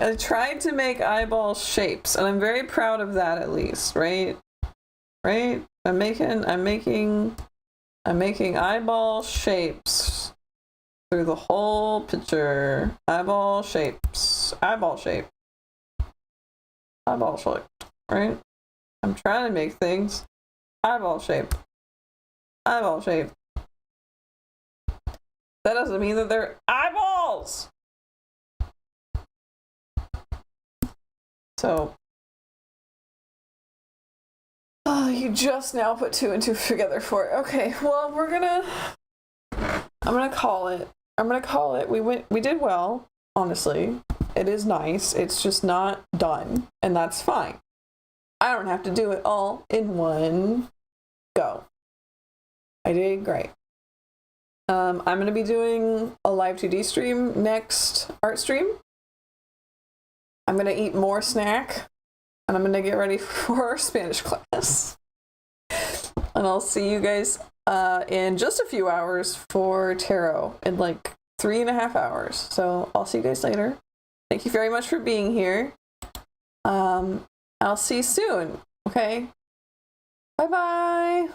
I tried to make eyeball shapes, and I'm very proud of that at least, right? Right? I'm making eyeball shapes through the whole picture. Eyeball shapes. Eyeball shape. Eyeball shape, right? I'm trying to make things. Eyeball shape. Eyeball shape. That doesn't mean that they're eyeballs! So, you just now put 2 and 2 together for it. Okay, well, I'm gonna call it. We did well, honestly. It is nice. It's just not done, and that's fine. I don't have to do it all in one go. I did great. I'm gonna be doing a live 2D stream next art stream. I'm gonna eat more snack, and I'm gonna get ready for Spanish class. And I'll see you guys in just a few hours for tarot, in like 3.5 hours. So I'll see you guys later. Thank you very much for being here. I'll see you soon. Okay. Bye bye.